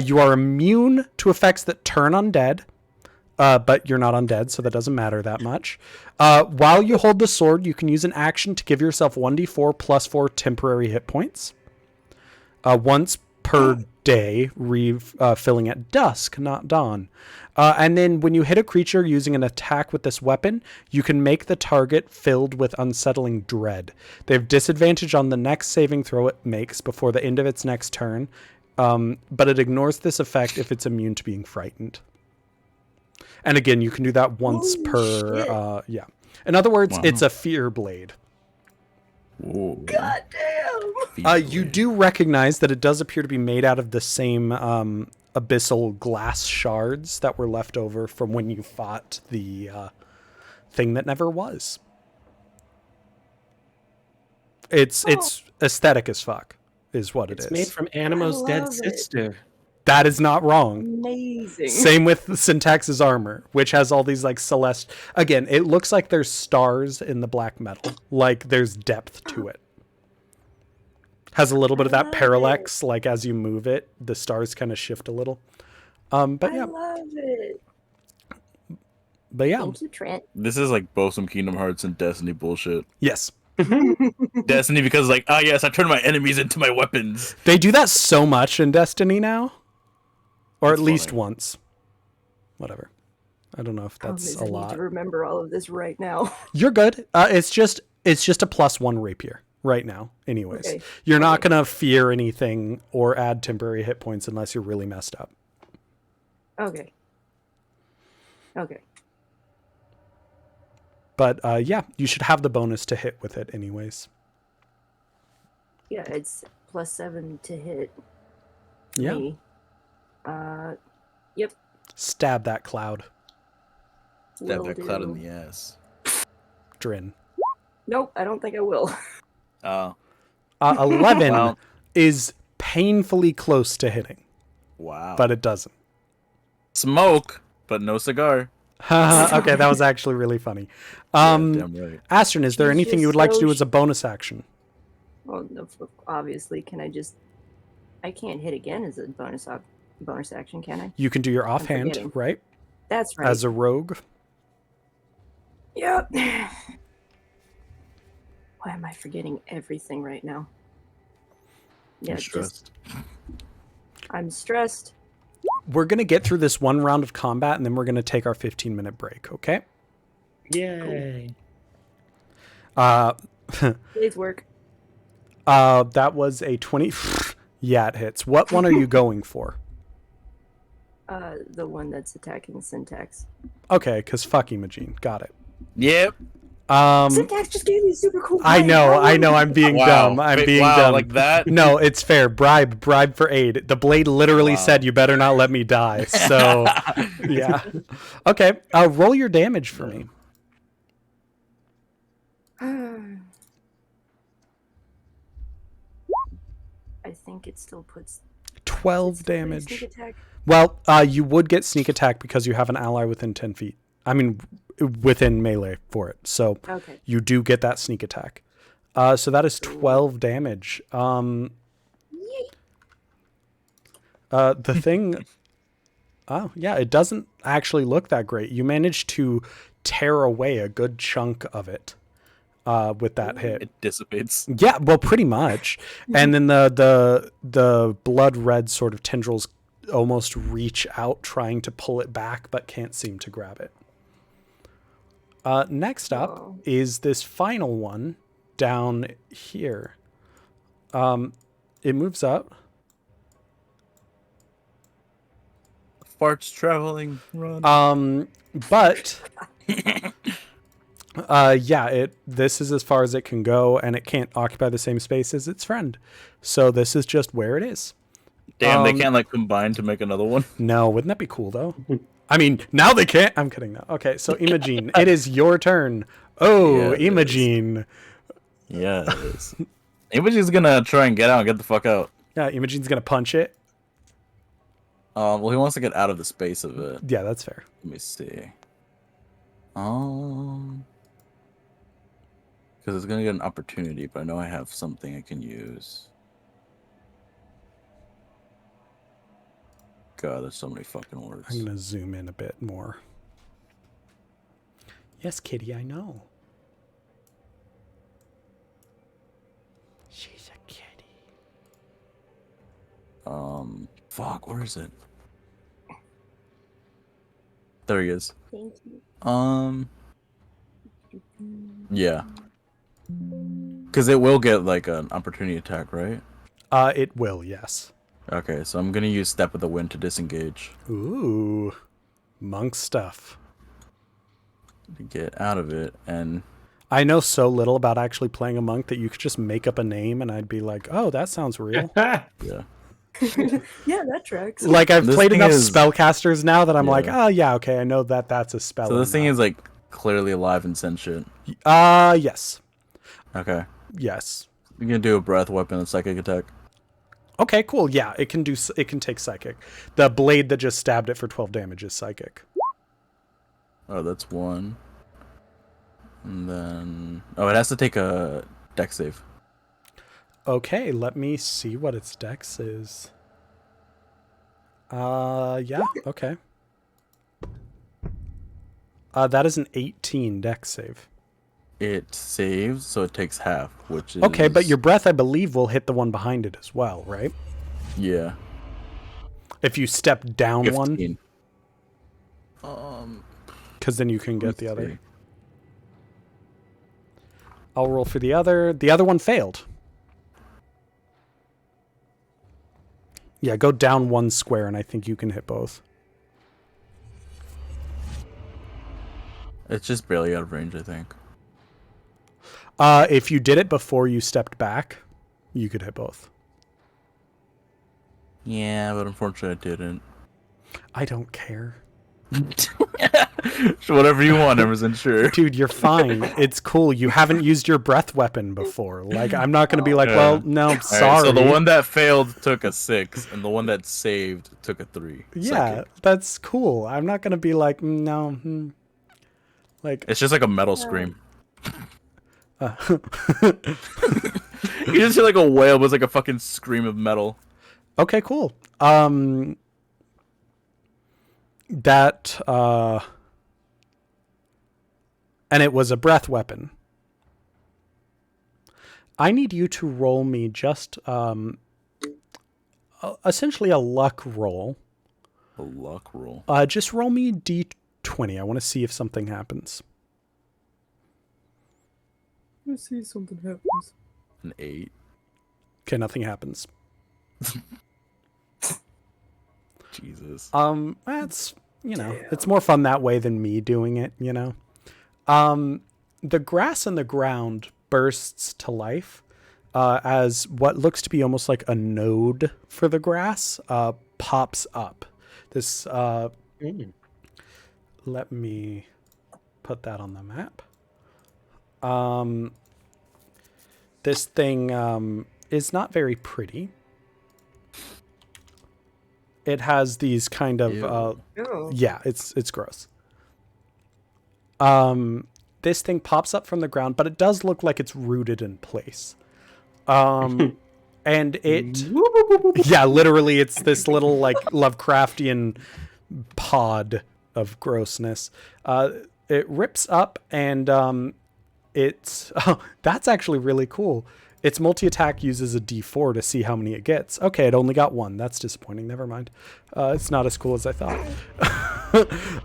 You are immune to effects that turn undead, but you're not undead, so that doesn't matter that much. While you hold the sword, you can use an action to give yourself 1d4 +4 temporary hit points. Once per day, refilling at dusk, not dawn. And then when you hit a creature using an attack with this weapon, you can make the target filled with unsettling dread. They have disadvantage on the next saving throw it makes before the end of its next turn, but it ignores this effect if it's immune to being frightened. And again, you can do that once Holy per... yeah. In other words, Wow. it's a fear blade. Ooh. God damn. You do recognize that it does appear to be made out of the same abyssal glass shards that were left over from when you fought the thing that never was. It's aesthetic as fuck, is what It's it made is. from Animo's I dead love it. sister. That is not wrong. Amazing. Same with Syntax's armor, which has all these like celeste. Again, it looks like there's stars in the black metal. Like there's depth to it. Has a little bit of that love parallax, like as you move it, the stars kind of shift a little. But I yeah, love it. yeah, Thank you, Trent. This is like both some Kingdom Hearts and Destiny bullshit. yes. Destiny because like, ah yes, I turn my enemies into my weapons. They do that so much in Destiny now, or That's at least funny. once. Whatever. I don't know if that's I a need lot. to remember all of this right now. You're good. It's just a +1 rapier right now. Anyways, Okay. you're not Okay. gonna fear anything or add temporary hit points unless you're really messed up. Okay. Okay. But yeah, you should have the bonus to hit with it anyways. Yeah, it's +7 to hit. Yeah. Me. Yep. Stab that cloud. Stab Will that cloud in do. the ass. Drin. Nope, I don't think I will. 11 Well. is painfully close to hitting, Wow. but it doesn't. Smoke, but no cigar. Okay, that was actually really funny. Yeah, damn right. Astrid, is there She's anything you just would like to so do as a bonus action? Well, no, obviously, can I just... I can't hit again as a bonus action, can I? You can do your offhand, forgetting. right? That's right. As a rogue. Yep. Why am I forgetting everything right now? Yeah, I'm stressed. I'm stressed. We're going to get through this one round of combat, and then we're going to take our 15-minute break, okay? Yay. Please work. That was a 20. Yeah, it hits. What one are you going for? The one that's attacking Syntax. Okay, because fuck Imogene. Got it. Yep. Syntax just gave me a super cool I plan. know, How long- I'm being Wow. dumb. I'm Wait, being wow, dumb. like that? No, it's fair. Bribe for aid. The blade literally Wow. said, "You better not let me die." So, yeah. Okay, roll your damage for me. I think it still puts 12 it's pretty damage. Sneak attack. Well, you would get sneak attack because you have an ally within 10 feet. I mean, within melee for it. So Okay. you do get that sneak attack. So that is 12 damage. The thing... Oh, yeah, it doesn't actually look that great. You managed to tear away a good chunk of it with that hit. It dissipates. Yeah, well, pretty much. And then the blood red sort of tendrils almost reach out, trying to pull it back, but can't seem to grab it. Next up Whoa. is this final one down here. It moves up. Farts traveling. Run. But yeah, this is as far as it can go, and it can't occupy the same space as its friend. So this is just where it is. Damn, they can't like combine to make another one. No, wouldn't that be cool though? I mean, now they can't. I'm kidding now. Okay, so Imogene, it is your turn. Oh, Yeah, it Imogene. Yeah, it is. Imogene's gonna try and get out and get the fuck out. Yeah, Imogene's gonna punch it. Well, he wants to get out of the space of it. Yeah, that's fair. Let me see. Because it's gonna get an opportunity, but I know I have something I can use. God, there's so many fucking words. I'm gonna zoom in a bit more. Yes, Kitty, I know. She's a kitty. Fuck, where is it? There he is. Thank you. Yeah. Because it will get like an opportunity attack, right? It will, yes. Okay, so I'm gonna use Step of the Wind to disengage Ooh, monk stuff. to get out of it, and I know so little about actually playing a monk that you could just make up a name and I'd be like, oh, that sounds real. yeah. Yeah, that tracks. Like, I've This played thing enough is- spellcasters now that I'm like, Yeah. oh, yeah, okay, I know that that's a spell. So this thing now. is like clearly alive and sentient. Yes. Okay, Yes. you're gonna do a breath weapon and psychic attack. Okay, cool. Yeah, it can take psychic. The blade that just stabbed it for 12 damage is psychic. Oh, that's one. And then it has to take a dex save. Okay, let me see what its dex is. Yeah, okay. That is an 18 dex save. It saves, so it takes half, which is Okay, but your breath, I believe, will hit the one behind it as well, right? yeah. If you step down 15. one, because then you can get the other. see. I'll roll for the other. The other one failed. Yeah, go down one square, and I think you can hit both. It's just barely out of range, I think. If you did it before you stepped back, you could hit both. Yeah, but unfortunately I didn't. I don't care. Whatever you want, Emerson, sure. Dude, you're fine. It's cool. You haven't used your breath weapon before. Like, I'm not going to be like, well, no, All right, sorry. so the one that failed took a 6, and the one that saved took a 3. Yeah, Psychic. that's cool. I'm not going to be like, no. Like, It's just like a metal scream. uh, You just hear like a whale, but it's like a fucking scream of metal. okay, cool. That, and it was a breath weapon. I need you to roll me just, essentially a luck roll. A luck roll. Just roll me D20. I want to see if something happens. Let's see something happens. An 8. Okay, nothing happens. Jesus. That's, it's more fun that way than me doing it, The grass in the ground bursts to life as what looks to be almost like a node for the grass pops up. This, let me put that on the map. This thing is not very pretty. It has these kind of yeah, it's gross. This thing pops up from the ground, but it does look like it's rooted in place. And it yeah, literally it's this little like Lovecraftian pod of grossness. It rips up and it's that's actually really cool. Its multi-attack uses a d4 to see how many it gets. Okay, it only got 1. That's disappointing. Never mind. It's not as cool as I thought.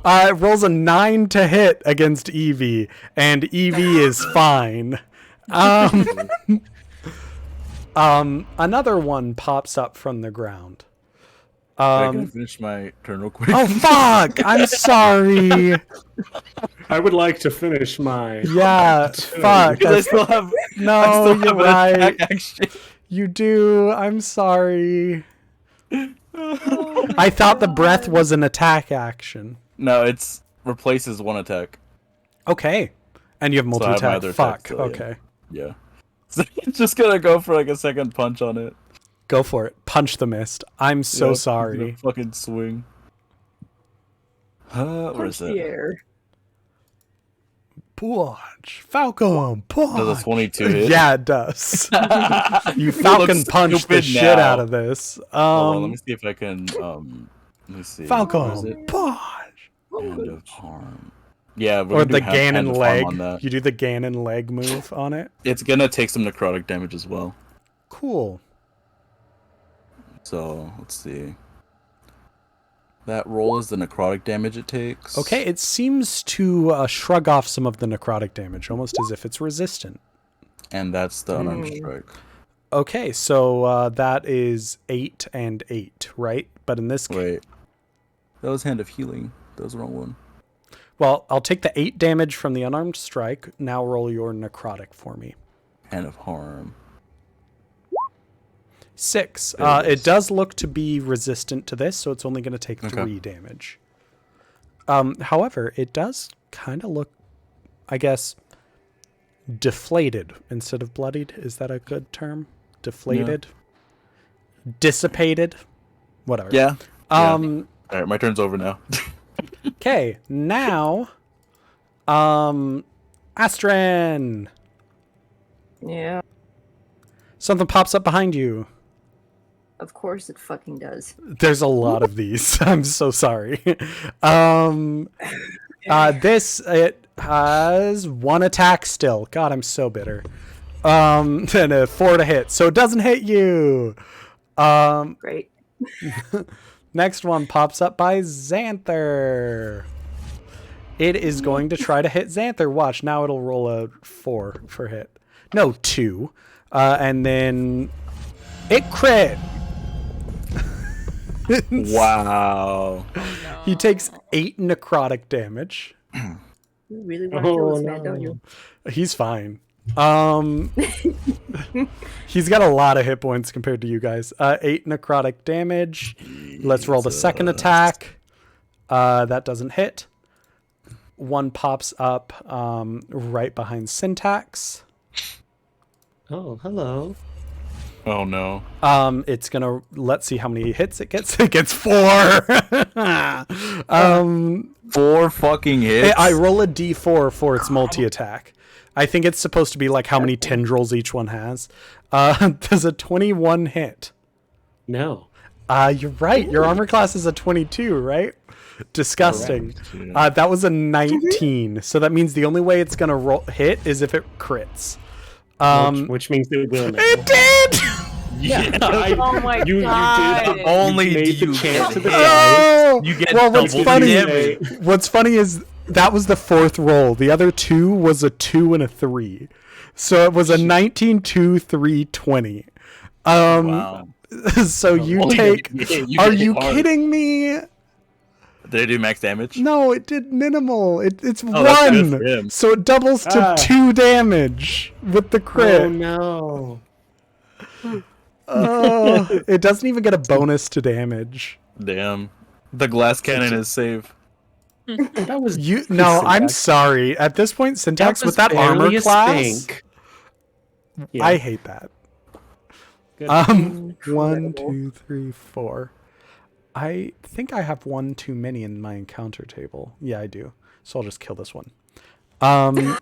It rolls a 9 to hit against Evie, and Evie is fine. Another one pops up from the ground. I can finish my turn real quick. Oh, fuck! I'm sorry. I would like to finish my. Yeah, fuck. Because I still have No, you're an right. attack action. You do. I'm sorry. I thought the breath was an attack action. No, it's replaces one attack. Okay. And you have So I have my multi-attack. other attack Fuck. still, yeah. Okay. Yeah. So you're just gonna go for like a second punch on it. Go for it. Punch the mist. I'm so Yep, sorry. gonna fucking swing. Where is Punch the it? air. Punch. Falcon. Punch. Does a 22 hit? Yeah, it does. You look Falcon punch the stupid shit now. out of this. Hold on, let me see if I can. Let me see. Where is Falcon. it? Punch. Hand of harm. Yeah, we're Or gonna the do hand Ganon of harm leg. on that. You do the Ganon leg move on it. It's gonna take some necrotic damage as well. Cool. So let's see. That roll is the necrotic damage it takes. Okay, it seems to shrug off some of the necrotic damage, almost as if it's resistant. And that's the unarmed strike. Okay, so that is 8 and 8, right? But in this case... Wait. That was hand of healing. That was the wrong one. Well, I'll take the 8 damage from the unarmed strike. Now roll your necrotic for me. Hand of harm. 6. There it is. It does look to be resistant to this, so it's only going to take 3 damage. However, it does kind of look, I guess, deflated instead of bloodied. Is that a good term? Deflated? Yeah. Dissipated? Whatever. Yeah. All right, my turn's over now. Okay, now, Astrid. Yeah, Something pops up behind you. of course it fucking does. There's a lot of these. I'm so sorry. This, it has 1 attack still. God, I'm so bitter. And a 4 to hit, so it doesn't hit you. Great. Next one pops up by Xanther. It is going to try to hit Xanther. Watch, now it'll roll a 4 for hit. No, 2. And then it crit. Wow. He takes 8 necrotic damage. You really want to kill this man, don't you? He's fine. He's got a lot of hit points compared to you guys. 8 necrotic damage. Let's roll the second attack. That doesn't hit. One pops up right behind Syntax. Oh, hello. Oh no. It's gonna, let's see how many hits it gets. It gets 4. 4 fucking hits. I roll a d4 for its multi-attack. I think it's supposed to be like how many tendrils each one has. Does a 21 hit? No. You're right. Your armor class is a 22, right? Disgusting. That was a 19. So that means the only way it's gonna hit is if it crits. Which means it will now. It did. Yeah. Oh my you god. did. Only You made do the you chance get of the hit. dice. You get Well, what's double funny- damage. What's funny is that was the 4th roll. The other 2 was a 2 and a 3. So it was a 19, 2, 3, 20. Wow. So you Only take. you Are get you hit hard. kidding me? Did it do max damage? No, it did minimal. It's Oh, that's good 1. for him. So it doubles to 2 damage with the crit. Oh no. It doesn't even get a bonus to damage. Damn. The glass cannon is safe. That was No, I'm Syntax. sorry. At this point, Syntax was with that armor barely a class, stink. Yeah. I hate that. Good. 1, Incredible. 2, 3, 4. I think I have 1 too many in my encounter table. Yeah, I do. So I'll just kill this one. Bleh.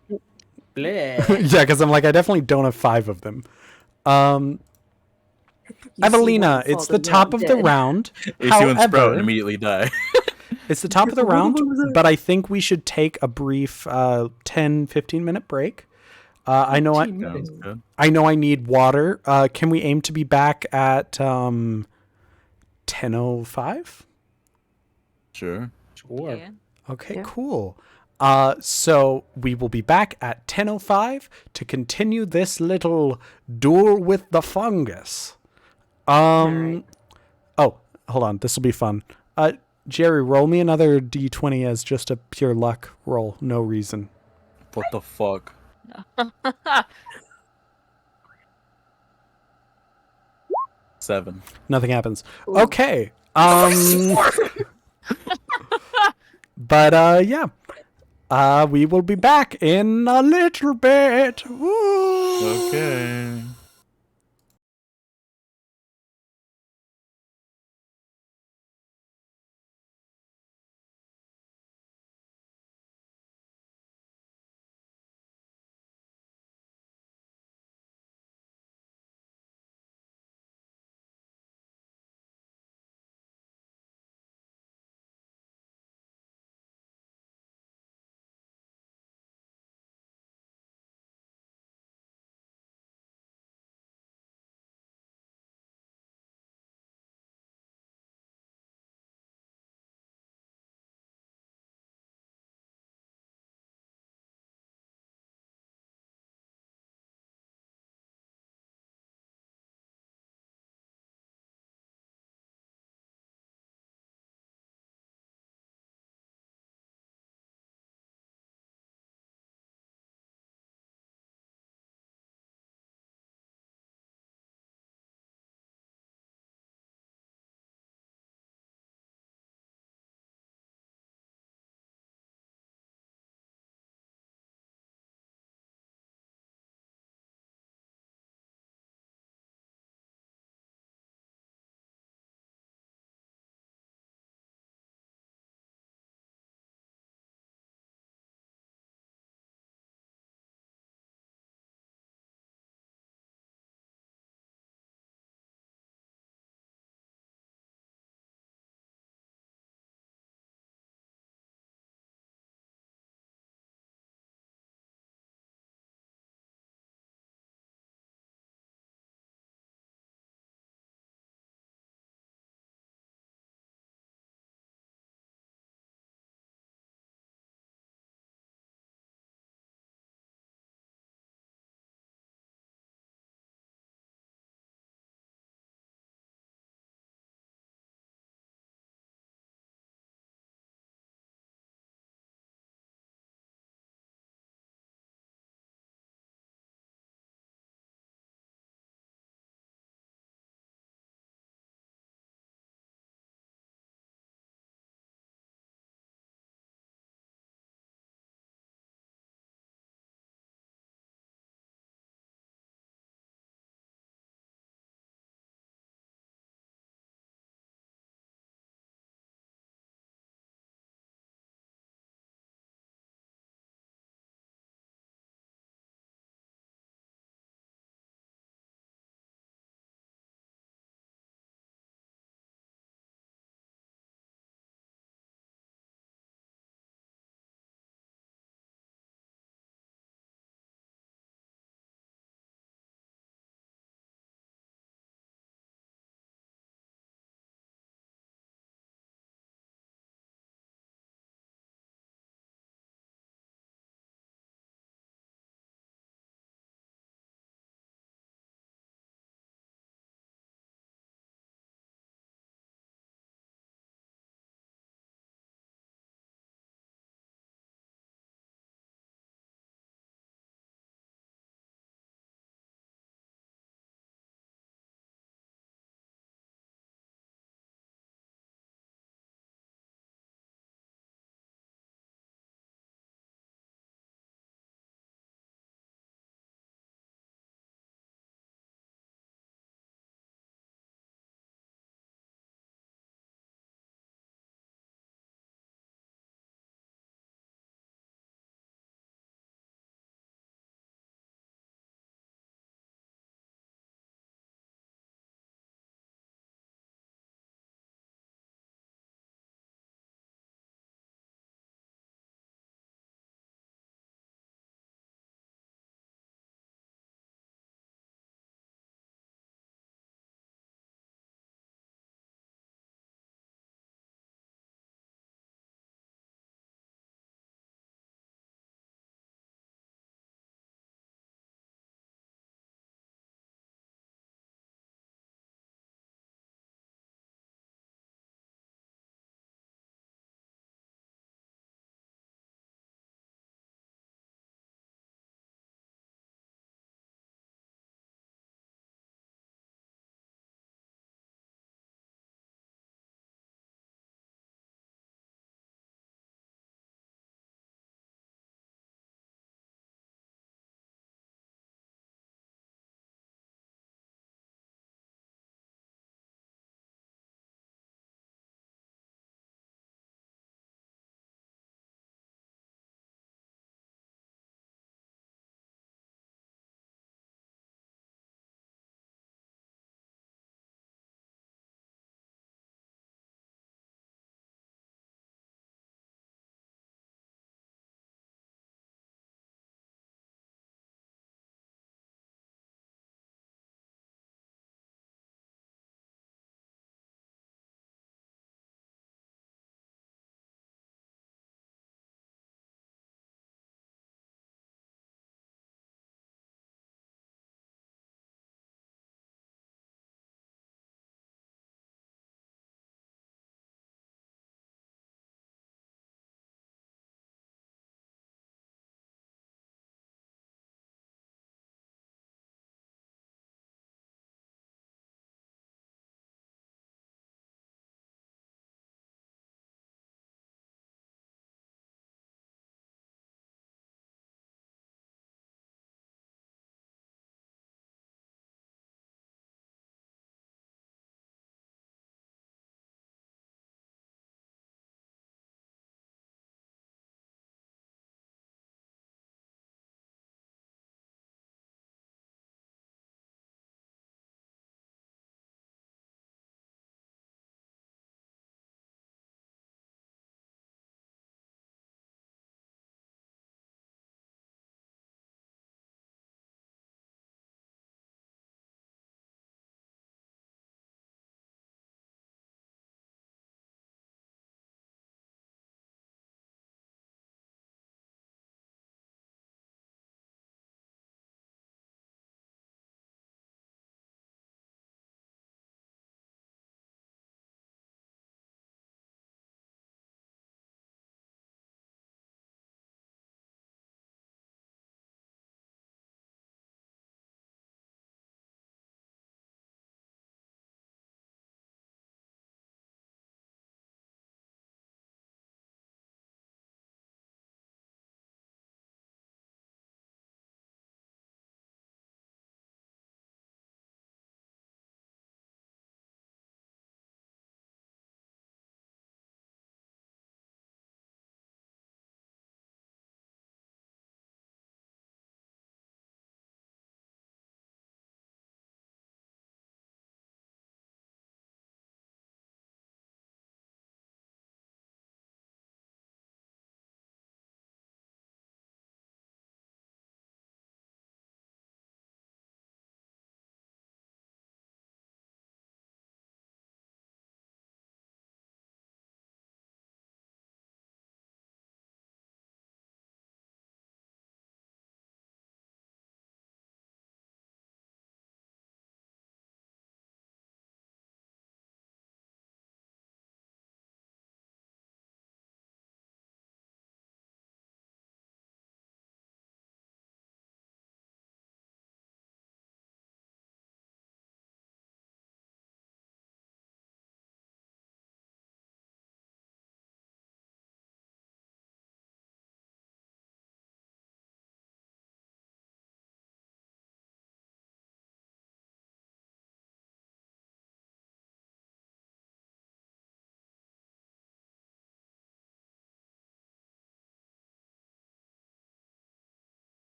Yeah, because I'm like, I definitely don't have 5 of them. You see Evelina, one it's fall the top down of the dead. round. AC and Sprout and However, immediately die. it's the top of the round, but I think we should take a brief 10, 15-minute break. I know Sounds good. I know I need water. Can we aim to be back at 10:05? Sure. Sure. Yeah. Okay, Yeah. cool. So we will be back at 10:05 to continue this little duel with the fungus. Alright. Oh, hold on. This will be fun. Jerry, roll me another d20 as just a pure luck roll. No reason. What the fuck? 7. Nothing happens. Okay. But yeah. We will be back in a little bit. Woo! Okay.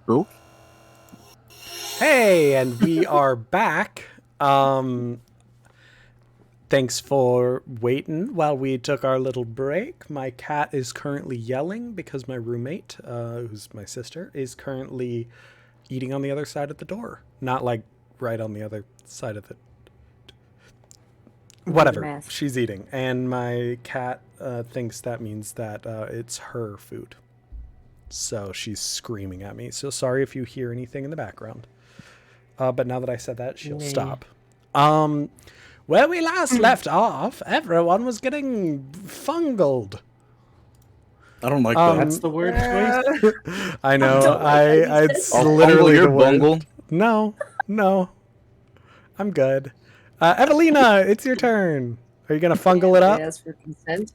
Oh. Hey, and we are back. Thanks for waiting while we took our little break. My cat is currently yelling because my roommate, who's my sister, is currently eating on the other side of the door. Not like right on the other side of the... Whatever. Mess. She's eating. And my cat thinks that means that it's her food. So she's screaming at me. So sorry if you hear anything in the background. But now that I said that, she'll stop. Where we last left off, everyone was getting fungled. I don't like that. That's the word choice. I know. don't like that you It's said that. literally your the word. bungle. No. I'm good. Evelina, it's your turn. Are you gonna fungle it up? Ask for consent.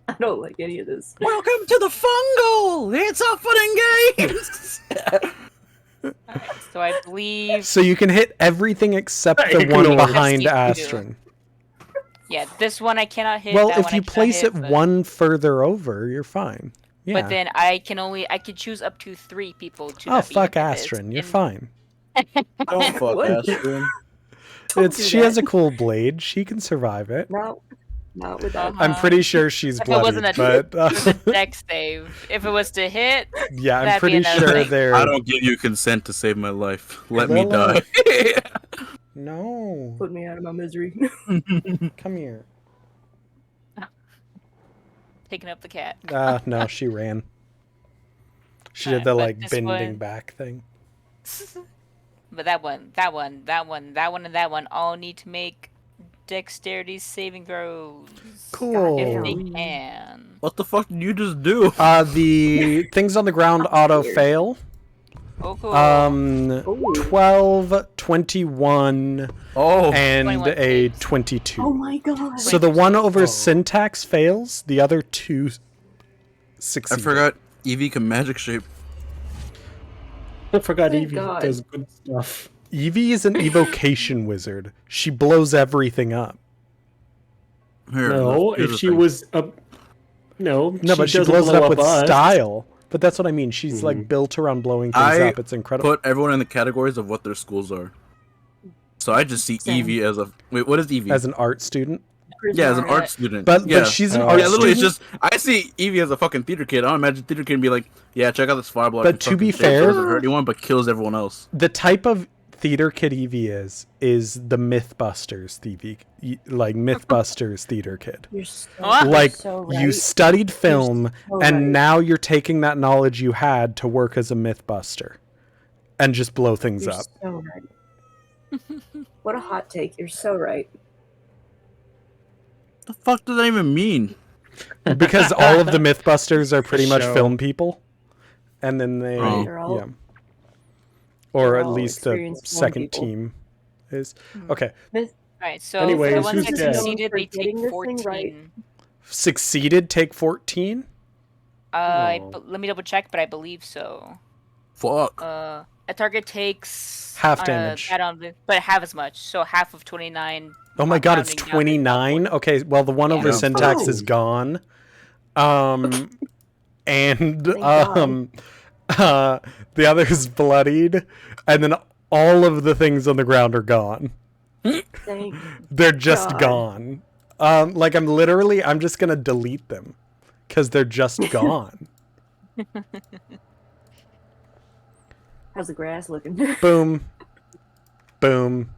I don't like any of this. Welcome to the fungal. It's a fun and games. Alright, so I believe, So you can hit everything except the Ignore one it. behind Yes, you do. Astrid. yeah, this one I cannot hit. Well, that if one you I cannot place hit, it but- one further over, you're fine. Yeah. But then I could choose up to 3 people to Oh, not be fuck hit with this, Astrid. You're and- fine. Don't fuck What? Astrid. Don't do She has that. a cool blade. She can survive it. Not with that. I'm pretty sure she's If it wasn't bloodied, but It was a dex save. If it was to hit, yeah, I'm that'd be pretty another sure thing. they're... I don't give you consent to save my life. Let me Lila. die. No. Put me out of my misery. Come here. picking up the cat. No, she ran. She Alright, did the, but like, this bending one- back thing. But that one, and that one all need to make dexterity saving throws. Cool. If they Damn. can. What the fuck did you just do? The things on the ground auto fail. Oh, cool. 12, 21, Oh, and 21 a saves. 22. Oh my god. So the one over Oh. syntax fails, the other 2 succeed. I forgot Evie can magic shape. I forgot Thank Evie God. does good stuff. Evie is an evocation wizard. She blows everything up. Here, No, here's if the she thing. was a no, No, but she doesn't blows it blow up with us. style. But that's what I mean. She's like Mhm. built around blowing things I up. It's incredible. Put everyone in the categories of what their schools are. So I just see Same. Evie as a wait. What is Evie? As an art student. yeah, as an Charisma. art student. But yeah. she's an Oh. art Yeah, literally, it's student. just I see Evie as a fucking theater kid. I don't imagine theater kid and be like, yeah, check out this fireball. But to be fair- doesn't hurt anyone, but kills everyone else. The type of theater kid Evie is the Mythbusters Mythbusters theater kid. You're so, What? Like so you right. studied film so and right. now you're taking that knowledge you had to work as a Mythbuster and just blow things You're up. so right. What a hot take. You're so right. The fuck does that even mean? Because all of the Mythbusters are pretty much Show. film people. And then they Oh. They're all- yeah. Or they're at all least the experienced film second people. team is. Hmm. Okay. Alright, so Anyways, for the ones who's that dead? succeeded, they For getting take this 14. thing right. Succeeded, take 14. Oh. Let me double check, but I believe so. Fuck. A target takes Half damage. but half as much. So half of 29. Oh my god, it's rounding down to 29. Okay, well the one over Yeah. syntax Oh. is gone. And God. the other's bloodied, and then all of the things on the ground are gone. Thank They're just God. gone. Like I'm just gonna delete them because they're just gone. How's the grass looking? Boom, boom,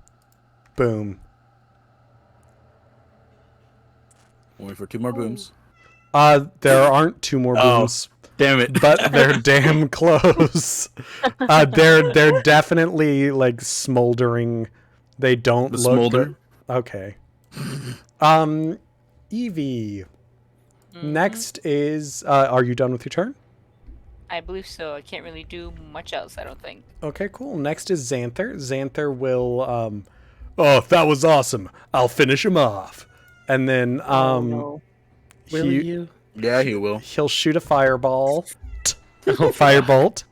boom. Wait for 2 more booms. There aren't 2 more Oh. booms. Damn it. But they're damn close. They're definitely like smoldering. They don't The look smolder? good. Okay. Evie. Next is are you done with your turn? I believe so. I can't really do much else, I don't think. Okay, cool. Next is Xanther. Xanther will oh, that was awesome. I'll finish him off. And then Oh, no. Will he, you? Yeah, he will. he'll shoot a fireball. Firebolt.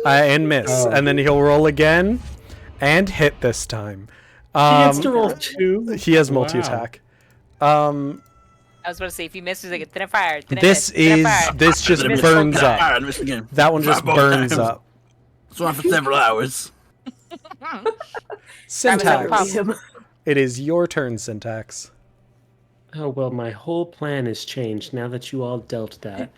And miss. Oh. And then he'll roll again and hit this time. He gets to roll 2. He has Wow. multi-attack. I was about to say, if you miss, it's like, then I fire. This just Let me burns fire, up. let me miss again. That one just Fire both burns times. up. It's on for several hours. Syntax. Him. It is your turn, Syntax. Oh well, my whole plan has changed now that you all dealt that.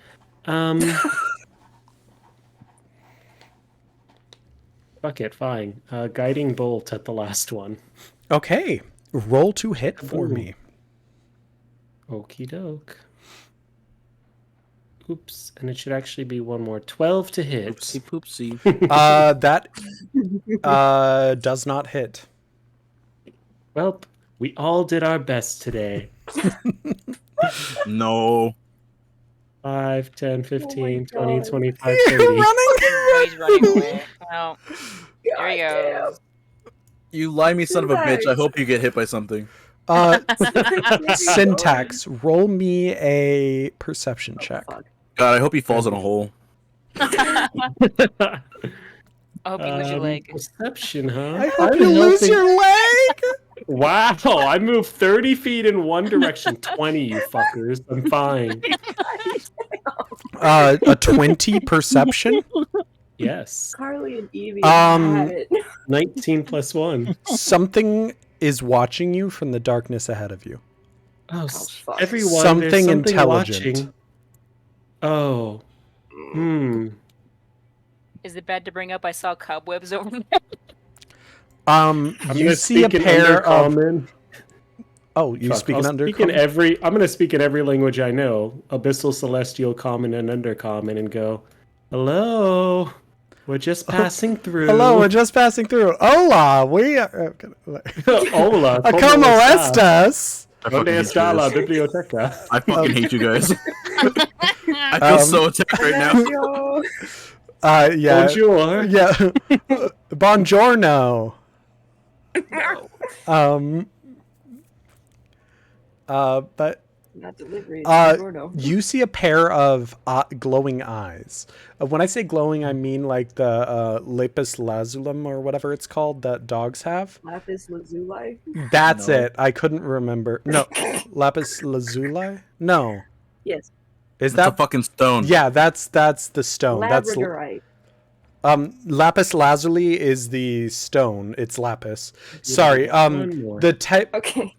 Fuck it, fine. Guiding bolt at the last one. Okay. Roll to hit for Ooh. me. Okie doke. Oops, and it should actually be one more. 12 to hit. Oopsie poopsie. That does not hit. Well, we all did our best today. No. 5, 10, 15, 20, God. 25, You're 30. running. Oh, he's running away. Well, there he Goddamn. goes. You limey son of a bitch. I Syntax. hope you get hit by something. Syntax, roll me a perception check. Fuck. God, I hope he falls in a hole. I hope you lose your leg. Perception, huh? I hope I'm you lose helping- your leg. Wow, I moved 30 feet in one direction. 20, you fuckers. I'm fine. A 20 perception. Oh, Yes. Carly and Evie. Um, had it. 19 plus 1. Something is watching you from the darkness ahead of you. Oh, fuck. everyone, Something there's something intelligent. watching. Oh. Is it bad to bring up I saw cobwebs over there? I'm You gonna see a speak in pair of. Undercommon. Oh, you Fuck, speak I'll in under. speak in every. I'm gonna speak in every language I know: Abyssal, Celestial, Common, and Undercommon, and go, "Hello, we're just passing through." Hello, we're just passing through. Hola, we are. Hola, Como estas? I ¿Dónde fucking hate está you la guys. biblioteca? I fucking hate you guys. I feel so attacked right now. Yo. Yeah. Bonjour. Yeah. Buongiorno. But Not delivery. Buongiorno. you see a pair of glowing eyes. When I say glowing, I mean like the lapis lazulum or whatever it's called that dogs have. Lapis lazuli. That's No. it. I couldn't remember. No, lapis lazuli. No, Yes. is That's a that? fucking stone. Yeah, that's the stone. That's Labradorite. lapis lazuli is the stone. It's lapis. Sorry. One more. The type. Okay.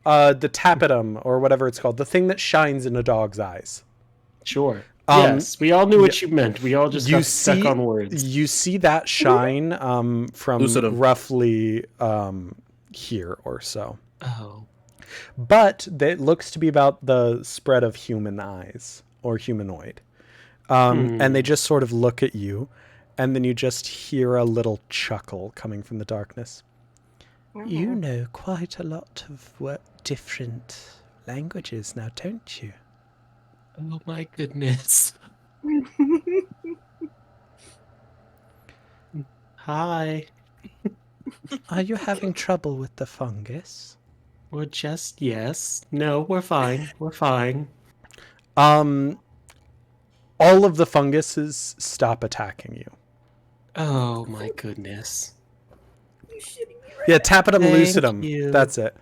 The tapetum or whatever it's called, the thing that shines in a dog's eyes. Sure. Um, Yes, we all knew what you meant. We all just You got stuck see, on words. you see that shine from Lucidum. roughly here or so, Oh. but it looks to be about the spread of human eyes or humanoid, and they just sort of look at you, and then you just hear a little chuckle coming from the darkness. You know quite a lot of different languages now, don't you? Oh my goodness. Hi. Are you having trouble with the fungus? We're just yes. No, we're fine. We're fine. All of the funguses stop attacking you. Oh my goodness. You shitting me Yeah, tapetum Thank lucidum. you. That's it.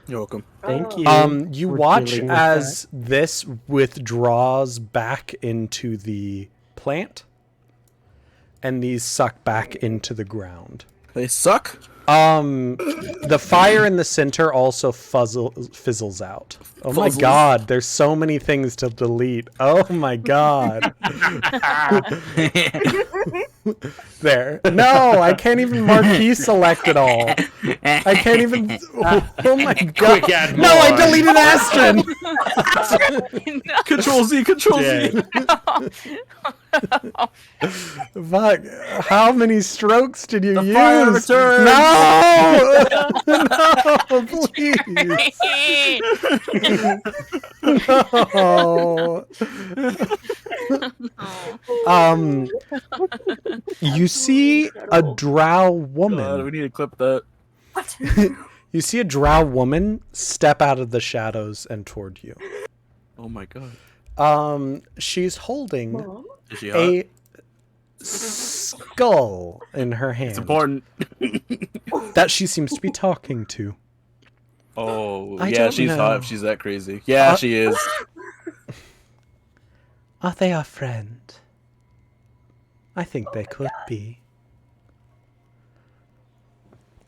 You're welcome. Thank you. You for watch dealing with as this withdraws back into the plant, and these suck back into the ground. They suck. The fire in the center also fizzles out. Oh my Fuzzles. god, there's so many things to delete. Oh my god. There. No, I can't even marquee select it all. I can't even. Oh my god. Quick, add No, I more. deleted Astrid. Control Z, Control Z. Dead. Fuck. How many strokes did you use? fire returns. No! No, please. No. You see a drow God, woman. we need to clip that. You see a drow woman step out of the shadows and toward you. Oh my god. She's holding Mom? Is she hot? a skull in her hand It's important. that she seems to be talking to. Oh, I yeah, don't she's hot if know. she's that crazy. Yeah, she is. Are they our friend? I think they could be.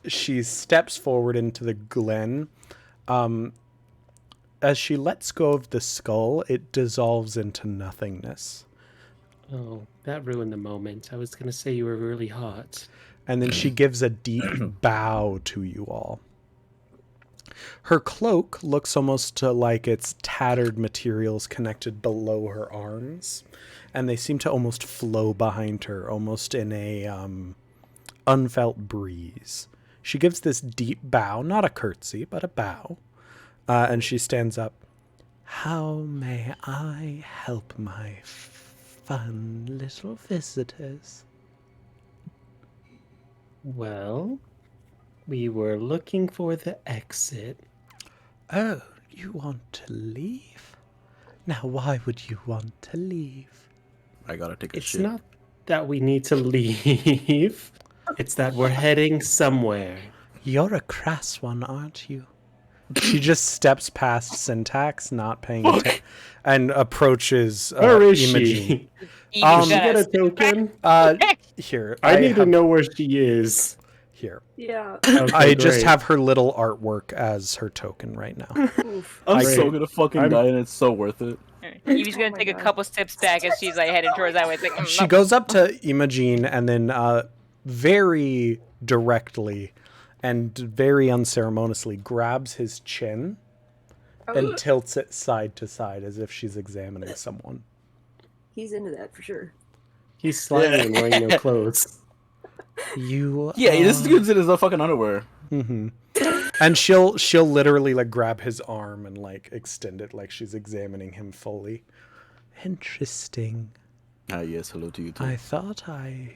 She steps forward into the glen. As she lets go of the skull, it dissolves into nothingness. Oh, that ruined the moment. I was gonna say you were really hot. And then she gives a deep bow to you all. Her cloak looks almost like it's tattered materials connected below her arms, and they seem to almost flow behind her, almost in a unfelt breeze. She gives this deep bow, not a curtsy, but a bow, and she stands up. How may I help my fun little visitors? Well, we were looking for the exit. Oh, you want to leave? Now, why would you want to leave? I gotta take a It's shit. not that we need to leave. It's that we're heading somewhere. You're a crass one, aren't you? She just steps past Syntax, not paying attention, and approaches Where is Imogen. she? Eve's Did she get gonna a token? Here, I need to have, know where she is. here. Yeah. Okay, I just great. have her little artwork as her token right now. Oof. I'm Great. so gonna fucking die, and it's so worth it. Evie's Oh gonna my take a God. couple steps back as she's like headed towards that way. It's like She goes up to Imogen and then very directly and very unceremoniously grabs his chin and tilts it side to side as if she's examining someone. He's into that for sure. He's slimy and wearing no clothes. You Yeah, are... this dude's in his fucking underwear. Mm-hmm. And she'll literally like grab his arm and like extend it like she's examining him fully. Interesting. Ah, yes, hello to you too. I thought I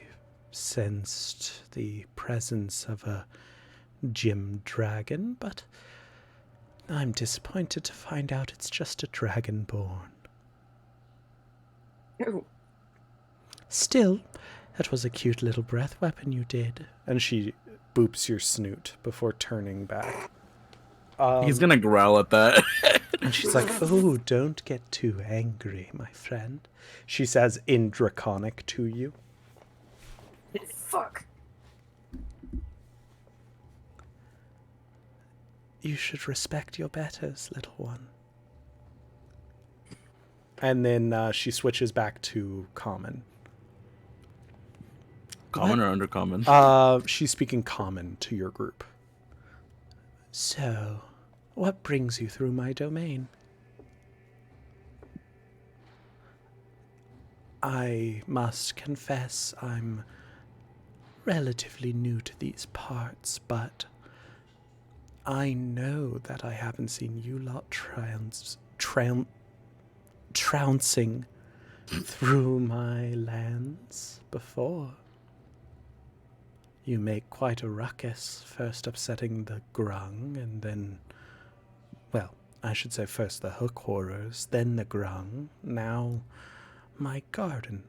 sensed the presence of a gym dragon, but I'm disappointed to find out it's just a dragonborn. Oh, Still, that was a cute little breath weapon you did. And she boops your snoot before turning back. He's gonna growl at that. And she's like, oh, don't get too angry, my friend. She says in Draconic to you. fuck. You should respect your betters, little one. And then she switches back to common. Common or undercommon? She's speaking common to your group. So, what brings you through my domain? I must confess I'm relatively new to these parts, but I know that I haven't seen you lot trouncing through my lands before. You make quite a ruckus, first upsetting the grung, and then, well, I should say first the hook horrors, then the grung, now my garden.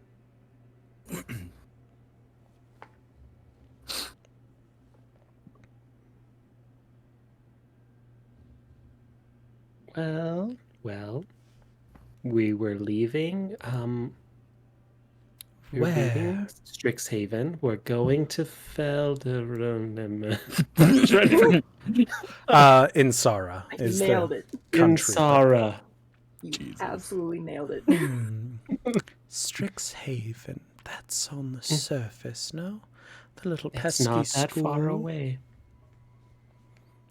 Well, we were leaving. We were Where? leaving Strixhaven. We're going to Felderunum. In Sara is Nailed the it. country. Insara. You Jesus. absolutely nailed it. Strixhaven, that's on the surface, no? The little It's pesky not that school. far away.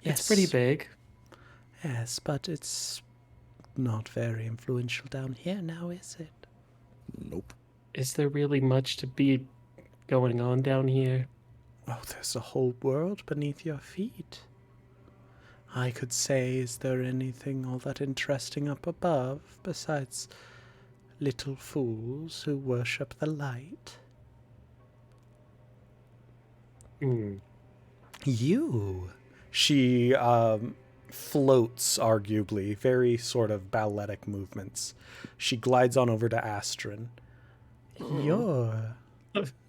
Yes. It's pretty big. Yes, but it's not very influential down here now, is it? Nope. Is there really much to be going on down here? Oh, there's a whole world beneath your feet. I could say, is there anything all that interesting up above besides little fools who worship the light? You. She floats, arguably, very sort of balletic movements. She glides on over to Astrin. You're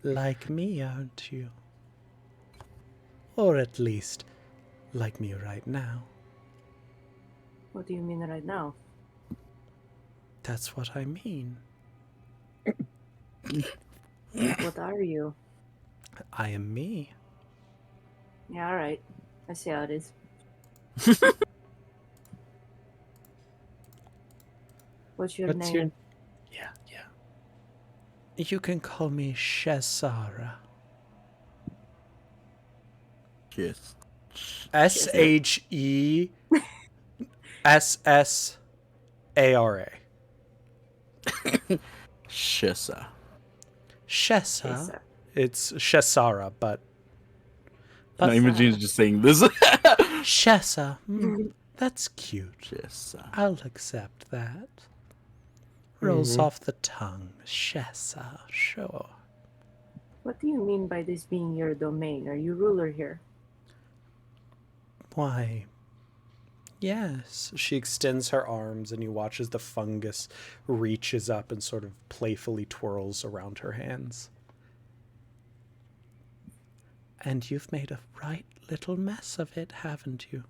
like me, aren't you? Or at least, like me right now. What do you mean right now? That's what I mean. What are you? I am me. Yeah, alright. I see how it is. What's your What's name? your Yeah. You can call me Shesara. Yes. Shessara. Shessa. Shessa. Shesa. It's Shesara, but No, Imogene's just saying this. Shessa. That's cute. Shessa. I'll accept that. Rolls off the tongue. Shessa, sure. What do you mean by this being your domain? Are you ruler here? Why? Yes. She extends her arms and you watch as the fungus reaches up and sort of playfully twirls around her hands. And you've made a right little mess of it, haven't you?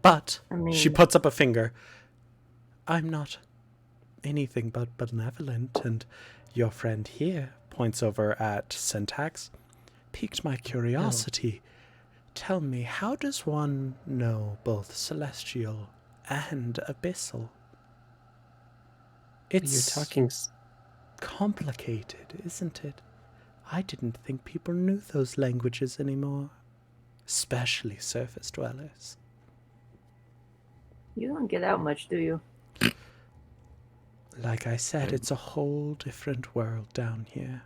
But she puts up a finger. I'm not anything but benevolent, and your friend here points over at Syntax. Piqued my curiosity. Tell me, how does one know both celestial and abyssal? It's You're talking. complicated, isn't it? I didn't think people knew those languages anymore, especially surface dwellers. You don't get out much, do you? Like I said, it's a whole different world down here.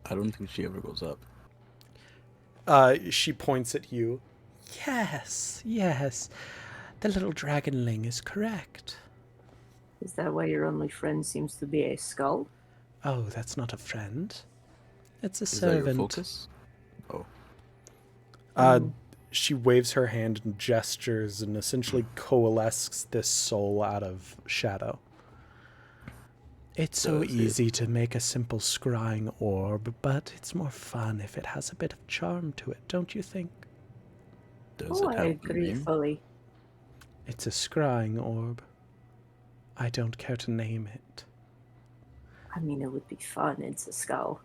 I don't think she ever goes up. She points at you. Yes. The little dragonling is correct. Is that why your only friend seems to be a skull? Oh, that's not a friend. It's a Is servant. that your focus? Oh. She waves her hand and gestures and essentially coalesces this soul out of shadow. It's so easy to make a simple scrying orb, but it's more fun if it has a bit of charm to it, don't you think? Does Oh, it I have a agree name? fully. It's a scrying orb. I don't care to name it. I mean, it would be fun. It's a skull.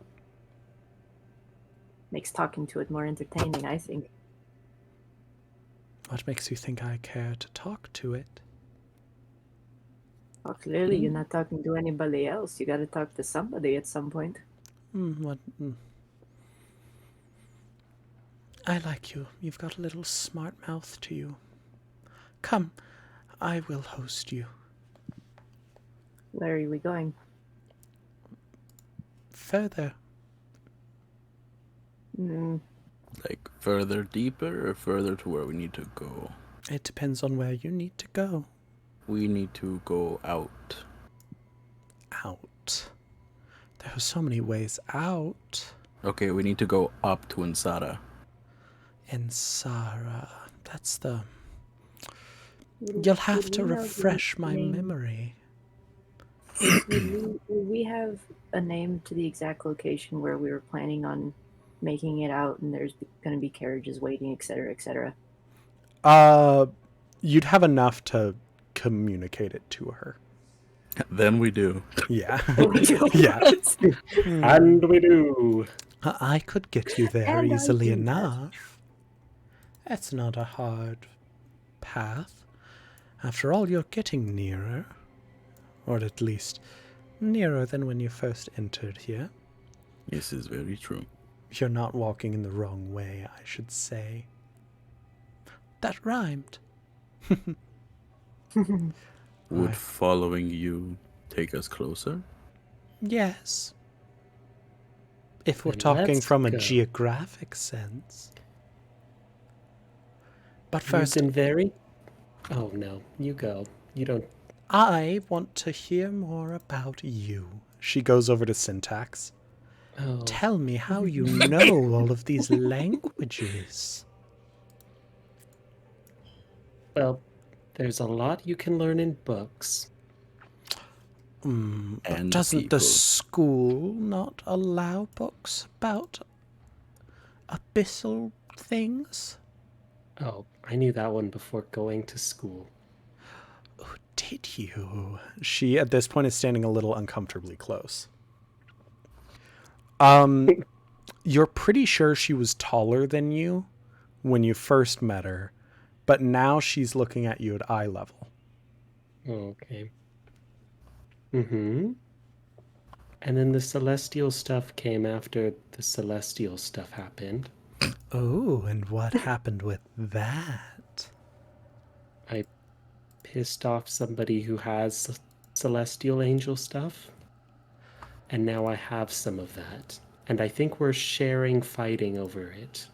Makes talking to it more entertaining, I think. What makes you think I care to talk to it? Well, clearly you're not talking to anybody else. You gotta talk to somebody at some point. I like you. You've got a little smart mouth to you. Come, I will host you. Where are we going? Further. Like further deeper or further to where we need to go? It depends on where you need to go. We need to go out. Out. There are so many ways out. Okay, we need to go up to Insara. Insara. That's the... You'll have to refresh my memory. Would we have a name to the exact location where we were planning on making it out and there's going to be carriages waiting, etc., etc.? You'd have enough to communicate it to her. Then we do. Yeah. Yeah. And we do. I could get you there And I easily do that. enough. It's not a hard path. After all, you're getting nearer. Or at least nearer than when you first entered here. This is very true. You're not walking in the wrong way, I should say. That rhymed. Would following you take us closer? Yes. If we're Then talking let's from a go. geographic sense. But You've first, been very. Oh no, you go. You don't. I want to hear more about you. She goes over to Syntax. Oh, Tell me how you know all of these languages. well, there's a lot you can learn in books. But And doesn't people. the school not allow books about abyssal things? Oh, I knew that one before going to school. Oh, did you? She, at this point, is standing a little uncomfortably close. You're pretty sure she was taller than you when you first met her, but now she's looking at you at eye level. Okay. Mm-hmm. And then the celestial stuff came after the celestial stuff happened. Oh, and what happened with that? I pissed off somebody who has celestial angel stuff. And now I have some of that. And I think we're sharing fighting over it.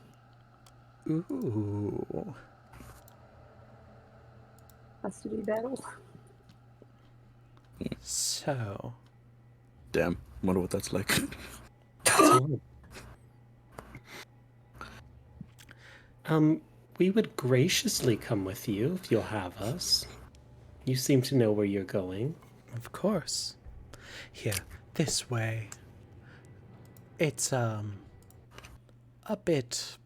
Ooh. Custody battle. So, Damn. Wonder what that's like. So, we would graciously come with you if you'll have us. You seem to know where you're going. of course. Here, this way. It's, a bit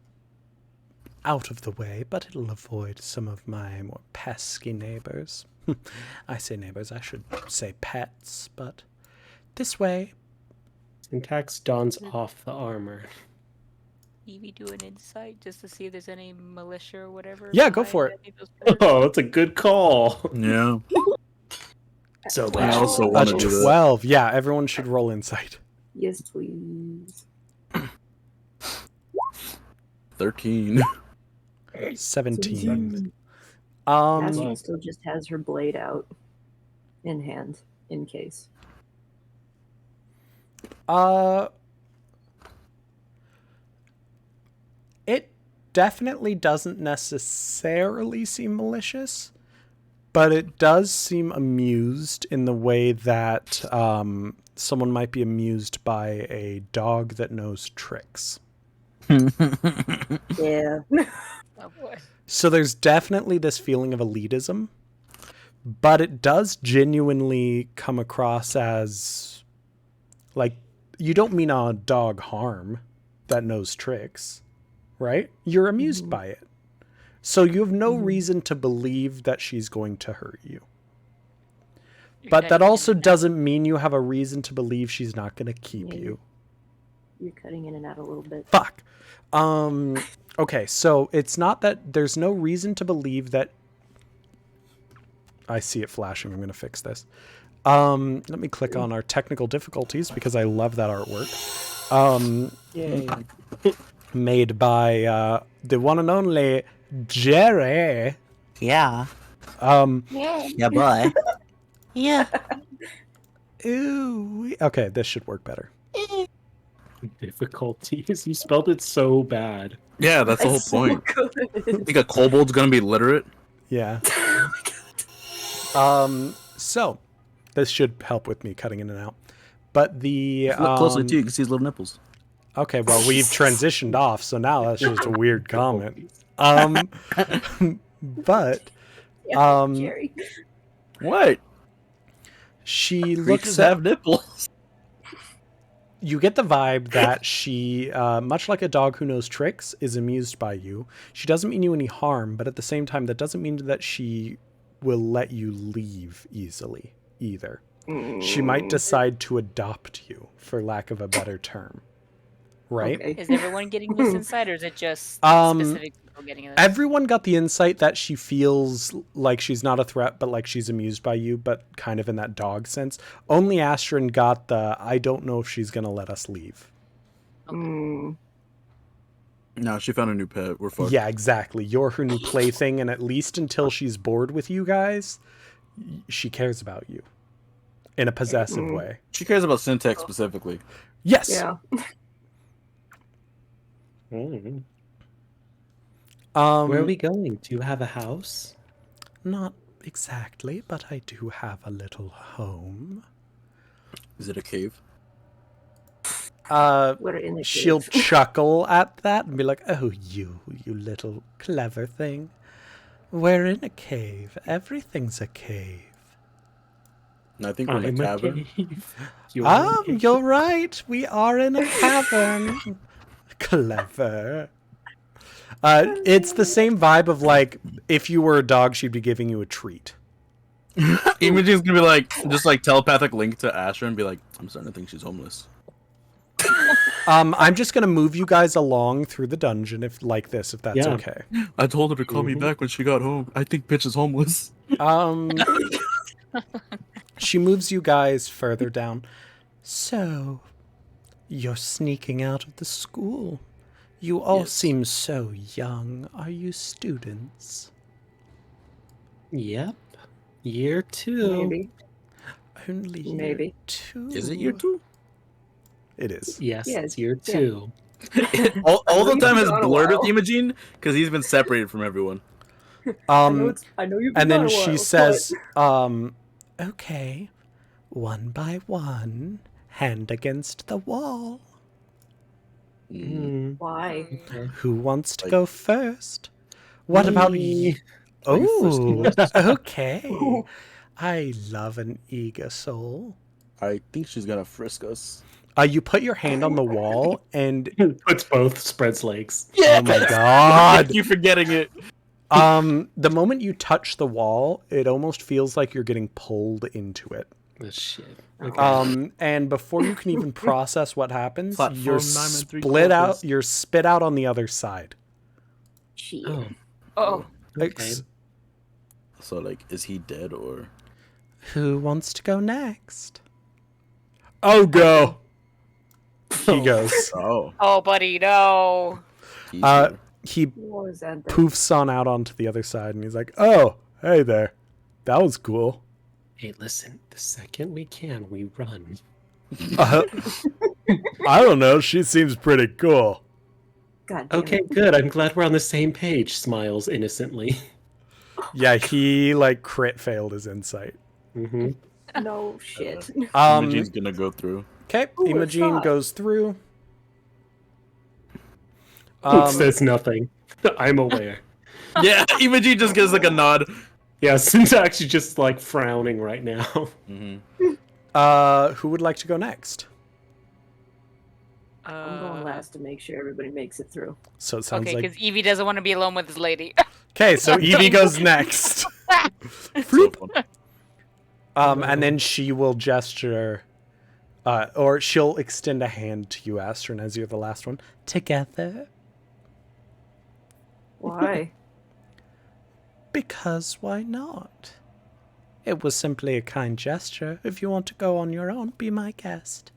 out of the way, but it'll avoid some of my more pesky neighbors. I say neighbors, I should say pets, but this way. Syntax dons off the armor. Evie do an insight just to see if there's any militia or whatever. Yeah, go behind for it. any of those pillars? Oh, that's a good call. Yeah. So I also A want to do that. 12. Yeah, everyone should roll insight. Yes, please. 13. 17. Astrid still just has her blade out in hand, in case. It definitely doesn't necessarily seem malicious, but it does seem amused in the way that someone might be amused by a dog that knows tricks. Yeah. Oh boy. So there's definitely this feeling of elitism, but it does genuinely come across as, like, you don't mean a dog harm that knows tricks, right? You're amused by it. So you have no reason to believe that she's going to hurt you. But that also doesn't mean you have a reason to believe she's not going to keep Yeah. you. You're cutting in and out a little bit. Fuck. Okay, so it's not that there's no reason to believe that. I see it flashing. I'm going to fix this. Let me click on our technical difficulties because I love that artwork. Yay. Made by the one and only Jerry. Yeah. Yeah. Yeah, boy. Yeah. Ooh. Okay, this should work better. Difficulties. You spelled it so bad. Yeah, that's the whole point. You think a kobold's gonna be literate? Yeah. So this should help with me cutting in and out. But the Look closely too. You can see his little nipples. okay, well we've transitioned off, so now that's just a weird comment. But Yeah, Jerry. What? she looks Creatures at have nipples. you get the vibe that she, much like a dog who knows tricks, is amused by you. She doesn't mean you any harm, but at the same time, that doesn't mean that she will let you leave easily either. She might decide to adopt you, for lack of a better term. Right? Okay. Is everyone getting this insight, or is it just Um, specific people getting this? Everyone got the insight that she feels like she's not a threat, but like she's amused by you, but kind of in that dog sense. Only Astrid got the, I don't know if she's going to let us leave. Mm. No, she found a new pet. We're fucked. Yeah, exactly. You're her new plaything, and at least until she's bored with you guys, she cares about you in a possessive way. She cares about Syntax specifically. Yes. Yeah. Mm. Um, Where are we going? Do you have a house? Not exactly, but I do have a little home. Is it a cave? We're in the She'll cave. chuckle at that and be like, "Oh, you little clever thing. We're in a cave. Everything's a cave." No, I think we're in I'm a a cavern. cave. You're in a cave. You're right. We are in a cavern. Clever. It's the same vibe of like if you were a dog, she'd be giving you a treat. Imogen's gonna be like, just like telepathic link to Asher and be like, I'm starting to think she's homeless. I'm just gonna move you guys along through the dungeon if that's Yeah. okay. I told her to call me back when she got home. I think bitch is homeless. She moves you guys further down. So, you're sneaking out of the school. You all Yes. seem so young. Are you students? Yep. Year 2. Maybe. Only year Maybe. 2. Is it year 2? It is. Yes, Yeah, it's year yeah. 2. All the You've time been has gone a blurred with while. Imogen because he's been separated from everyone. I know you've been And then gone a she while, says, okay, one by one, hand against the wall. Mm. but why? Okay. Who wants to Like- go first? What about you? Me. Are you Oh, first? okay. I love an eager soul. I think she's gonna frisk us. You put your hand on the wall and Puts both, spreads legs. oh my god. You forgetting it. The moment you touch the wall, it almost feels like you're getting pulled into it. Oh, shit. Okay. And before you can even process what happens, Platform you're 9 and 3 split out. quarters. You're spit out on the other side. Shit. Oh, Oh, okay. So like, is he dead or? Who wants to go next? Oh, go. He goes. Oh, oh, buddy, no. he's Uh, here. he What was that? then? poofs on out onto the other side, and he's like, "Oh, hey there, that was cool." Hey, listen. The second we can, we run. I don't know. She seems pretty cool. God damn Okay, it. good. I'm glad we're on the same page. Smiles innocently. Yeah, he like crit failed his insight. Mm-hmm. No shit. Imogen's gonna go through. Okay, Who would've Imogen thought? goes through. Says nothing. I'm aware. Yeah, Imogen just gives like a nod. Yeah, Syntax is just like frowning right now. Mm-hmm. Who would like to go next? I'm going last to make sure everybody makes it through. So it sounds Okay, like because Evie doesn't want to be alone with his lady. okay. So Evie goes next. So fun. And then she will gesture, or she'll extend a hand to you, Astron, as you're the last one. Together, Why? because why not? It was simply a kind gesture. If you want to go on your own, be my guest.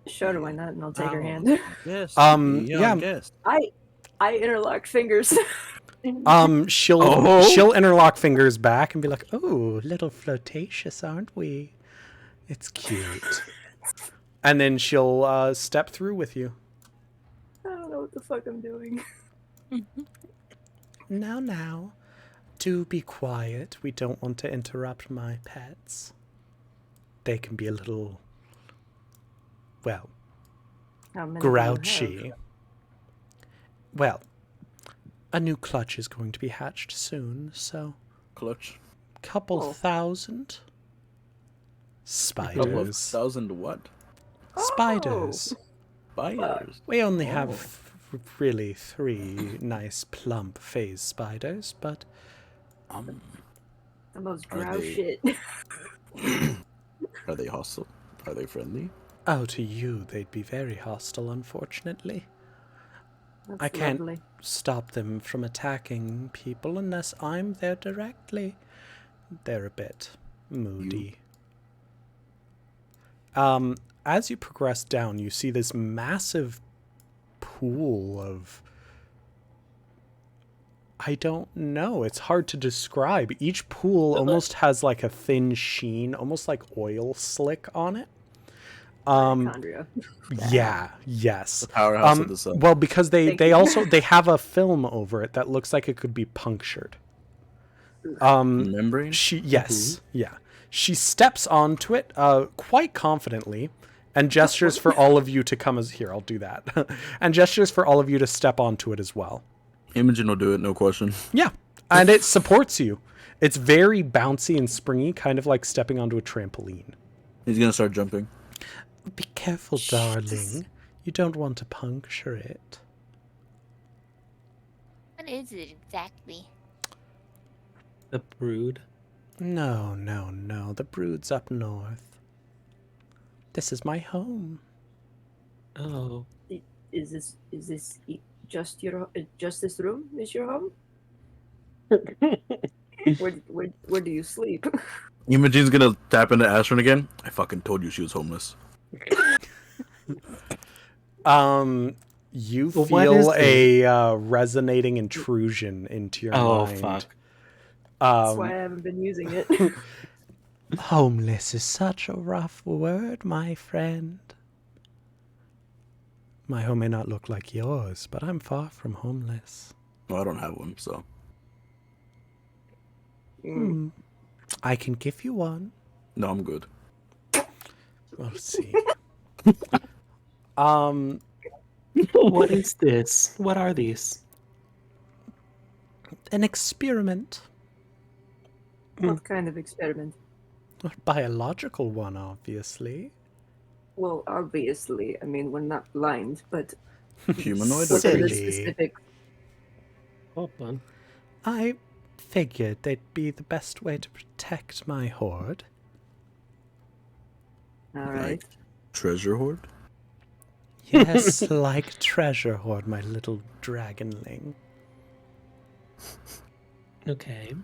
Sure, why not? And I'll take her Oh. hand. Yes. yeah. Guess. I interlock fingers. She'll interlock fingers back and be like, "Oh, little flirtatious, aren't we? It's cute." And then she'll step through with you. I don't know what the fuck I'm doing. Now, do be quiet. We don't want to interrupt my pets. They can be a little, well, How many do you grouchy. have? Well, a new clutch is going to be hatched soon, so Clutch. couple Oh. thousand. Couple of Spiders. thousand what? Spiders. Spiders. We only have really 3 nice plump phase spiders, but The most Are grouse they- shit. Are they hostile? Are they friendly? oh, to you they'd be very hostile, unfortunately. That's I can't lovely. stop them from attacking people unless I'm there directly. They're a bit moody. As you progress down, you see this massive pool of... I don't know. It's hard to describe. Each pool almost has like a thin sheen, almost like oil slick on it. Mitochondria. Yeah, yes. The powerhouse of the sun. Well, because they Thank you. they have a film over it that looks like it could be punctured. Membrane? Yes, yeah. She steps onto it quite confidently and gestures for all of you to come as here. I'll do that. And gestures for all of you to step onto it as well. Imogen will do it, no question. Yeah, and it supports you. It's very bouncy and springy, kind of like stepping onto a trampoline. He's gonna start jumping. Be careful, darling. You don't want to puncture it. What is it exactly? The brood. No, no, no. The brood's up north. This is my home. Oh, Is this just just this room is your home? Where do you sleep? Imogene's gonna tap into Astron again. I fucking told you she was homeless. You Well, what feel is a resonating intrusion into your mind. fuck. That's why I haven't been using it. Homeless is such a rough word, my friend. My home may not look like yours, but I'm far from homeless. Well, I don't have one, so. I can give you one. No, I'm good. Let's see. What is this? What are these? An experiment. What kind of experiment? A biological one, obviously. Well, obviously, I mean, we're not blind, but Humanoid? what are the Silly. specifics? Hold on. I figured they'd be the best way to protect my hoard. All right. Treasure hoard? Yes, like treasure hoard, my little dragonling. Okay.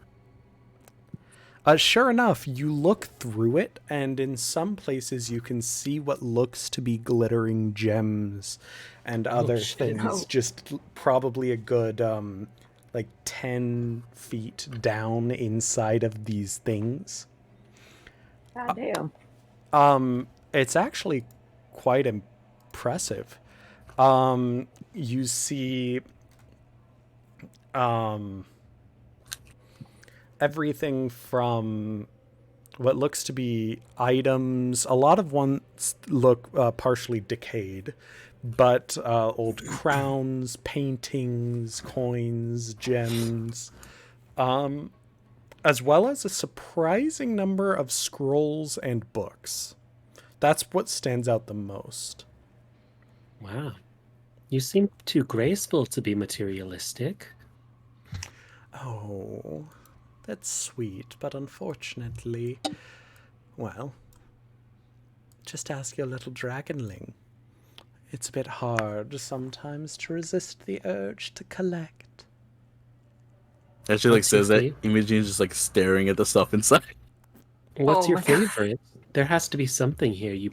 Sure enough, you look through it, and in some places you can see what looks to be glittering gems and other shit. things. Oh. Just probably a good, like 10 feet down inside of these things. God damn. It's actually quite impressive. You see, everything from what looks to be items. A lot of ones look partially decayed, but old crowns, paintings, coins, gems, as well as a surprising number of scrolls and books. That's what stands out the most. Wow. You seem too graceful to be materialistic. Oh, that's sweet, but unfortunately, well, just ask your little dragonling. It's a bit hard sometimes to resist the urge to collect. As she like says that, Seriously? Imogene's just like staring at the stuff inside. What's Oh your my God. favorite? There has to be something here. Your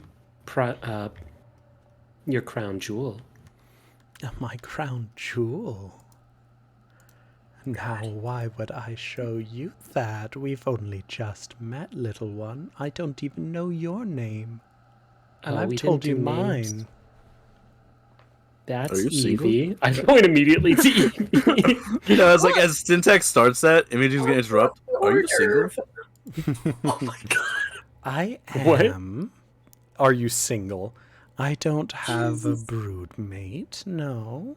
crown jewel. My crown jewel. Now, why would I show you that? We've only just met, little one. I don't even know your name. And Oh, I've we told didn't you do names. mine. That's Are you single? Evie. I point immediately to Evie. No, it's like as Syntax starts that, Imogene's gonna interrupt. Are you single? Oh my god. I What? am. Are you single? I don't have a Jesus. broodmate, no.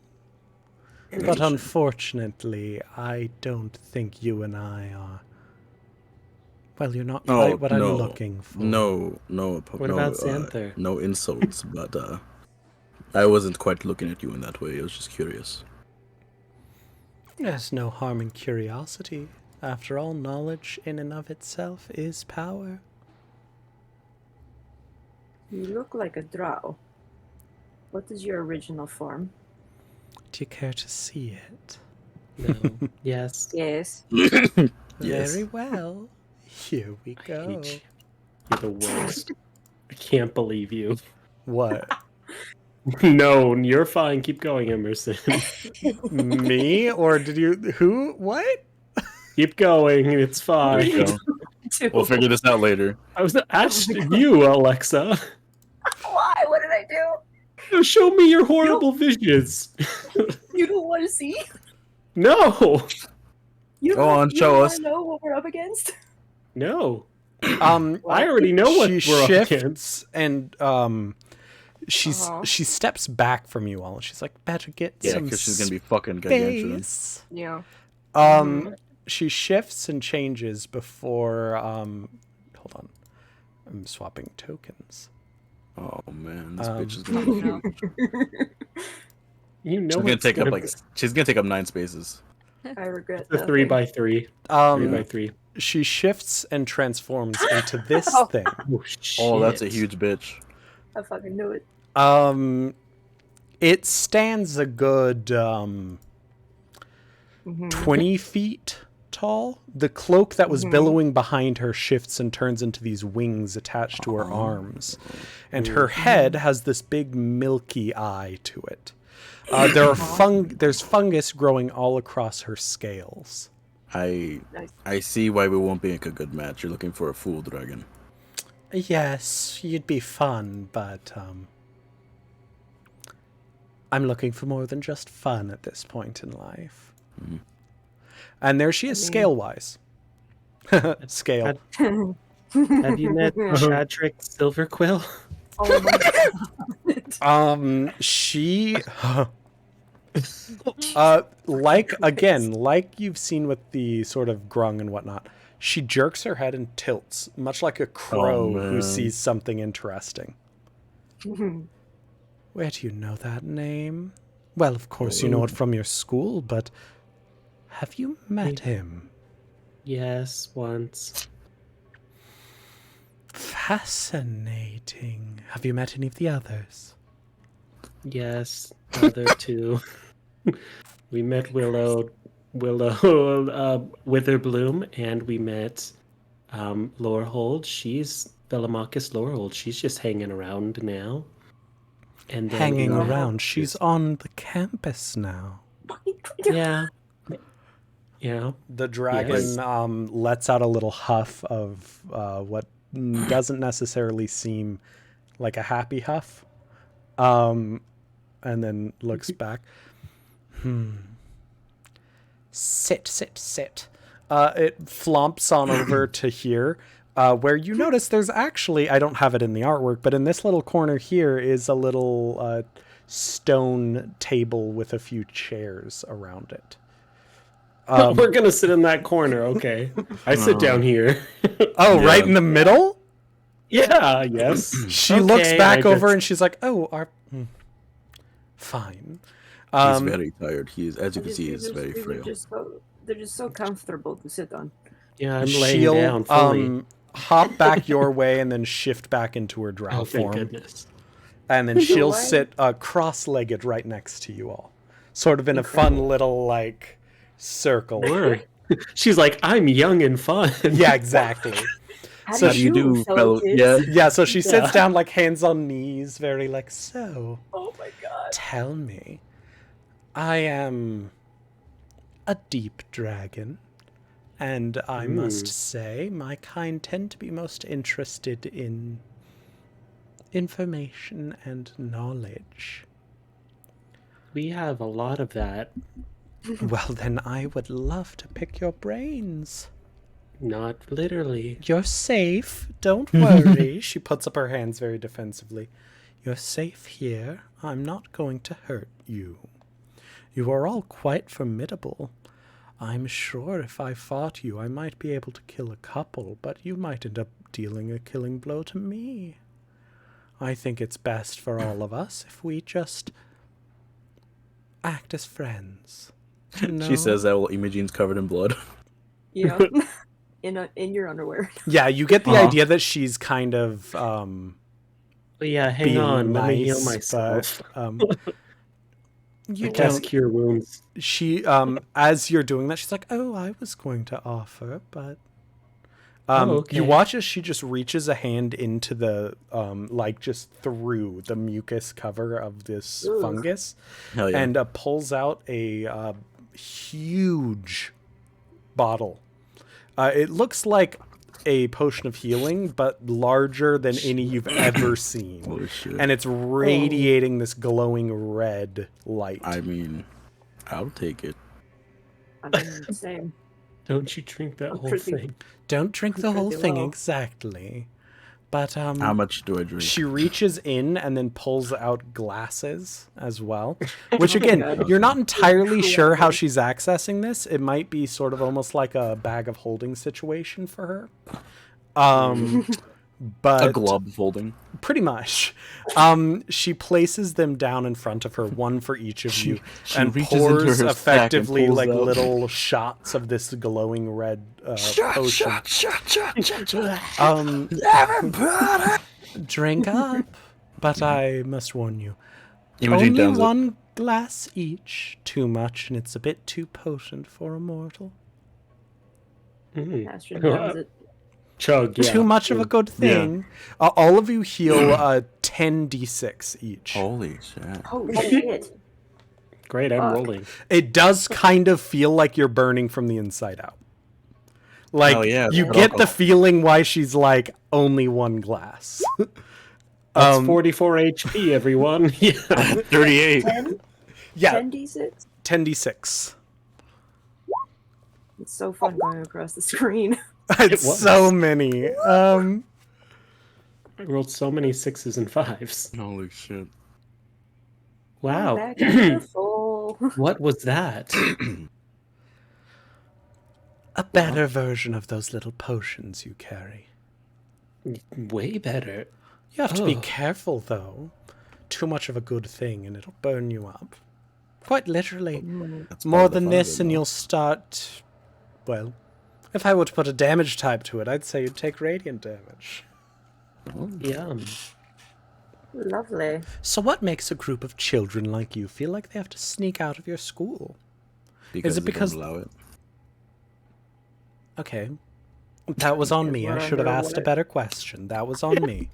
But unfortunately, I don't think you and I are. Well, you're not quite what I'm looking for. No, What about Xanther? no insults, but I wasn't quite looking at you in that way. I was just curious. There's no harm in curiosity. After all, knowledge in and of itself is power. You look like a drow. What is your original form? Do you care to see it? No. Yes. Yes. Yes. Very well. Here we I go. hate you. You're the worst. I can't believe you. What? No, you're fine. Keep going, Emerson. Me? Or did you... Who? What? Keep going. It's There fine. you go. We'll figure this out later. I was asking you, Alexa. Why? What did I do? Show me your horrible visions. You don't want to see? No. You Go on, you show don't us. wanna know what we're up against? No. I I already know what she we're up shifts against. and Uh-huh. she steps back from you all. She's like, better get Yeah, some because she's gonna be fucking gargantuan. space. Yeah. She shifts and changes before hold on. I'm swapping tokens. Oh man, this bitch is Um, gonna be huge. You know She's gonna it's take up gonna like she's gonna take up 9 spaces. I regret The nothing. 3x3. 3x3. She shifts and transforms into this Oh. thing. Oh shit! Oh, that's a huge bitch. I fucking knew it. It stands a good 20 feet tall. The cloak that was billowing behind her shifts and turns into these wings attached to her arms. And her head has this big milky eye to it. There's fungus growing all across her scales. I see why we won't make a good match. You're looking for a fool dragon. Yes, you'd be fun, but I'm looking for more than just fun at this point in life. Mm-hmm. And there she is, scale-wise. Scale. Have you met Shadrick Silverquill? Oh my god. She like you've seen with the sort of grung and whatnot, she jerks her head and tilts, much like a crow who sees something interesting. Where do you know that name? Well, of course you know it from your school, but have you met him? Yes, once. Fascinating. Have you met any of the others? Yes, other two. We met Witherbloom, and we met Lorehold. She's Bellamachus Lorehold. She's just hanging around now. And then hanging around. She's on the campus now. Yeah. Yeah. The dragon lets out a little huff of what doesn't necessarily seem like a happy huff. And then looks back. Sit. It flomps on over to here, where you notice there's actually, I don't have it in the artwork, but in this little corner here is a little stone table with a few chairs around it. We're going to sit in that corner, okay. I sit down here. Right in the middle? Yeah, yes. She looks back over and she's like, fine. He's very tired. As you can see, he's very frail. They're just so comfortable to sit on. Yeah, I'm laying down fully. Hop back your way and then shift back into her drow form. Thank goodness. And then she'll sit cross-legged right next to you all. Sort of in a fun little, like, circle. She's like, I'm young and fun. Yeah, exactly. How do you do, fellow? Yeah, so she sits down, like, hands on knees, very like, so. Oh my god. Tell me. I am a deep dragon, and I must say my kind tend to be most interested in information and knowledge. We have a lot of that. Well, then I would love to pick your brains. Not literally. You're safe. Don't worry. She puts up her hands very defensively. You're safe here. I'm not going to hurt you. You are all quite formidable. I'm sure if I fought you, I might be able to kill a couple, but you might end up dealing a killing blow to me. I think it's best for all of us if we just act as friends. No? She says that while Imogene's covered in blood. Yeah. In your underwear. Yeah, you get the idea that she's kind of But yeah, hang on, nice, let me heal myself. But, you don't cure wounds. She as you're doing that, she's like, "Oh, I was going to offer, but." Okay. You watch as she just reaches a hand into the like just through the mucus cover of this fungus, and pulls out a huge bottle. It looks like a potion of healing, but larger than any you've ever seen. Holy shit. And it's radiating this glowing red light. I mean, I'll take it. I mean, same. Don't you drink that whole thing. Don't drink the whole thing, exactly. But how much do I drink? She reaches in and then pulls out glasses as well. Which again, you're not entirely sure how she's accessing this. It might be sort of almost like a bag of holding situation for her. but A glob folding. pretty much. She places them down in front of her, one for each of you, she and reaches into pours her stack and effectively pulls like out- little shots of this glowing red potion. Shut. Um, drink up, but I must warn you. Imogen Only downs it. one glass each. Too much, and it's a bit too potent for a mortal. Astrid downs it. Chug, yeah. Too much of a good thing. All of you heal 10d6 each. Holy shit. Oh shit! Great, I'm Fuck. rolling. It does kind of feel like you're burning from the inside out. Like, Hell yeah, you but get the alcohol. feeling why she's like, only one glass. That's 44 HP, everyone. Yeah. 38. 10? Yeah, 10d6? 10d6. It's so fun going across the screen. It's was. so many. I rolled so many 6s and 5s. Holy shit. Wow. Back to the full. What was that? A better version of those little potions you carry. Way better. You have to be Oh. careful, though. Too much of a good thing, and it'll burn you up. Quite literally. That's More part of the than fun of this, it, and though. you'll start... Well, if I were to put a damage type to it, I'd say you'd take radiant damage. Yum. Lovely. So what makes a group of children like you feel like they have to sneak out of your school? Because it they don't because- allow it. Okay. That was on me. I we're should have under asked a what? better question. That was on me.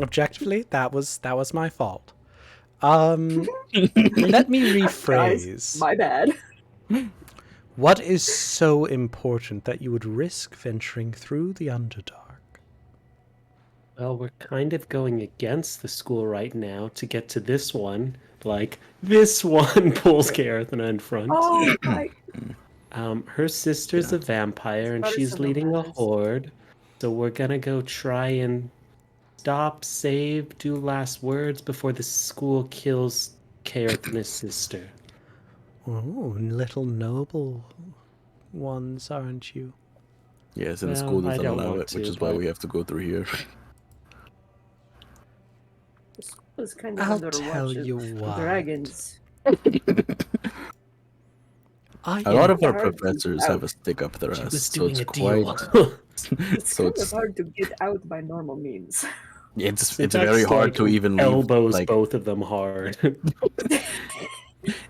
Objectively, that was my fault. Let me rephrase. Guys, my bad. What is so important that you would risk venturing through the Underdark? Well, we're kind of going against the school right now to get to this one. Like, this one pulls Garethna in front. Oh my! Her sister's a vampire and What are she's some leading a romances? horde. So we're gonna go try and stop, save, do last words before the school kills Garethna's sister. Oh, little noble ones, aren't you? Yes, and the Well, school I doesn't don't allow want it, which to, is why but- we have to go through here. The school is kind of I'll under tell watch of you what. dragons. I A lot am of our hard to professors out. have a stick up their She ass, was so doing it's a quite. deal. It's So kind it's of hard to get out by normal means. it's In fact, very hard Stag to even leave. elbows Like, both of them hard.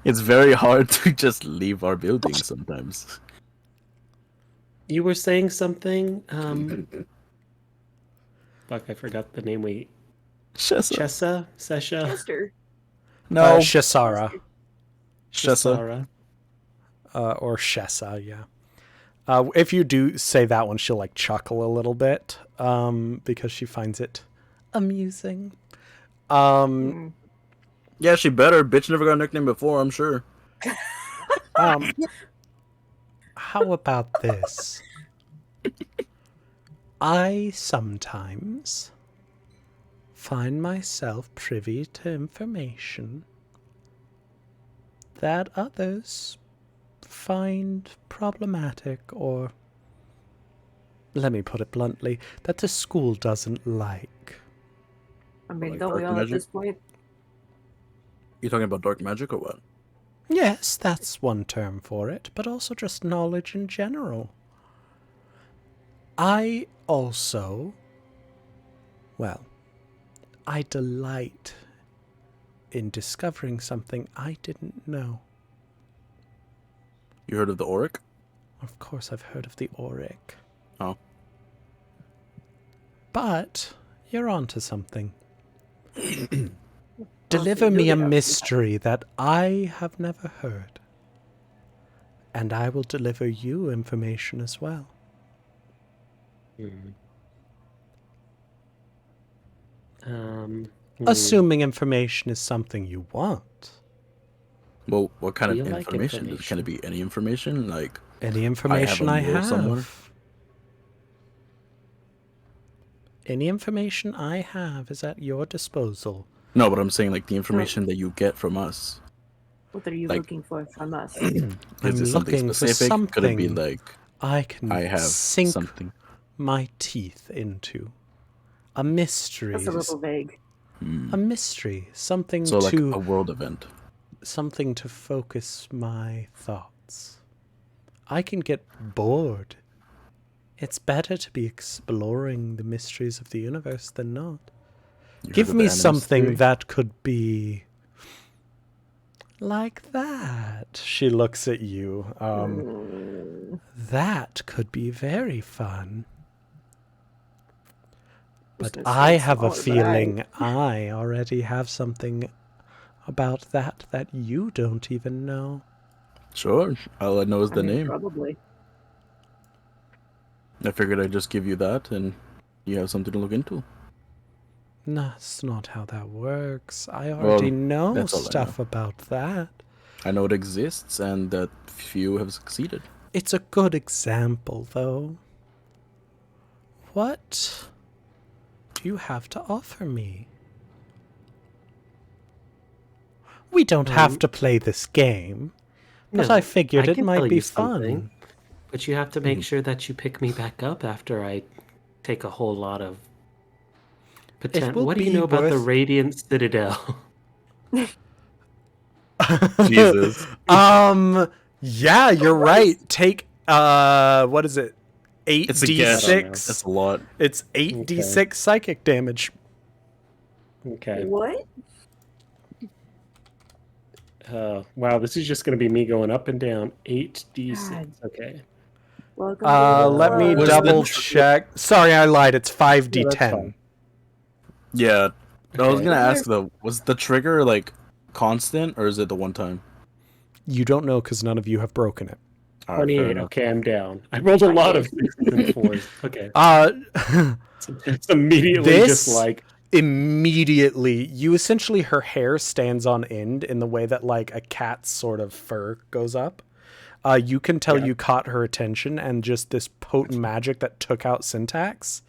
it's very hard to just leave our building sometimes. You were saying something? Fuck, I forgot the name we... Chessa? Sesha? Chester. No, Shasara. Shessa. Sarah? Or Shessa, yeah. If you do say that one, she'll like chuckle a little bit because she finds it amusing. Yeah, she better. Bitch never got a nickname before, I'm sure. How about this? I sometimes find myself privy to information that others find problematic, or, let me put it bluntly, that the school doesn't like. I mean, Like don't we dark all at magic? this point? You talking about dark magic or what? Yes, that's one term for it, but also just knowledge in general. I also, well, I delight in discovering something I didn't know. You heard of the Auric? Of course, I've heard of the Auric. Oh. But you're onto something. Deliver me a mystery that I have never heard, and I will deliver you information as well. Assuming information is something you want. Well, what kind of Do you like information? Can it be any information? Like, Any information I mole have. somewhere? Any information I have is at your disposal. no, but I'm saying like the information that you get from us. What are you Like- looking for from us? Is I'm it something looking for specific? Could it be something like I can I have sync something? my teeth into. A mystery. That's a little vague. A mystery. Something So like to a world event. something to focus my thoughts. I can get bored. It's better to be exploring the mysteries of the universe than not. You heard Give of me the animus something theory? that could be like that. She looks at you. That could be very fun. But gonna say I it's have a smaller, but feeling I already have something about that you don't even know. Sure. All I know is I the mean, name. probably. I figured I'd just give you that, and you have something to look into. That's not how that works. I already know that's all I stuff about that. I know it exists, and that few have succeeded. It's a good example, though. What do you have to offer me? We don't have to play this game, but No, I figured it can might tell be you something, fun. but you have to make sure that you pick me back up after I take a whole lot of will What do you be know about the worth- Radiant Citadel? Jesus. Yeah, you're right. Take what is it? It's a guess. 8d6. That's a lot. It's 8d6 psychic damage. Okay. What? Wow, this is just going to be me going up and down. 8d6. God. Okay. Welcome to the Let me club. Was double the- check. Sorry, I lied. It's Yeah, that's 5d10. fine. Yeah. I was Okay. gonna ask though, was the trigger like constant, or is it the one time? You don't know because none of you have broken it. All right, fair 28. enough. Okay, I'm down. I rolled a lot of 6s and 4s. Okay. It's immediately This- just like, Immediately, her hair stands on end in the way that like a cat's sort of fur goes up. You can tell you caught her attention, and just this potent magic that took out Syntax.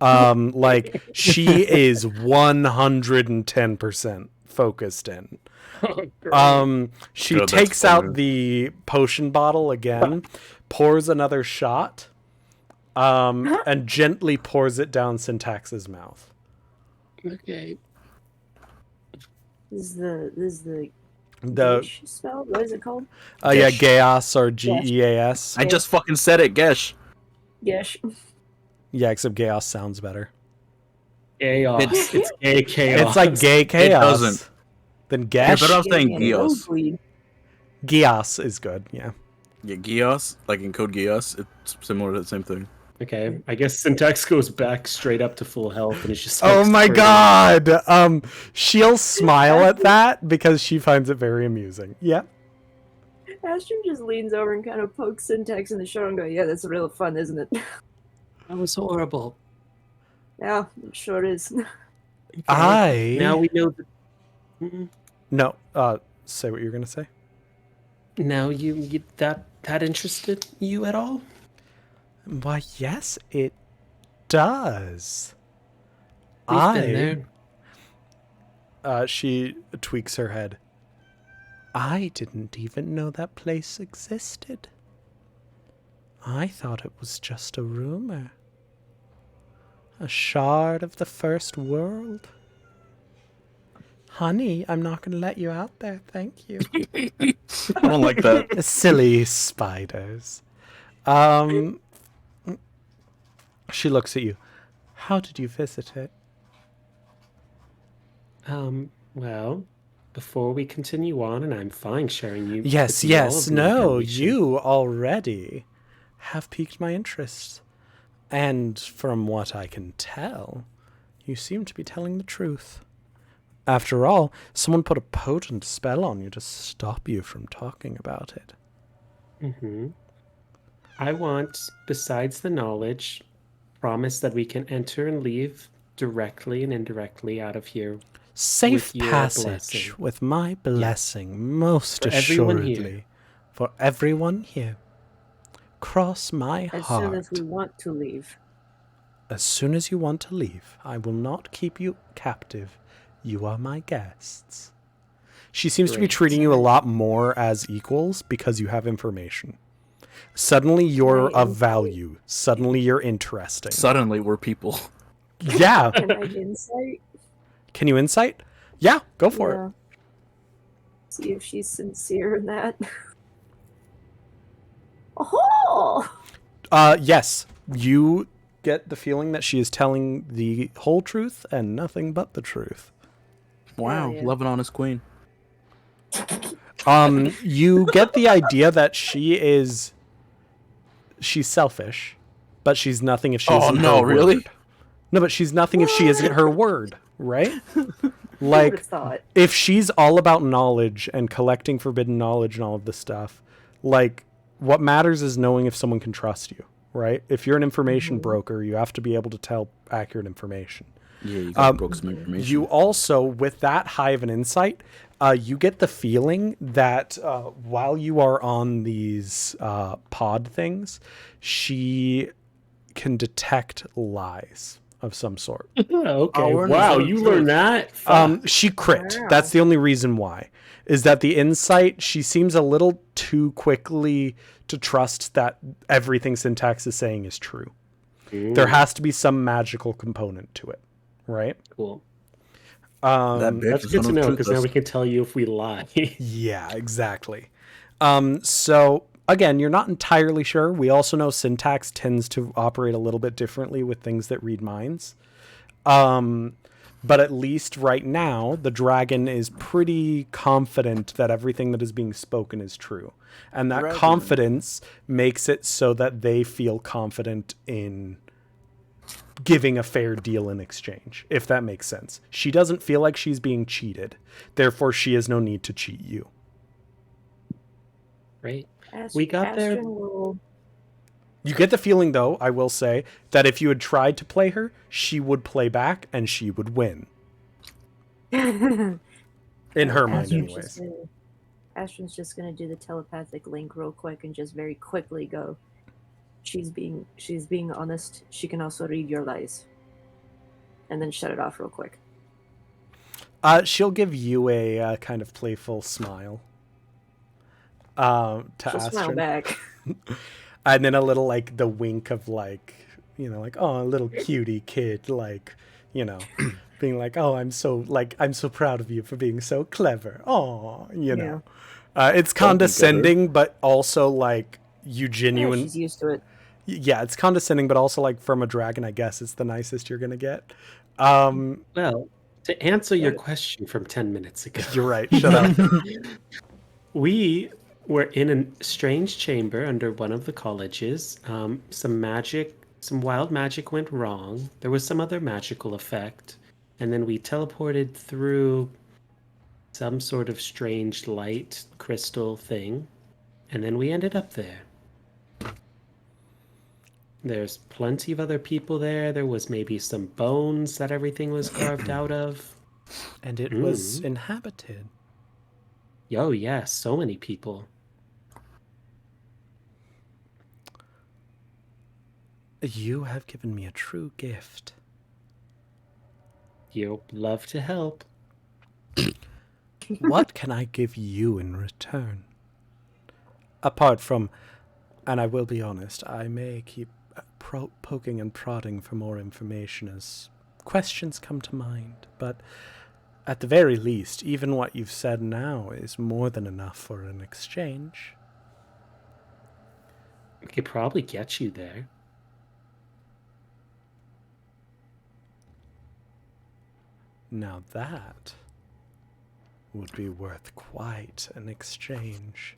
Like she is 110% focused in. She Good, that's takes funny. out the potion bottle again, pours another shot, and gently pours it down Syntax's mouth. okay. This is the The Gesh spell. What is it called? yeah, Gesh. Geas or Geas. I just fucking said it, Gesh. Gesh. Yeah, except Geas sounds better. Chaos. It's gay chaos. It's like gay chaos. doesn't. Then You're Gesh. better off saying Giving me a Gios. nosebleed. Geas is good. Yeah. Yeah, Gios, like in Code Geass, it's similar to the same thing. Okay, I guess Syntax goes back straight up to full health and it's just Oh like my squirting. god. She'll smile at that because she finds it very amusing. Yeah. Astrid just leans over and kind of pokes Syntax in the shoulder and go, "Yeah, that's real fun, isn't it?" That was horrible. Yeah, it sure is. Now we know that. No. Say what you're gonna say. Now you that interested you at all? Why, yes, it does. We've been there. She tweaks her head. I didn't even know that place existed. I thought it was just a rumor. A shard of the first world. Honey, I'm not going to let you out there, thank you. I don't like that. Silly spiders. She looks at you. How did you visit it? Well, before we continue on, and I'm fine sharing you. Yes, with you all yes, of the no, information. you already have piqued my interest. And from what I can tell, you seem to be telling the truth. After all, someone put a potent spell on you to stop you from talking about it. Mm-hmm. I want, besides the knowledge, promise that we can enter and leave directly and indirectly out of here. Safe With your passage blessing. with my blessing, most For everyone here. assuredly. For everyone here. Cross my As heart. soon as we want to leave. As soon as you want to leave, I will not keep you captive. You are my guests. She seems to be Great. treating you a lot more as equals because you have information. Suddenly you're Can I of insight? value. Suddenly you're interesting. Suddenly, we're people. Yeah. Can I insight? Can you insight? Yeah, go for it. Yeah. See if she's sincere in that. Oh! Yes, you get the feeling that she is telling the whole truth and nothing but the truth. Wow, yeah. love an honest queen. You get the idea that she's selfish, but she's nothing if she Oh, isn't no, her really? word. No, but she's nothing if she isn't her word, right? Who would Like, have thought? if she's all about knowledge and collecting forbidden knowledge and all of this stuff, like, what matters is knowing if someone can trust you, right? If you're an information broker, you have to be able to tell accurate information. Yeah, you got broke some information. You also, with that high of an insight, you get the feeling that while you are on these pod things, she can detect lies of some sort. Okay. Oh, we're in Wow, the you zone, learned that? She crit. Wow. That's the only reason why. Is that the insight, she seems a little too quickly to trust that everything Syntax is saying is true. There has to be some magical component to it, right? Cool. That bitch That's is good to gonna know, truth because now us. we can tell you if we lie. Yeah, exactly. So again, you're not entirely sure. We also know Syntax tends to operate a little bit differently with things that read minds. But at least right now, the dragon is pretty confident that everything that is being spoken is true. And that Dragon. confidence makes it so that they feel confident in giving a fair deal in exchange, if that makes sense. She doesn't feel like she's being cheated. Therefore, she has no need to cheat you. Right. We got there. Astrid will You get the feeling, though, I will say, that if you had tried to play her, she would play back and she would win. In her mind, anyways. Astrid's just gonna do the telepathic link real quick and just very quickly go. She's being honest. She can also read your lies. And then shut it off real quick. She'll give you a kind of playful smile. To She'll smile Astrid. back. And then a little, like, the wink of, like, you know, like, oh, a little cutie kid, like, you know, being like, oh, I'm so proud of you for being so clever. Oh, you know. It's condescending, but also, like, you Yeah, genuine. she's used to it. Yeah, it's condescending, but also, like, from a dragon, I guess it's the nicest you're gonna get. Well, to answer your question from 10 minutes ago, You're right. Shut up. we were in a strange chamber under one of the colleges. Some wild magic went wrong. There was some other magical effect. And then we teleported through some sort of strange light crystal thing. And then we ended up there. There's plenty of other people there. There was maybe some bones that everything was carved out of. And it was inhabited. Oh, yeah, so many people. You have given me a true gift. You'll love to help. What can I give you in return? Apart from, and I will be honest, I may keep poking and prodding for more information as questions come to mind, but at the very least, even what you've said now is more than enough for an exchange. We could probably get you there. Now that would be worth quite an exchange.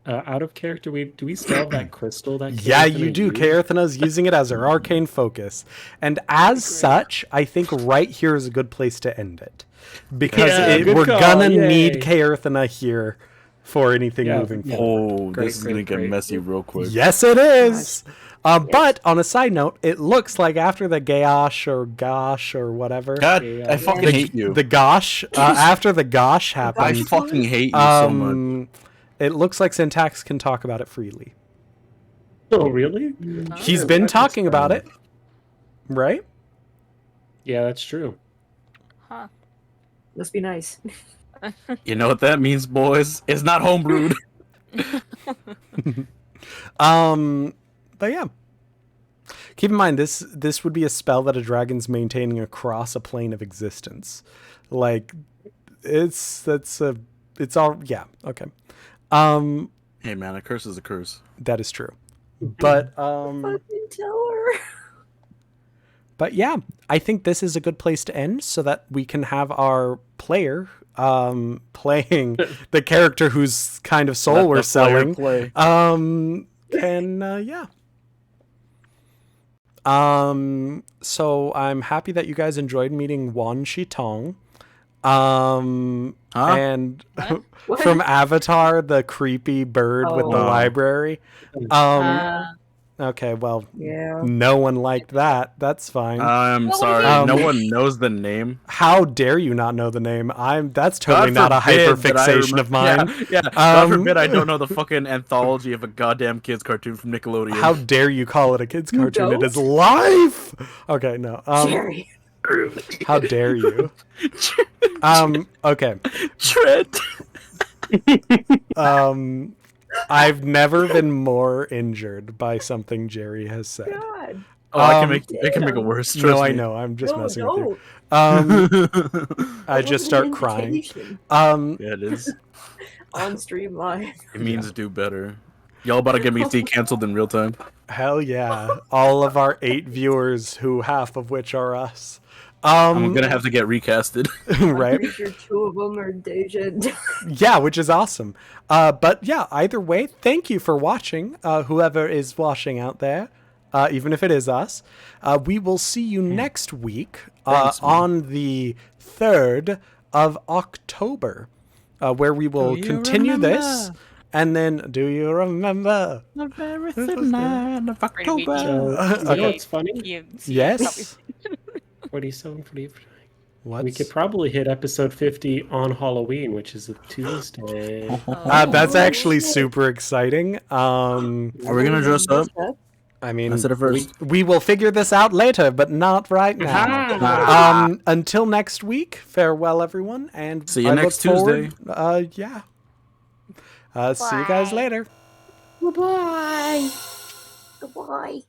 Out of character, do we still have that crystal that Yeah, Kaerthana you do. used? Kaerthana's using it as her arcane focus. And as such, I think right here is a good place to end it. Because Yeah, good we're call, gonna yay. need Kaerthana here for anything Yeah, moving yeah. forward. Oh, Great, this is great, gonna get great. messy real quick. Yes, it is. But on a side note, it looks like after the Gaosh or Gosh or whatever, God, Yeah. I fucking hate you. the Gosh, after the Gosh I happened, fucking hate you so much. it looks like Syntax can talk about it freely. Oh, really? He's been talking about it, right? Yeah, that's true. Huh. Must be nice. You know what that means, boys? It's not homebrewed. But yeah. Keep in mind this would be a spell that a dragon's maintaining across a plane of existence. Like it's all yeah, okay. Hey man, a curse is a curse. That is true. But Fucking tell her. But yeah, I think this is a good place to end so that we can have our player playing the character whose kind of soul Let we're the player selling. play. Yeah. So I'm happy that you guys enjoyed meeting Wan Shitong. And What? from Avatar, the creepy bird with the Oh. library. Okay, well, Yeah. no one liked that. That's fine. I'm What was sorry, it? no one knows the name. How dare you not know the name? That's totally God not a forbid that I hyperfixation of mine. Yeah, God forbid I don't know the fucking anthology of a goddamn kids cartoon from Nickelodeon. How dare you call it a kids You cartoon? It don't? is life. Okay, no. Jerry. How dare you? Okay. Trent. I've never been more injured by something Jerry has said. God. Oh, I can Um, make it worse. No, Trust I me. know. I'm just No, messing with you. don't. I That just wasn't start an crying. invitation. Yeah, it is. On stream live. It means do better. Y'all about to get me canceled in real time. Hell yeah. All of our 8 viewers, who half of which are us. I'm gonna have to get recasted. Right? I'm pretty sure 2 of them are Deja. Yeah, which is awesome. But yeah, either way, thank you for watching, whoever is watching out there, even if it is us. We will see you next week Thanks, man. on the 3rd of October, where we will continue this. And then, do you remember? The very thin night of October. So, you know what's funny? Yes? What are you selling for? What? We could probably hit episode 50 on Halloween, which is a Tuesday. That's actually super exciting. Are we gonna dress up? I mean, I said it first. we will figure this out later, but not right now. Until next week, farewell, everyone, and See you I next look forward- Tuesday. Yeah. See you guys Bye. later. Goodbye. Goodbye.